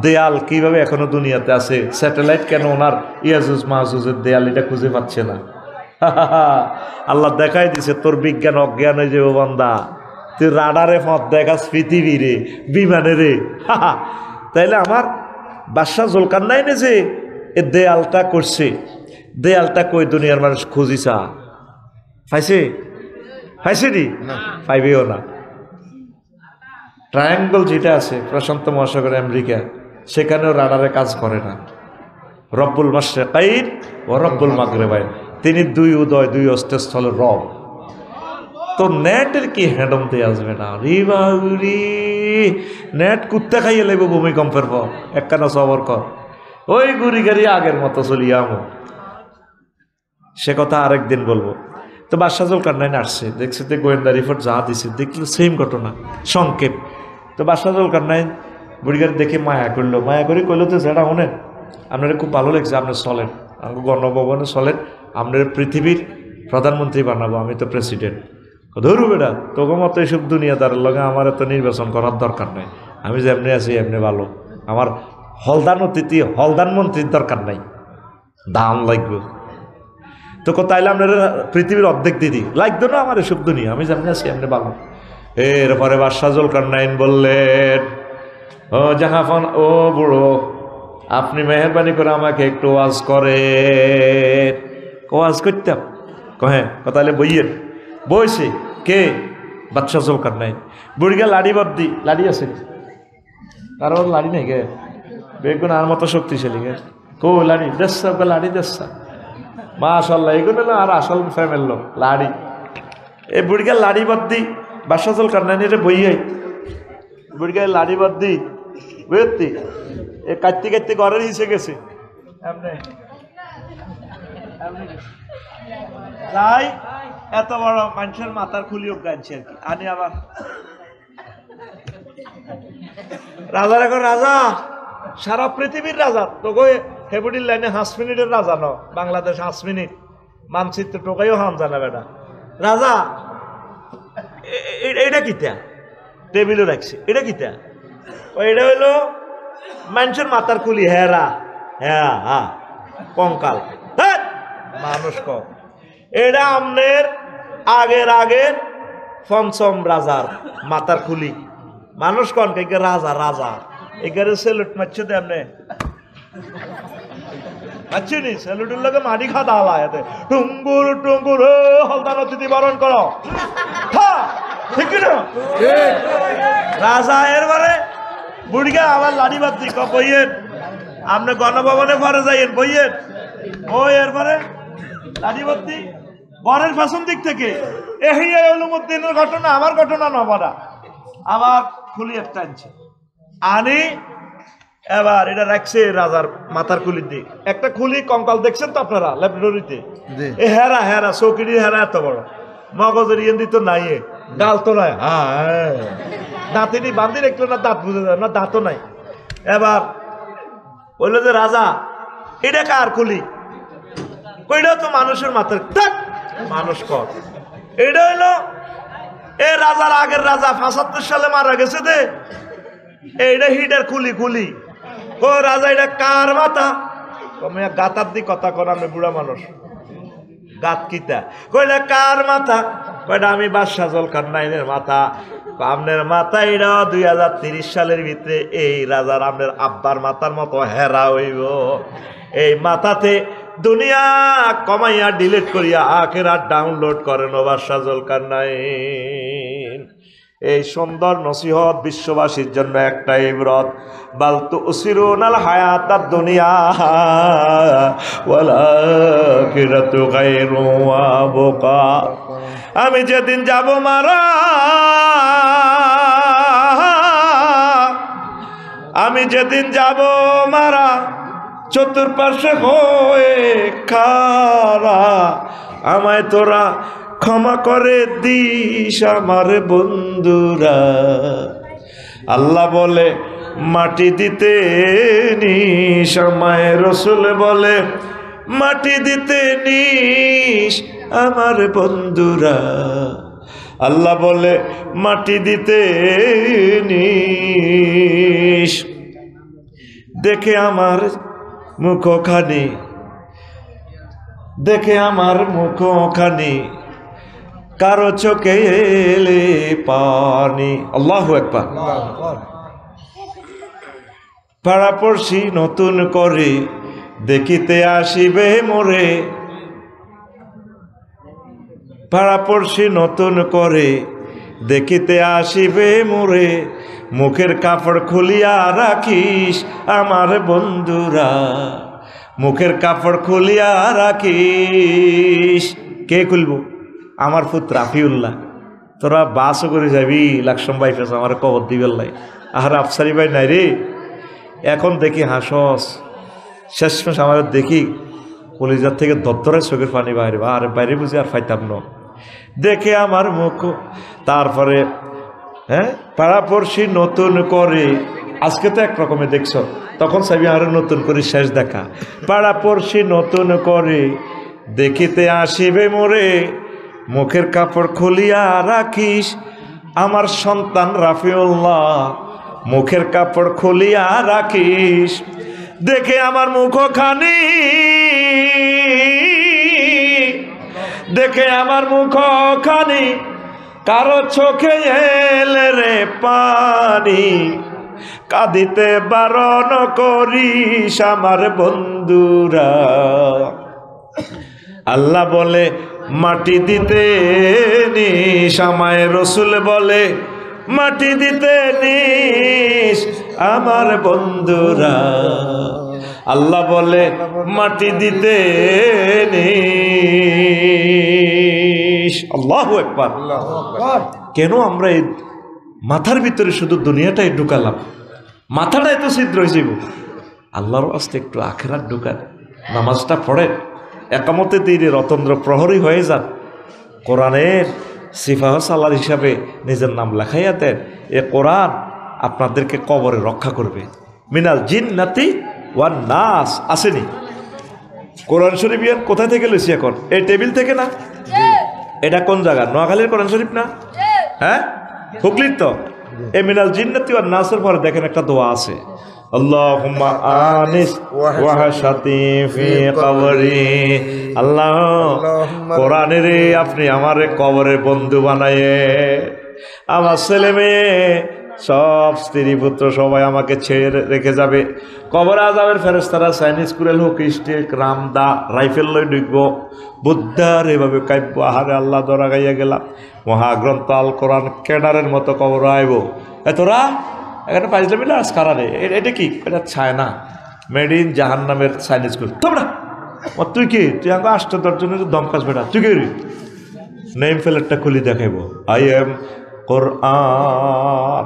দেয়াল কিভাবে এখনো দুনিয়াতে আছে, স্যাটেলাইট কেন ওনার ইয়াজুজ মাহজুজের দেয়াল এটা খুঁজে পাচ্ছে না? আল্লাহ দেখাই দিছে, তোর বিজ্ঞান অজ্ঞান হয়ে যাবে বান্দা, তুই রাডারে পথ দেখাস পৃথিবীরে, বিমানে রে। তাইলে আমার বাদশাহ জুলকারনাইনে যে এ দেয়ালটা করছে, দেয়ালটা কই দুনিয়ার মানুষ খুঁজিছা পাইছে নি? পাইবেও না। ট্রায়াঙ্গল যেটা আছে প্রশান্ত মহাসাগর আমেরিকা, সেখানেও রাডারে কাজ করে না। রব্বুল মাশরিকাইন ও রব্বুল মাগরিবাইন, তিনি 2 উদয় 2 অস্তস্থলের রব। তো নেটের কি হ্যাডম দিয়ে আসবে না? রিবাউরি নেট কুত্তে খাইয়ে লাগবে ভূমিকম্পের পর, একখানা সবর কর, ওই গুড়ি গাড়ি আগের মতো চলিয়া আমো। সে কথা আরেকদিন বলবো। তো বাদশাহ জুলকারনাইন আসছে, দেখছে যে গোয়েন্দা রিপোর্ট যা দিছে, দেখলো সেম ঘটনা সংক্ষেপ। তো বাদশাহ জুলকারনাইন বুড়িগার দেখে মায়া করলো, মায়া করে কইলো তো যেটা শোনেন, আপনার খুব ভালো লাগছে, আপনি চলেন আমাকে গণভবনে চলেন, আপনার পৃথিবীর প্রধানমন্ত্রী বানাবো, আমি তো প্রেসিডেন্ট। ধরু বেটা, তোকে মতো এইসব দুনিয়াদারের লগে আমার এত নির্বাচন করার দরকার নাই, আমি যেমনি আছি এমনি ভালো, আমার হলদান অতিথি হলদান মন্ত্রীর দরকার নাই, দাম লাগবে। তো তাইলে আপনার পৃথিবীর অর্ধেক দিদি লাগতো না আমার এসব দুনিয়া, আমি যেমনি আছি এমনি ভালো। এরপরে বাদশাহ জুলকারনাইন বললেন, ও জাহাফান, ও বুড়ো, আপনি মেহরবানি করে আমাকে একটু ওয়াজ করেন। ওয়াজ করতাম? হ্যাঁ, তাহলে বইয়ের বইছে কে? বাদশাহ জুলকারনাইন। বুড়িগা লাড়ি বদ্দি, লাড়ি আছে কারোর? লাড়ি নেই গে, বেগুন আর মতো শক্তিশালী গে, কো লাড়ি দেশা, লাড়ি দেশা, মাশাআল্লাহ, এগুলো না আর আসল ফ্যামিলি লোক লাড়ি। এই বুড়িগা লাড়ি বদ্দি বাদশাহ জুলকারনাইনের বইয়ে, বুড়িগা লাড়ি বদ্দি বুঝতি, এ কাটতে কাটতে ঘরের হিসে গেছে তাই এত বড় মানুষের মাথার খুলিও গাইছে আর কি। আনি আবার রাজার এখন রাজা, সারা পৃথিবীর রাজা, তোকে হেবুডির লাইনে 5 মিনিটের রাজা ন বাংলাদেশ 5 মিনিট মানচিত্র টোকাইও হাম জানা বেটা রাজা এটা কিতা টেবিলও রাখছে এটা কিতা এটা হইলো মানুষের মাথার কুলি হেরা হ্যাঁ হ্যাঁ কঙ্কাল মানুষ কম এটা আমনের আগের পঞ্চম রাজার মাথার খুলি মানুষ কন কে রাজা রাজা এগারে সেলুট মারছে তো এমনি আচ্ছা নি সেলুটের লগে মাটি খাতা আলায়াতে টুঙ্গুর টুঙ্গুর হলদার অতিথি বরণ করো হ্যাঁ ঠিক না রাজা এরবারে বুড়িগা আবার লাড়ি বাদ দিক বইয়েন আপনি গণভবনে পরে যাইয়েন বইয়েন ওই এরপরে লাড়ি বাদ দিক বরের পেছন দিক থেকে এই উলুমুদ্দিনের ঘটনা আমার ঘটনা নবনা আবার খুলি একটা আনছে আনি এবার এটা রাখছে রাজার মাথার খুলির দিক একটা খুলি কঙ্কাল দেখছেন তো আপনারা ল্যাবরেটরিতে এ হেরা হেরা চৌকিরি হেরা এত বড় মগজের ইয়েন দিত নাই ডাল তো নাই হ্যাঁ দাঁতিনি বান্ধি রাখলো না দাঁত বুঝে যায় না দাঁতও নাই এবার বললো যে রাজা এটা কার খুলি ওইটাও তো মানুষের মাথার মানুষ কর এটা হইলো এ রাজার আগের রাজা ৭৫ সালে মারা গেছে দে এইটা হিটার খুলি খুলি ও রাজা এটা কার মাথা তুমি গাতার দি কথা কর আমি বুড়া মানুষ গাত কিতা কইলে কার মাথা কয়টা আমি বাদশাহ জলকার নাইনের মাথা আপনার মাথা এটা ২০৩০ সালের ভিতরে এই রাজার আপনার আব্বার মাথার মতো হেরা হইব এই মাথাতে দুনিয়া কমাইয়া ডিলিট করিয়া আখেরাত ডাউনলোড করেন বাদশাহ জলকার নাইন এই সুন্দর নসিহত বিশ্ববাসীর জন্য একটা ইবরত বাল তুসিরুনাল হায়াতাদ দুনিয়া ওয়াল আখিরাতু গায়রু ওয়া বুকা আমি যেদিন যাব মারা আমি যেদিন যাব মারা চতুর্পার্শ্বে হয়ে খারা আমায় তোরা ক্ষমা করে দিস আমার বন্ধুরা আল্লাহ বলে মাটি দিতে নিস আমায় রসুল বলে মাটি দিতে নিস আমার বন্ধুরা আল্লাহ বলে মাটি দিতে নিস দেখে আমার মুখখানি দেখে আমার মুখখানি কারো চোখে এলে পানি আল্লাহু আকবার পাড়াপড়শি নতুন করে দেখিতে আসিবে মোরে পাড়াপড়শি নতুন করে দেখিতে আসিবে মোরে মুখের কাপড় খুলিয়া রাখিস আমার বন্ধুরা মুখের কাপড় খুলিয়া রাখিস কে খুলবো আমার পুত্র রাফিউল্লাহ তোরা বাসও করে যাবি লাকসম ভাই ফেস আমার কবর দিবেল লাই আর আফসারি ভাই নাই রে এখন দেখি হাসস শেষমেশ আমার দেখি কলিজার থেকে দত্তরের চোখের পানি বাইরে আর বাইরে বুঝি আর ফাইতাম না দেখে আমার মুখ তারপরে হ্যাঁ পাড়াপড়শি নতুন করে আজকে তো এক রকমের দেখছ তখন চাবি আরো নতুন করে শেষ দেখা পাড়াপড়শি নতুন করে দেখিতে আসিবে মোরে মুখের কাপড় খুলিয়া রাখিস আমার সন্তান রাফিউল্লাহ মুখের কাপড় খুলিয়া রাখিস দেখে আমার মুখখানি দেখে আমার মুখখানি কারো চোখে এলে রে পানি কাঁদিতে বারণ করিস আমার বন্ধুরা আল্লাহ বলে মাটি দিতে নিস আমায় রসুল বলে মাটি দিতে নিস আমার বন্ধুরা আল্লাহ বলে মাটি দিতে নিস আল্লাহু আকবার কেন আমরা এই মাথার ভিতরে শুধু দুনিয়াটাই ঢুকালাম মাথাটাই তো ছিদ্র হয়ে যাব আল্লাহর আস্তে একটু আখেরাত ঢুকান নামাজটা পড়েন একামতে দিনে রতন্দ্র প্রহরী হয়ে যান কোরআনের সিফাহ সালার হিসাবে নিজের নাম লেখাইয়া দেন এ কোরআন আপনাদেরকে কবরে রক্ষা করবে মিনাল জিন্নাতি ওয়ান নাস আসেনি। কোরআন শরীফ ইয়ান কোথা থেকে লইছি এখন? এই টেবিল থেকে না? এটা কোন জায়গা? নোয়াখালীর কোরআন শরীফ না? হ্যাঁ, হুগলির তো। এই মিনাল জিন্নাতি ওয়ান নাসের পরে দেখেন একটা দোয়া আছে, আল্লাহুম্মা আনিস ওয়াহশাতি ফি কবরি। আল্লাহ, কোরআনের আপনি আমারে কবরের বন্ধু বানায়ে, আমার ছেলে মেয়ে সব স্ত্রী পুত্র সবাই আমাকে ছেড়ে রেখে যাবে। কবরে আযাবের ফেরেশতারা চাইনিজ কুরেল হোক স্টিক রামদা রাইফেল লই ঢুকবো, বুদ্ধার এভাবে কাব্য। আহারে আল্লাহ, ধরা গাইয়া গেলাম। মহাগ্রন্থ আল কোরআন ক্যাডারের মতো কবর আইব। এতরা এখানে পাইলে মিলে আসকারা রে, এটা কি? এটা ছায়না, মেড ইন জাহান্নামের চাইনিজ কুল। তোমরা তুই কি? তুই আগে 8-10 জনের দমকাস বেটা, তুই কি? নেম ফেলেরটা খুলি দেখাইব, আই এম কোরআন,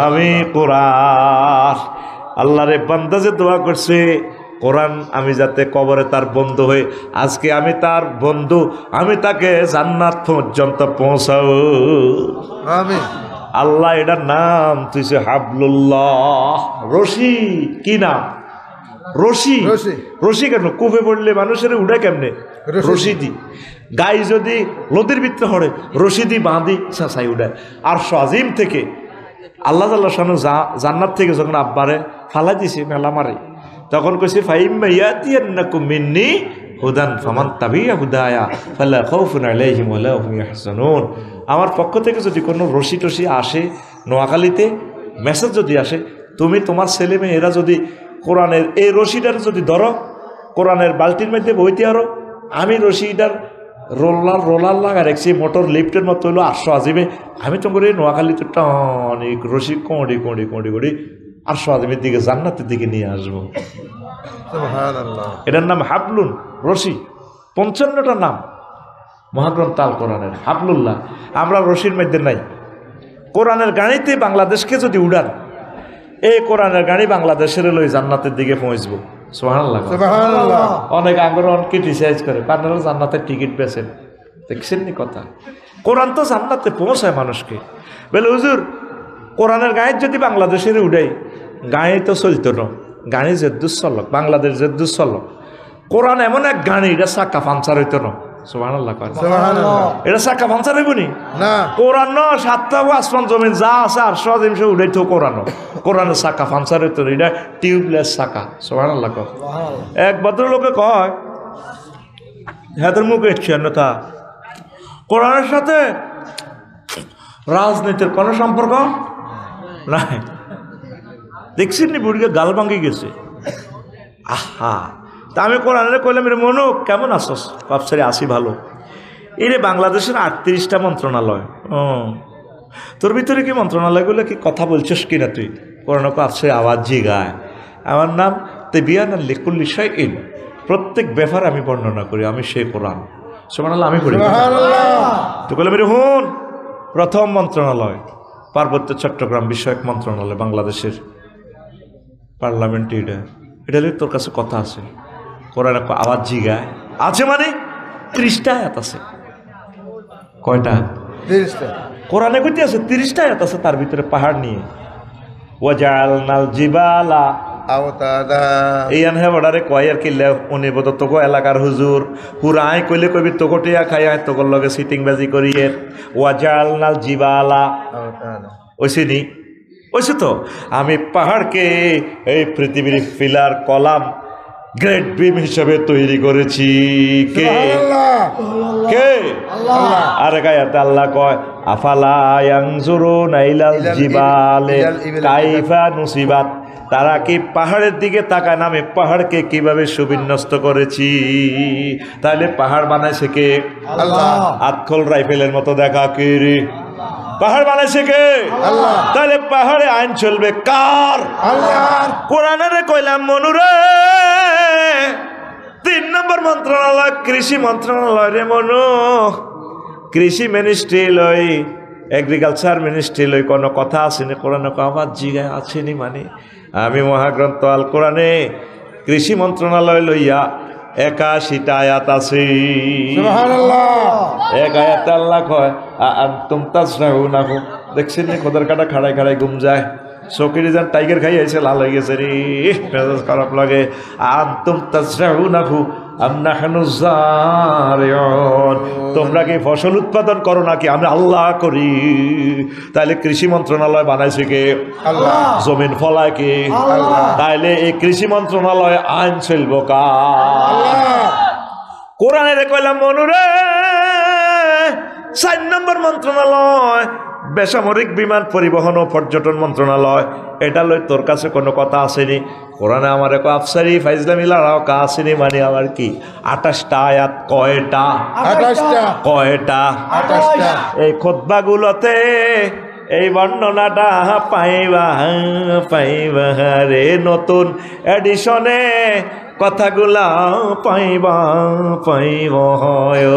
আমি কোরআন। আল্লাহরে বান্দা যে দোয়া করছে কোরআন আমি যাতে কবরে তার বন্ধু হই, আজকে আমি তার বন্ধু, আমি তাকে জান্নাত পর্যন্ত পৌঁছাবো। আমিন। আল্লাহ এটার নাম তুইছে হাবলুল্লাহ, রশি। কি নাম? রশি। রশি কেন? কুফে পড়লে মানুষের উড়ে কেমনে? রশি দি। গাই যদি নদীর ভিতরে হরে, রশি দি বাঁধি সাই উড়ায়। আর আজিম থেকে আল্লাহ তাআলা শানু জান্নাত থেকে যখন আব্বারে ফালাই দিছে মেলা মারে, তখন কইছে ফাইম্মা ইয়াতিয়ান্নাকুম মিন্নি হুদান ফামান তাবিয়া হুদায়া ফালা খাউফুন আলাইহিম ওয়ালা হুম ইয়াহজানুন। আমার পক্ষ থেকে যদি কোনো রশি টশি আসে, নোয়াখালীতে মেসেজ যদি আসে, তুমি তোমার ছেলে মেয়ে এরা যদি কোরআনের এই রশিটার যদি ধরো, কোরআনের বালতির মধ্যে বইতে আরো, আমি রশিটার রোলার লাগা রাখছি, মোটর লিফটের মতো হইলো 800 আজিমে, আমি তো করে নোয়াখালীতে অনেক রশি কোঁড়ি কোঁড়ি কোঁড়ি কোঁড়ি 800 আজিমের দিকে জান্নাতের দিকে নিয়ে আসবো। এটার নাম হাবলুন, রশি। 55টা নাম মহাগ্রন্থ আল কোরআনের, হাবলুল্লাহ। আমরা রশির মধ্যে নাই। কোরআনের গাড়িতে বাংলাদেশকে যদি উড়ান, এই কোরআনের গাড়ি বাংলাদেশের লই জান্নাতের দিকে পৌঁছবো। সুবহানাল্লাহ, সুবহানাল্লাহ। অনেক আগ্রহ ক্রিটিসাইজ করে, আপনারা জান্নাতের টিকিট বেছেন, দেখছেন নি কথা? কোরআন তো জান্নাতে পৌঁছায় মানুষকে। বলে হুজুর, কোরআনের গাড়ি যদি বাংলাদেশের উড়াই, গাড়ি তো চলতো না, গাড়ি জেদ্দুস চলক, বাংলাদেশ জেদ্দুস চলক। কোরআন এমন এক গাড়ি, এটা চাক্কা পাঞ্চার হইতো না। সুবহানাল্লাহ, সুবহানাল্লাহ। এটা চাক্কা পাঞ্চার হইব নি? না। কোরআন ন 7টা আসমান জমিন যা আছে 800 আজিম সে উড়াইতো কোরআন। কোরআনের চাক্কা পাঞ্চার হইতো না, এটা টিউবলেস চাক্কা। সুবহানাল্লাহ। এক ভদ্রলোকে কয়, হাতের মুখে তা কোরআনের সাথে রাজনীতির কোনো সম্পর্ক নাই। দেখছেন নি বুড়িকে গাল ভাঙ্গি গেছে। আহা, তা আমি কোরআনে কইলাম, রে মনু কেমন আসস? বাপসারি আসি ভালো। এই রে বাংলাদেশের 38টা মন্ত্রণালয়, তোর ভিতরে কি মন্ত্রণালয়গুলো কি কথা বলছিস কিনা তুই? কোরআনে আপসারি আওয়াজ জিগায়, আমার নাম তিবিয়ান লিকুল্লি শাইইন, প্রত্যেক ব্যাপার আমি বর্ণনা করি, আমি সেই কোরআন। সুবহানাল্লাহ, আমি করি। তো কইলাম, রে হুন, প্রথম মন্ত্রণালয় পার্বত্য চট্টগ্রাম বিষয়ক মন্ত্রণালয় বাংলাদেশের পার্লামেন্ট। এটা তোর কাছে কথা আছে? কোরআনে আওয়াজ জিগায় আছে মানে 30টা আয়াত আছে। কয়টা? 30টা। কোরআনে কইতে আছে 30টা আয়াত আছে, তার ভিতরে পাহাড় নিয়ে। ওয়াজালনাল জিবালা আওতাদা, এই আনহে বড়ারে কয় আর কি লে উনি বদ তোগো এলাকার হুজুর পুরাই কইলে কইবি তোগো টিয়া খাইয়া তোগর লগে সিটিং বাজি করিয়ে। ওয়াজালনাল জিবালা আওতাদা, ওইসিনি ওইসে তো আমি পাহাড়কে এই পৃথিবীর পিলার কলাম গ্রেট বিম হিসাবে তৈরি করেছি। কে? কে? আরে গায়াতে আল্লাহ কয়, আফালা ইয়ানজুরুনা ইলাল জিবালে কাইফা নুসিবাত, তারা কি পাহাড়ের দিকে তাকায় না আমি পাহাড়কে কিভাবে সুবিন্যস্ত করেছি? তাহলে পাহাড় বানাইছে কে? আল্লাহ। আতখল রাইফেলের মতো দেখা কে রে? পাহাড় বানাইছে কে? আল্লাহ। তাহলে পাহাড়ে আইন চলবে কার? আল্লাহ। কোরআনে কইলাম মনুরে 3 নম্বর মন্ত্রণালয় কৃষি মন্ত্রণালয় রে মনু, কৃষি মিনিস্ট্রি লই, এগ্রিকালচার মিনিস্ট্রি লই কোনো কথা আসেনি? কোরআনে আমার জিগায় আসেনি মানে আমি মহাগ্রন্থ আল কোরআনে কৃষি মন্ত্রণালয় লইয়া 81টা আয়াত আছে। সুবহানাল্লাহ। এক আয়াতে আল্লাহ কয় আনতুম তাসরাউনাহু, দেখছেন নি খোদার কাটা খাড়ায় খাড়ায় ঘুম যায়। চকিরি যান টাইগার খাই আইছে, লাল হয়ে গেছে রে, মেজাজ খারাপ লাগে। আনতুম তাজরাউনাহু আম নাহনু যারিউন, তোমরা কি ফসল উৎপাদন করো নাকি আমি আল্লাহ করি? তাহলে কৃষি মন্ত্রণালয় বানাইছে কে? আল্লাহ। জমিন ফলায় কে? আল্লাহ। তাইলে এই কৃষি মন্ত্রণালয় আইন চলব কার? কোরআনে কইলাম মনুরে 4 নম্বর মন্ত্রণালয় বেসামরিক বিমান পরিবহন ও পর্যটন মন্ত্রণালয়, এটা লই তোর কাছে কোনো কথা আসেনি? কোরআনে আমার এক আফসারি ফাইজলামি লড়াও কা আসেনি, মানে আমার কি 28টা আয়াত। কয়টা? 28টা। কয়টা? 28টা। এই খুতবাগুলোতে এই বর্ণনাটা পাইবা পাইবা রে, নতুন এডিশনে কথাগুলা পাইবা পাইবা হয়।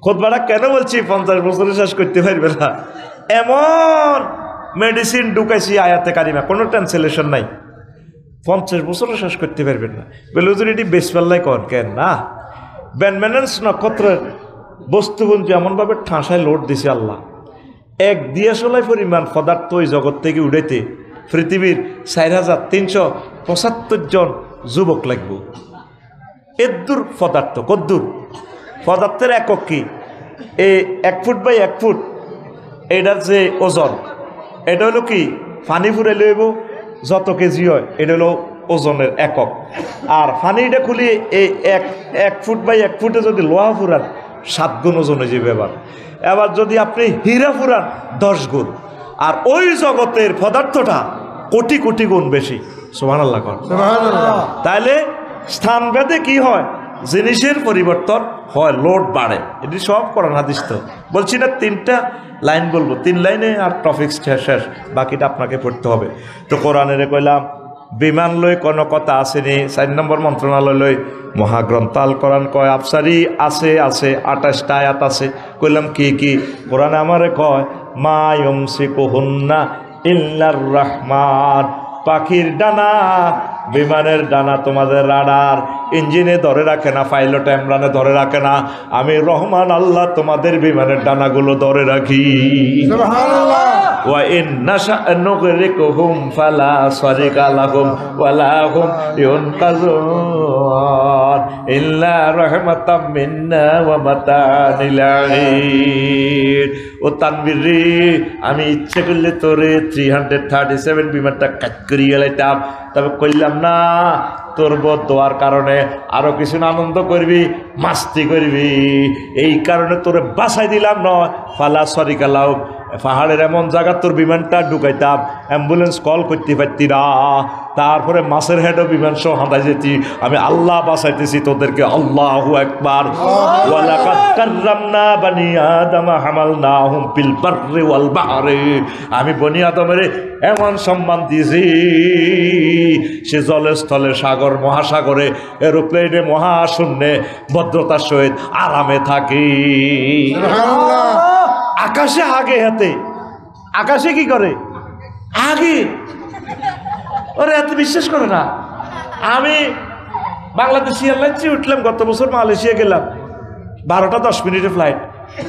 খুতবাটা কেন বলছি 50 বছরে শেষ করতে পারবে না, এমন মেডিসিন ঢুকাইছি আয়াতে কারিমা, কোনো ট্রান্সলেশন নাই, 50 বছরও শেষ করতে পারবেন না। বেলুজুরিটি বেসপাল্লাই কর কেন না? ব্যানম্যানেন্স নক্ষত্রের বস্তুবন্ধু এমনভাবে ঠাঁসায় লোড দিছে আল্লাহ, 1 দিয়াশলাই পরিমাণ পদার্থ ওই জগৎ থেকে উড়াইতে পৃথিবীর 4375 জন যুবক লাগব। এদ্দুর পদার্থ, কদ্দুর পদার্থের একক কি? এই 1 ফুট বাই 1 ফুট এটার যে ওজন, এটা হলো কি পানি ফুরে লইব যত কেজি হয়, এটা হলো ওজনের একক। আর পানিটা খুলি এই 1 ফুট বাই 1 ফুটে যদি লোহা ফুরান 7 গুণ ওজন হয়ে যাবে। এবার যদি আপনি হীরা ফুরান 10 গুণ, আর ওই জগতের পদার্থটা কোটি কোটি গুণ বেশি। সুবহানাল্লাহ কর। সুবহানাল্লাহ। তাহলে স্থানভেদে কি হয়? জিনিসের পরিবর্তন হয়, লোড বাড়ে। এটি সব কোরআন হাদিস। তো বলছি না 3টা লাইন বলবো, 3 লাইনে আর টপিক শেষ, বাকিটা আপনাকে পড়তে হবে। তো কোরআনের কইলাম বিমান লই কোনো কথা আসেনি। 4 নম্বর মন্ত্রণালয় লই মহাগ্রন্থ আল কোরআন কয় আফসারি আছে, 28টা আয়াত আছে। কইলাম কি কি? কোরআনে আমারে কয় মা ইউমসিকুহুন্না ইল্লার রহমান, পাখির ডানা, বিমানের ডানা তোমাদের রাডার ইঞ্জিনে ধরে রাখে না, পাইলট এমরানে ধরে রাখে না, আমি রহমান আল্লাহ তোমাদের বিমানের ডানাগুলো ধরে রাখি। সুবহানাল্লাহ। ওয়া ইন নাশা নুগরিকুহুম ফালা সারিকা লাহুম ওয়ালা হুম ইউনকাযুন ইল্লা রাহমাতাম মিন্না ওয়া মাতা'আন লিল। ও তানবীর রে, আমি ইচ্ছে করলে তোরে 337 বিমানটা কাট করিয়ে লাইতাম, তবে কইলাম না। তোর দোয়ার কারণে আরো কিছু আনন্দ করবি, মাস্তি করবি, এই কারণে তোরে বাসাই দিলাম নয়। ফালা সরিকা লাউ, পাহাড়ের এমন জায়গা তোর বিমানটা ঢুকাইতাম, অ্যাম্বুলেন্স কল করতে পারতি না, তারপরে মাছের হেডও বিমান সহ হাঁটাই যেতি। আমি আল্লাহ বাঁচাইতেছি তোদেরকে। আল্লাহু আকবার। ওয়ালাকাদ কাররামনা বানি আদম হামালনাহুম ফিল বাররি ওয়াল বাহরি, আমি বনি আদমের এমন সম্মান দিয়েছি, সে জলে স্থলে সাগর মহাসাগরে এরোপ্লেনে মহাশূন্যে ভদ্রতার সহিত আরামে থাকি। সুবহানাল্লাহ। আকাশে আগে হাতে, আকাশে কি করে আগে, ওরে এত বিশ্বাস করে না। আমি বাংলাদেশ এয়ারলাইন্সে উঠলাম, গত বছর মালয়েশিয়া গেলাম, 12টা 10 মিনিটের ফ্লাইট,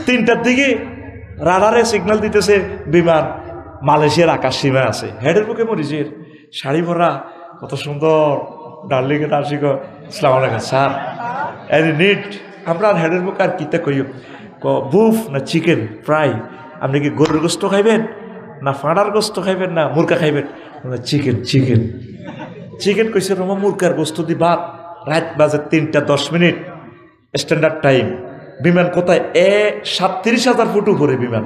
3টার দিকে রাডারে সিগন্যাল দিতেছে বিমান মালয়েশিয়ার আকাশ সীমায় আছে। হেডের বুকে মরিচের শাড়ি ভরা, কত সুন্দর, ডার্লিং এটা আসি গো, আসসালামু আলাইকুম স্যার, এনি নিট। আমরা আর হেডের বুকে আর কিতা কইও, বুফ না চিকেন ফ্রাই, আপনি কি গরুর গোস্ত খাইবেন না ফাঁড়ার গোস্ত খাইবেন না মুরগা খাইবেন? চিকেন চিকেন চিকেন কইছে রমা, মুরগার গোস্ত দি ভাত। রাত বাজে 3টা 10 মিনিট স্ট্যান্ডার্ড টাইম। বিমান কোথায়? 37,000 ফুট উপরে বিমান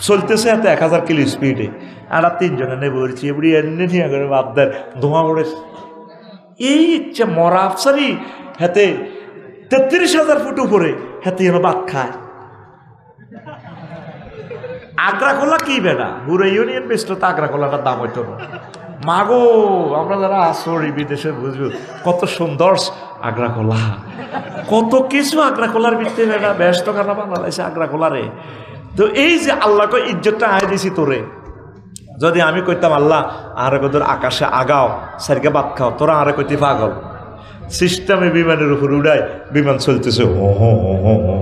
চলতেছে, এত 1000 কিলো স্পিডে। আমরা 3 জনে নেবো এমনি এনে নিয়ে করে বাপদার ধোঁয়া পড়ে। এই ইচ্ছে মরা আফসারি হাতে 33,000 ফুট উপরে, হাতে যেন ভাত খায়। আগ্রা খোলা কি বেড়া, পুরো ইউনিয়ন বেস্ট তো আগ্রা খোলাটার দাম হইতো না। মাগো, আমরা যারা আসরি বিদেশে বুঝবো কত সুন্দর আগ্রা খোলা, কত কিছু আগ্রা খোলার ভিত্তি বেড়া ব্যস্ত খানা বানাইছে আগ্রা খোলারে। তো এই যে আল্লাহকে ইজ্জতটা আয় দিছি তোরে, যদি আমি কইতাম আল্লাহ আরে কত আকাশে আগাও সারিকে ভাত খাও, তোরা আরে কইতে পাগল। সিস্টেমে বিমানের উপর উড়ায়, বিমান চলতেছে হো হো হো হো হো,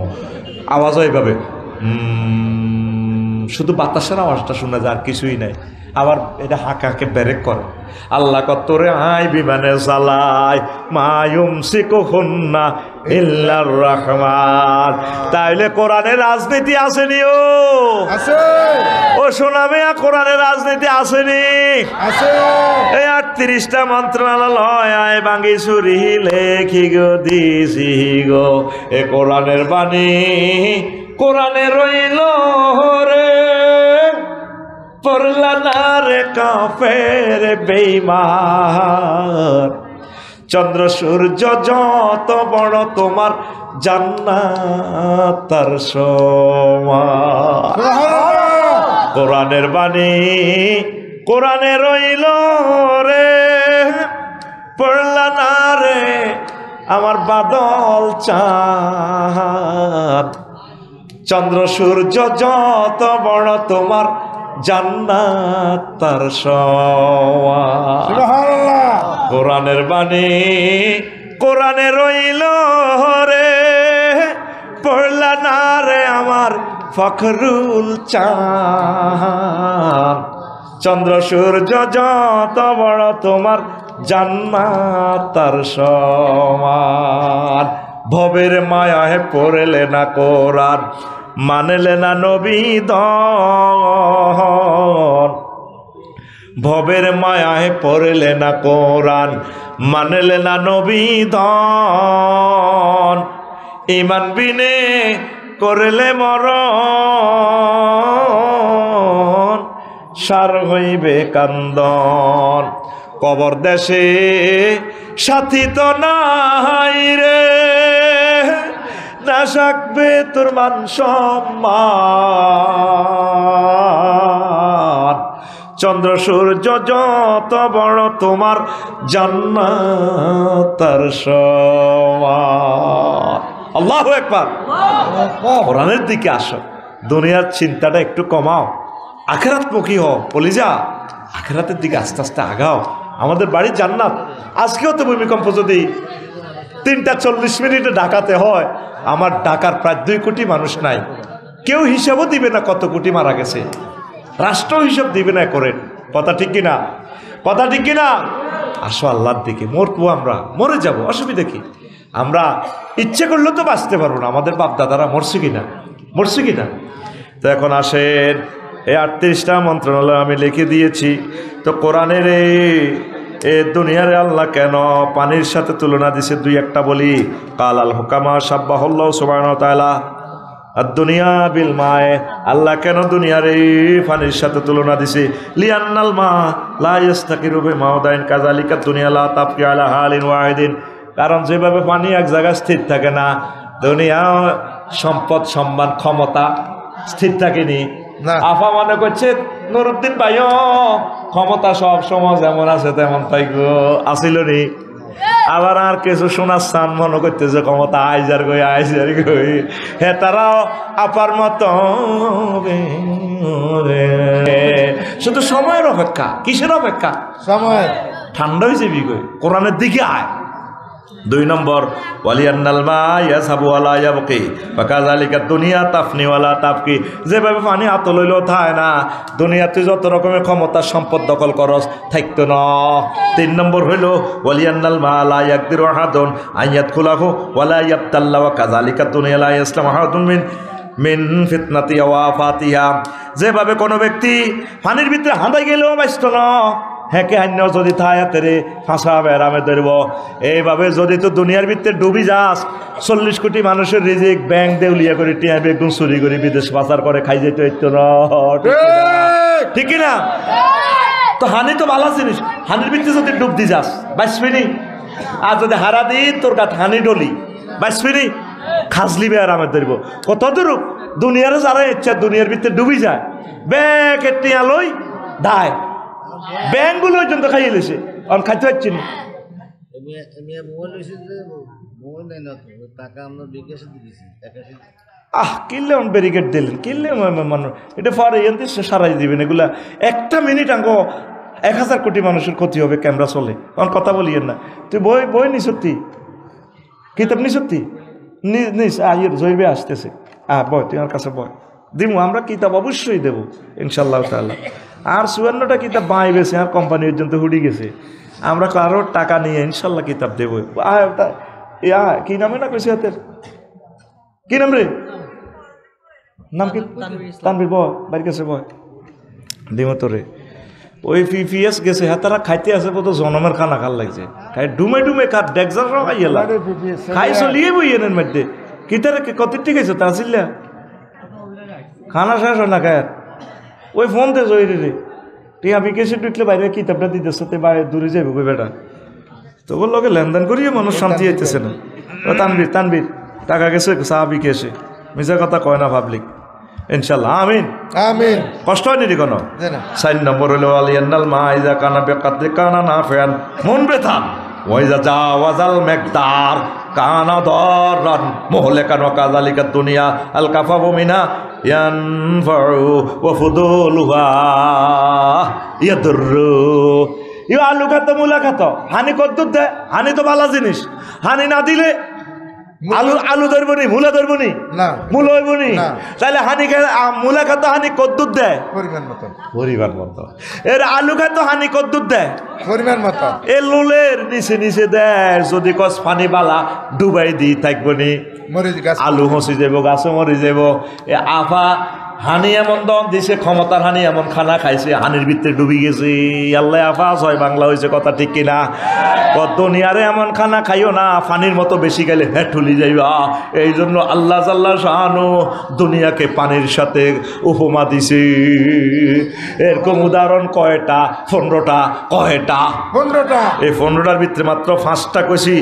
আওয়াজ এইভাবে শুধু বাতাসের আওয়াজটা শোনা যায় আর কিছুই নাই। আবার এটা হাঁকাকে ব্রেক করে। আল্লাহ কতরে আয় বিমানে চালায় মায়ুম সিকুহুন্না ইল্লার রহমান। তাইলে কোরআনের রাজনীতি আসেনি? আছে ও শোনাবে কোরআনের রাজনীতি আসেনি? আছে এই 38টা মন্ত্রণালয় আয় বাঙ্গি সুরি লেখি গো দিছি গো এ কোরআনের বাণী কোরআনে রইল রে পড়লা না রে কাফের বেঈমান। চন্দ্র সূর্য যত বড় তোমার জান্নাত তার সমান। কোরআনের বাণী কোরআনে রইল রে পড়লা না রে আমার বাদল চাঁদ। চন্দ্র সূর্য যত বড় তোমার জান্নাত তার সমান। সুবহানাল্লাহ কোরআনের বাণী কোরআনে রইল রে পড়লা না রে আমার ফখরুল চাঁদ। চন্দ্র সূর্য যত বড় তোমার জান্নাত তার সমান। ভবের মায়ায় পড়লে না কোরআন মানলে না নবী দন। ভবের মায়ায় পড়লে না কোরআন মানলে না নবী দন। ইমান বিনে করলে মরণ সার হইবে কান্দন। কবর দেশে সাথী তো নাই রে না থাকবে তোর মান সম্মান। চন্দ্র সূর্য যত বড় তোমার জান্নাত তার সমান। আল্লাহু আকবার। কোরআনের দিকে আসো, দুনিয়ার চিন্তাটা একটু কমাও, আখিরাতমুখী হও। কলিজা আখিরাতের দিকে আস্তে আস্তে আগাও। আমাদের বাড়ি জান্নাত। আজকেও তো ভূমিকম্প যদি 3:40 ঢাকাতে হয়, আমার ঢাকার প্রায় 2 কোটি মানুষ নাই, কেউ হিসাবও দিবে না কত কোটি মারা গেছে, রাষ্ট্র হিসাব দিবে না। করেন কথা ঠিক কিনা? কথা ঠিক কিনা? আসো আল্লাহর দিকে। মরবো, আমরা মরে যাব, অসুবিধা কি? আমরা ইচ্ছে করলেও তো বাঁচতে পারবো না। আমাদের বাপ দাদারা মরছে কিনা? মরছে কিনা? তো এখন আসেন, এই 38টা মন্ত্রণালয় আমি লিখে দিয়েছি। তো কোরআনের এ দুনিয়ার আল্লাহ কেন পানির সাথে তুলনা দিছে? 2-1টা বলি। কাল আল হুকামা সাব্বাহুল্লাহ সুবহানাহু ওয়া তাআলা আর দুনিয়া বিল মায়ে। আল্লাহ কেন দুনিয়ার এই পানির সাথে তুলনা দিছে? লিয়ান্নাল মা লা ইস্তাকিরু বিমাউদাইন কাযালিকা দুনিয়া লা তাবকি আলা হালিন ওয়াহিদিন। কারণ যেভাবে পানি এক জায়গায় স্থির থাকে না, দুনিয়া সম্পদ সম্মান ক্ষমতা স্থির থাকেনি। আফা মনে করছে নুরুদ্দিন ভাইও ক্ষমতা সব সময় যেমন আছে তেমন তাই গো আসিল নি। আবার আর কিছু শোনার স্থান মনে করতেছে ক্ষমতা আইজার গই আইজার গই। হ্যাঁ, তারাও আপার মতো শুধু সময়ের অপেক্ষা। কিসের অপেক্ষা? সময়। ঠান্ডা হয়েছে বিগই। কোরআনের দিকে আয়। 2 নম্বর ওয়ালিয়ান্নাল মা ইয়াসাবু ওয়ালা ইয়াবকি ওয়াকাযালিকা দুনিয়া তাফনি ওয়ালা তাবকি। যেভাবে পানি হাত লইলেও থায় না, দুনিয়াতে যত রকমের ক্ষমতা সম্পদ দখল করস থাকতো না। 3 নম্বর হইল ওয়ালিয়ান্নাল মা লা ইয়াকদিরু আহাদুন আইয়াদখুলাহু ওয়ালা ইয়াবতাল্লা ওয়াকাযালিকা দুনিয়া লা ইসলাম আহাদুন মিন ফিতনাতি ওয়া আফাতিহা। যেভাবে কোনো ব্যক্তি পানির ভিতরে হাঁদাই গেলেও বাঁচত না, হেঁকে হান্য যদি থায়াতেরে ফাঁসা বেড়ামে ধরব। এইভাবে যদি তো দুনিয়ার ভিতরে ডুবি যাস, 40 কোটি মানুষের রিজিক ব্যাংক দেউলিয়া করে টিয়া বেগুন চুরি করে বিদেশ পাচার করে খাই যেতে হইতো না। ঠিক না? তো হানি তো ভালো জিনিস। হানির ভিতরে যদি ডুব দি যাস বাঁচবি। আর যদি হারা দি তোর গাত হানি ডলি বাঁচবি, খাজলি বেড়ামে ধরব। কত দূর দুনিয়ারে যারা ইচ্ছা দুনিয়ার ভিতরে ডুবি যায়, ব্যাগ টিয়া লই দায় ব্যাংকগুলো পর্যন্ত খাইয়ে লেছে, কারণ খাইতে পারছি না। কিনলে ব্যারিকেড দিলেন, কিনলে মানুষ এটা পরে সারাই দিবেন। এগুলা 1টা মিনিট আঙ্গ 1000 কোটি মানুষের ক্ষতি হবে। ক্যামেরা চলে, কারণ কথা বলিয়েন না। তুই বই নি সত্যি, কিতাব নি সত্যি নিস। জৈবে আসতেছে। বয়, তুই আমার কাছে বয়, দিমু আমরা কিতাব অবশ্যই দেবো ইনশাল্লাহ তাআলা। আর 54টা কিতাব বাঁই বেছে আর কোম্পানি পর্যন্ত হুড়ি গেছে, আমরা কারো টাকা নিয়ে ইনশাল্লাহ কিতাব দেবো। কি নামে না কইছে হাতের কি নাম রে, নাম কি? তানভীর বয় বাড়ির কাছে বয় দিম তোরে। ওই পিপিএস গেছে হ্যাঁ, তারা খাইতে আছে কত জনমের খানা খাল লাগছে, খাই ডুমে ডুমে খাত ডেকজার খাইয়েলা খাই চলিয়ে বই এনের মধ্যে কিতারে কত ঠিক আছে তা আসিল্লা খানা শেষ হয় না খায়। ওই ফোন দে জয়ী রে ঠিক আমি কেসে ঢুকলে বাইরে কিতাবটা দিতেছে তে বাইরে দূরে যাইব কই বেটা, তবুর লোকে লেনদেন করিয়ে মানুষ শান্তি হইতেছে না। ও তানবীর তানবীর টাকা গেছে সাহাবি কেসে, মিশা কথা কয় না পাবলিক ইনশাল্লাহ আমিন আমিন। কষ্ট হয়নি রে কোনো। 4 নম্বর হলো আলিয়ান্নাল মাইজা কানা বেকাতে কানা না ফেন মন বেথা ওয়াইজা জাওয়াজাল মিকদার কানা দরান মুহলিকান কাযালিকা দুনিয়া আল কাফাবু মিনা ইয়ানফাউ ওয়া ফুদুলুহা ইয়াদুরু। ইউ আলু খাতো মুলা খাতো হানি কদ্দুর দে, হানি তো ভালো জিনিস, হানি না দিলে আলু আলু ধরবো নি মূলা ধরবো নি না মূল হইব নি, তাহলে হানি মূলা খাতো হানি কদ্দুর দেয় পরিমাণ মতো, পরিবার মতো। এর আলু খাতো হানি কদ্দুর দেয় পরিমাণ মতো। এ লুলের নিচে নিচে দেয়, যদি কস পানি বালা ডুবাই দি থাকবো নি মরিচ গাছ আলু হসি যাব গাছও মরি যাব। এ আফা হানি এমন দম দিছে, ক্ষমতার হানি এমন খানা খাইছে হানির ভিতরে ডুবি গেছে। আল্লাহ আফা ছয় বাংলা হয়েছে কথা ঠিক কিনা? দুনিয়ারে এমন খানা খাইও না পানির মতো বেশি গেলে হ্যাঁ ঠুলি যাইবা। এই জন্য আল্লাহ জাল্লা শাহানু দুনিয়াকে পানির সাথে উপমা দিছে। এরকম উদাহরণ কয়টা? 15টা। কয়টা? 15টা। এই 15টার ভিতরে মাত্র 5টা কইছি,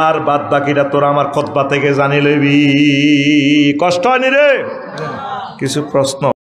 আর বাদ বাকিটা তোরা আমার খতবা থেকে জানি লইবি। কষ্ট হয়নি রে? কিছু প্রশ্ন